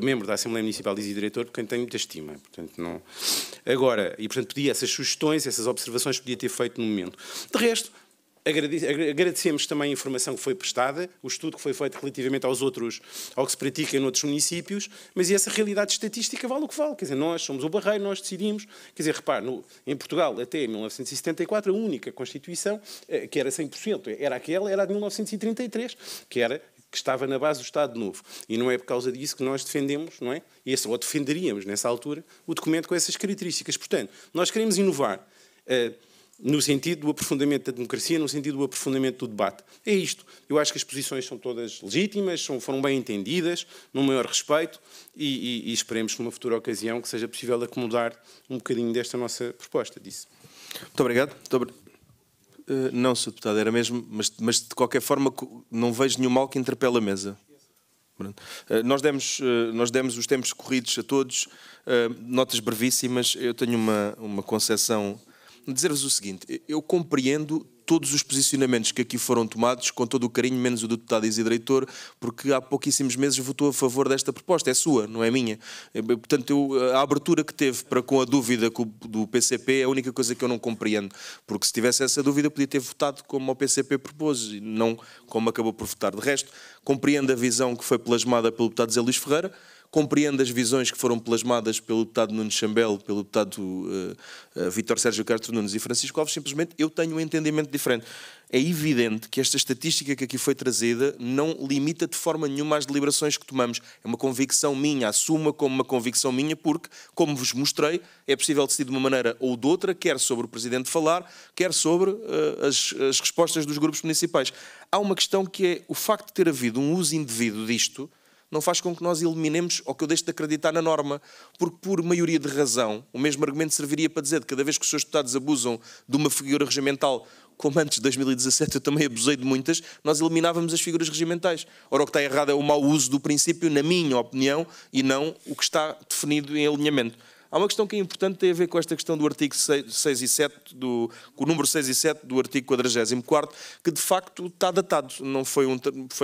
membro da Assembleia Municipal e diretor, por quem tenho muita estima. Portanto, não... Agora, e portanto pedi essas sugestões, essas observações que podia ter feito no momento. De resto, agradecemos também a informação que foi prestada, o estudo que foi feito relativamente ao que se pratica em outros municípios, mas essa realidade estatística vale o que vale. Quer dizer, nós somos o Barreiro, nós decidimos. Quer dizer, repare, em Portugal, até 1974, a única Constituição que era 100%, era a de 1933, que estava na base do Estado Novo. E não é por causa disso que nós defendemos, não é? Ou defenderíamos, nessa altura, o documento com essas características. Portanto, nós queremos inovar no sentido do aprofundamento da democracia, no sentido do aprofundamento do debate. É isto. Eu acho que as posições são todas legítimas, foram bem entendidas, num maior respeito, e esperemos numa futura ocasião que seja possível acomodar um bocadinho desta nossa proposta disso.
Muito obrigado. Não, Sr. Deputado, era mesmo, mas de qualquer forma não vejo nenhum mal que interpele a mesa. Nós demos os tempos corridos a todos, notas brevíssimas. Eu tenho uma concepção... Dizer-vos o seguinte, eu compreendo todos os posicionamentos que aqui foram tomados, com todo o carinho, menos o do deputado Isidro Heitor, porque há pouquíssimos meses votou a favor desta proposta, é sua, não é minha. Portanto, a abertura que teve para com a dúvida do PCP é a única coisa que eu não compreendo, porque se tivesse essa dúvida podia ter votado como o PCP propôs, e não como acabou por votar. De resto, compreendo a visão que foi plasmada pelo deputado Zé Luís Ferreira, compreendo as visões que foram plasmadas pelo deputado Nuno Chambel, pelo deputado Vítor Sérgio Castro Nunes e Francisco Alves, simplesmente eu tenho um entendimento diferente. É evidente que esta estatística que aqui foi trazida não limita de forma nenhuma as deliberações que tomamos. É uma convicção minha, assuma como uma convicção minha, porque, como vos mostrei, é possível decidir de uma maneira ou de outra, quer sobre o Presidente falar, quer sobre as respostas dos grupos municipais. Há uma questão que é o facto de ter havido um uso indevido disto, não faz com que nós eliminemos ou que eu deixe de acreditar na norma, porque por maioria de razão, o mesmo argumento serviria para dizer que cada vez que os seus deputados abusam de uma figura regimental, como antes de 2017 eu também abusei de muitas, nós eliminávamos as figuras regimentais. Ora, o que está errado é o mau uso do princípio, na minha opinião, e não o que está definido em alinhamento. Há uma questão que é importante, tem a ver com esta questão do artigo 6 e 7, com o número 6 e 7 do artigo 44º, que de facto está datado.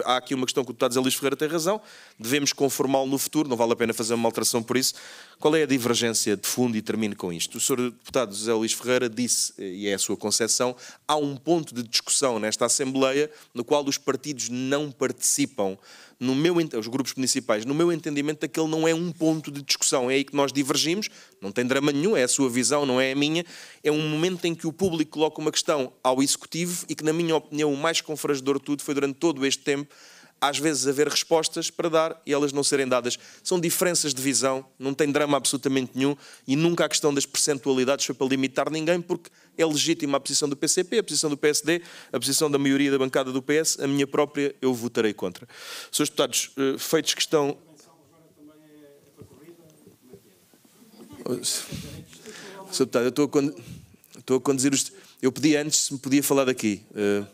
Há aqui uma questão que o deputado Zé Luís Ferreira tem razão, devemos conformá-lo no futuro, não vale a pena fazer uma alteração por isso. Qual é a divergência de fundo, e termino com isto? O Sr. deputado Zé Luís Ferreira disse, e é a sua concepção, há um ponto de discussão nesta Assembleia no qual os partidos não participam. Os grupos municipais, no meu entendimento, aquele não é um ponto de discussão, é aí que nós divergimos, não tem drama nenhum, é a sua visão, não é a minha, é um momento em que o público coloca uma questão ao Executivo e que, na minha opinião, o mais confrangedor de tudo foi durante todo este tempo, às vezes haver respostas para dar e elas não serem dadas. São diferenças de visão, não tem drama absolutamente nenhum e nunca a questão das percentualidades foi para limitar ninguém, porque é legítima a posição do PCP, a posição do PSD, a posição da maioria da bancada do PS, a minha própria, eu votarei contra. Senhores deputados, feitos que estão... Senhor deputado, eu estou a conduzir os... Eu pedi antes se me podia falar daqui.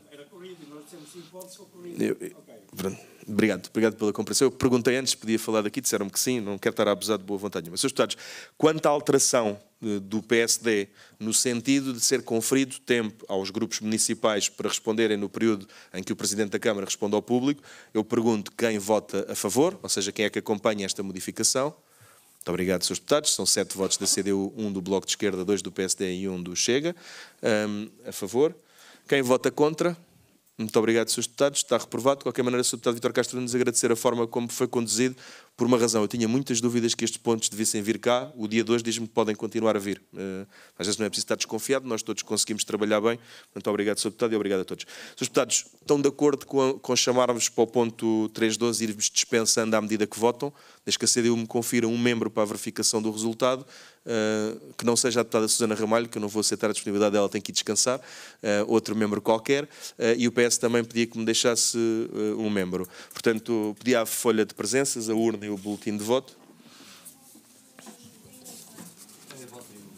Era corrido, nós dissemos 5 pontos, só corrido.
Pronto. Obrigado pela compreensão. Eu perguntei antes, podia falar daqui, disseram-me que sim, não quero estar a abusar de boa vontade nenhuma. Srs. Deputados, quanto à alteração do PSD no sentido de ser conferido tempo aos grupos municipais para responderem no período em que o Presidente da Câmara responde ao público, eu pergunto quem vota a favor, ou seja, quem é que acompanha esta modificação. Muito obrigado, Srs. Deputados. São 7 votos da CDU, 1 do Bloco de Esquerda, 2 do PSD e 1 do Chega. A favor. Quem vota contra? Muito obrigado, Srs. Deputados. Está reprovado. De qualquer maneira, Sr. Deputado Vítor Castro, nos agradecer a forma como foi conduzido, por uma razão. Eu tinha muitas dúvidas que estes pontos devessem vir cá. O dia de hoje diz-me que podem continuar a vir. Às vezes não é preciso estar desconfiado, nós todos conseguimos trabalhar bem. Muito obrigado, Sr. Deputado, e obrigado a todos. Srs. Deputados, estão de acordo com chamarmos para o ponto 3.12 e ir-vos dispensando à medida que votam, desde que a CDU me confira um membro para a verificação do resultado, que não seja a deputada Susana Ramalho, que eu não vou aceitar a disponibilidade dela, tem que ir descansar, outro membro qualquer, e o PS também pedia que me deixasse um membro. Portanto, pedia a folha de presenças, a urna e o boletim de voto.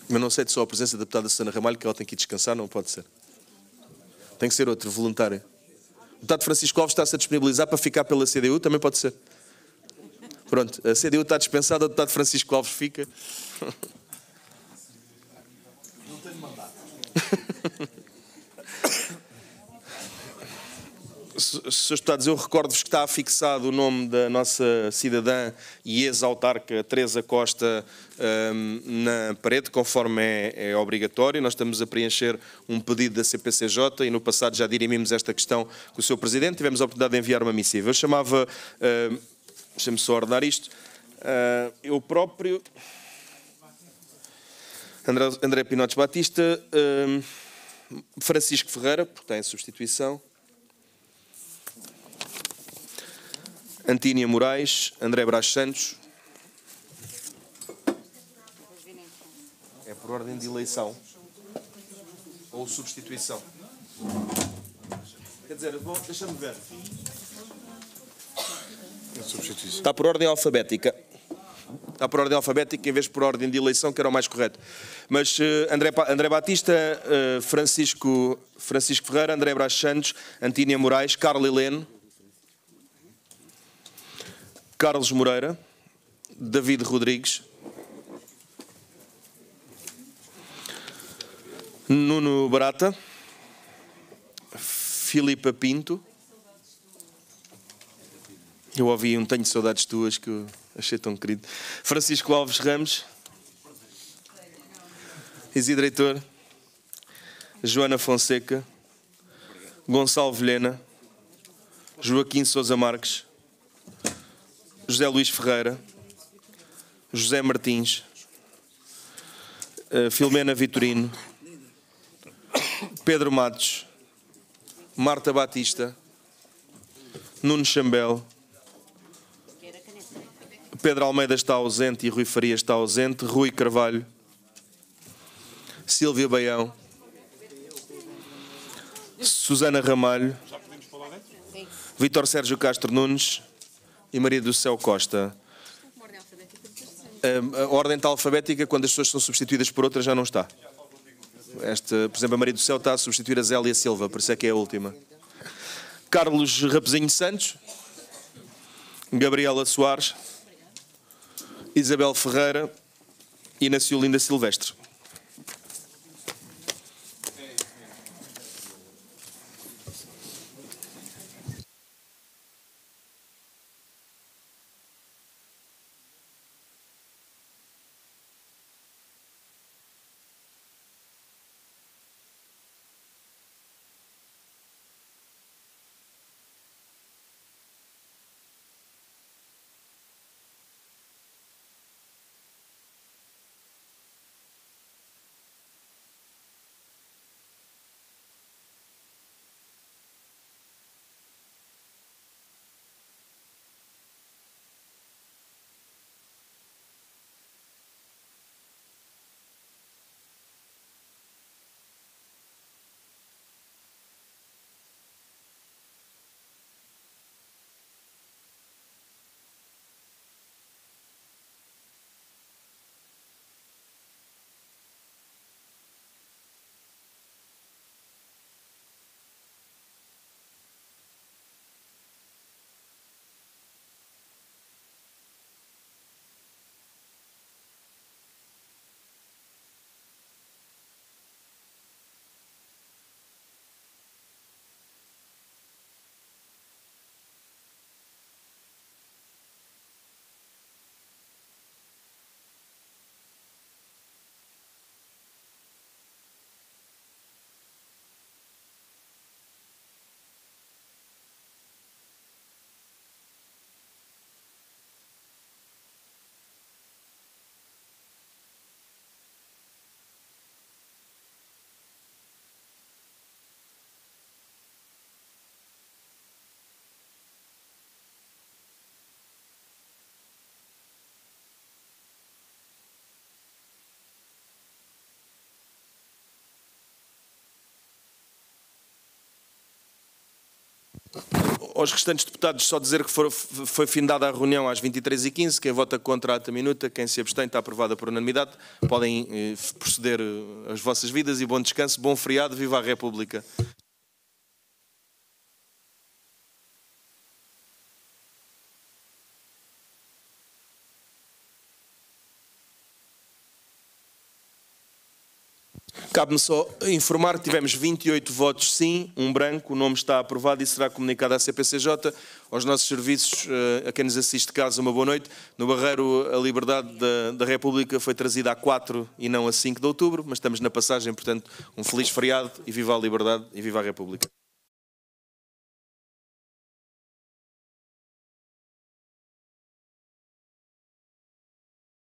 Mas não sei de só a presença da deputada Susana Ramalho, que ela tem que ir descansar, não pode ser. Tem que ser outro, voluntário. O deputado Francisco Alves está-se a disponibilizar para ficar pela CDU, também pode ser. Pronto, a CDU está dispensada, o deputado Francisco Alves fica.
Não tenho mandato.
Srs. Deputados, eu recordo-vos que está afixado o nome da nossa cidadã e ex-autarca Teresa Costa na parede, conforme é obrigatório. Nós estamos a preencher um pedido da CPCJ e no passado já dirimimos esta questão com o Sr. Presidente. Tivemos a oportunidade de enviar uma missiva. Eu chamava... Deixem-me só ordenar isto. Eu próprio... André Pinotes Batista, Francisco Ferreira, porque está em substituição, Antínia Moraes, André Brás Santos. É por ordem de eleição ou substituição? Quer dizer, deixa-me ver. Está por ordem alfabética. Está por ordem alfabética em vez de por ordem de eleição, que era o mais correto. Mas André Batista, Francisco Ferreira, André Brás Santos, Antínia Moraes, Carla Helene, Carlos Moreira, David Rodrigues, Nuno Barata, Filipa Pinto. Eu ouvi um Tenho Saudades Tuas, que eu achei tão querido. Francisco Alves Ramos, Isidro Heitor, Joana Fonseca, Gonçalo Vilhena, Joaquim Sousa Marques, José Luís Ferreira, José Martins, Filomena Vitorino, Pedro Matos, Marta Batista, Nuno Chambel, Pedro Almeida está ausente e Rui Farias está ausente, Rui Carvalho, Sílvia Baião, Susana Ramalho, Vítor Sérgio Castro Nunes e Maria do Céu Costa. A ordem está alfabética, quando as pessoas são substituídas por outras já não está. Por exemplo, a Maria do Céu está a substituir a Zélia Silva, por isso é que é a última. Carlos Rapezinho Santos, Gabriela Soares, Isabel Ferreira e Inácio Linda Silvestre. Aos restantes deputados, só dizer que foi findada a reunião às 23h15. Quem vota contra a ata minuta, quem se abstém, está aprovada por unanimidade. Podem proceder às vossas vidas e bom descanso, bom feriado, viva a República. Cabe-me só informar que tivemos 28 votos sim, 1 branco, o nome está aprovado e será comunicado à CPCJ. Aos nossos serviços, a quem nos assiste de casa, uma boa noite. No Barreiro, a liberdade da República foi trazida a 4 e não a 5 de outubro, mas estamos na passagem, portanto, um feliz feriado e viva a liberdade e viva a República.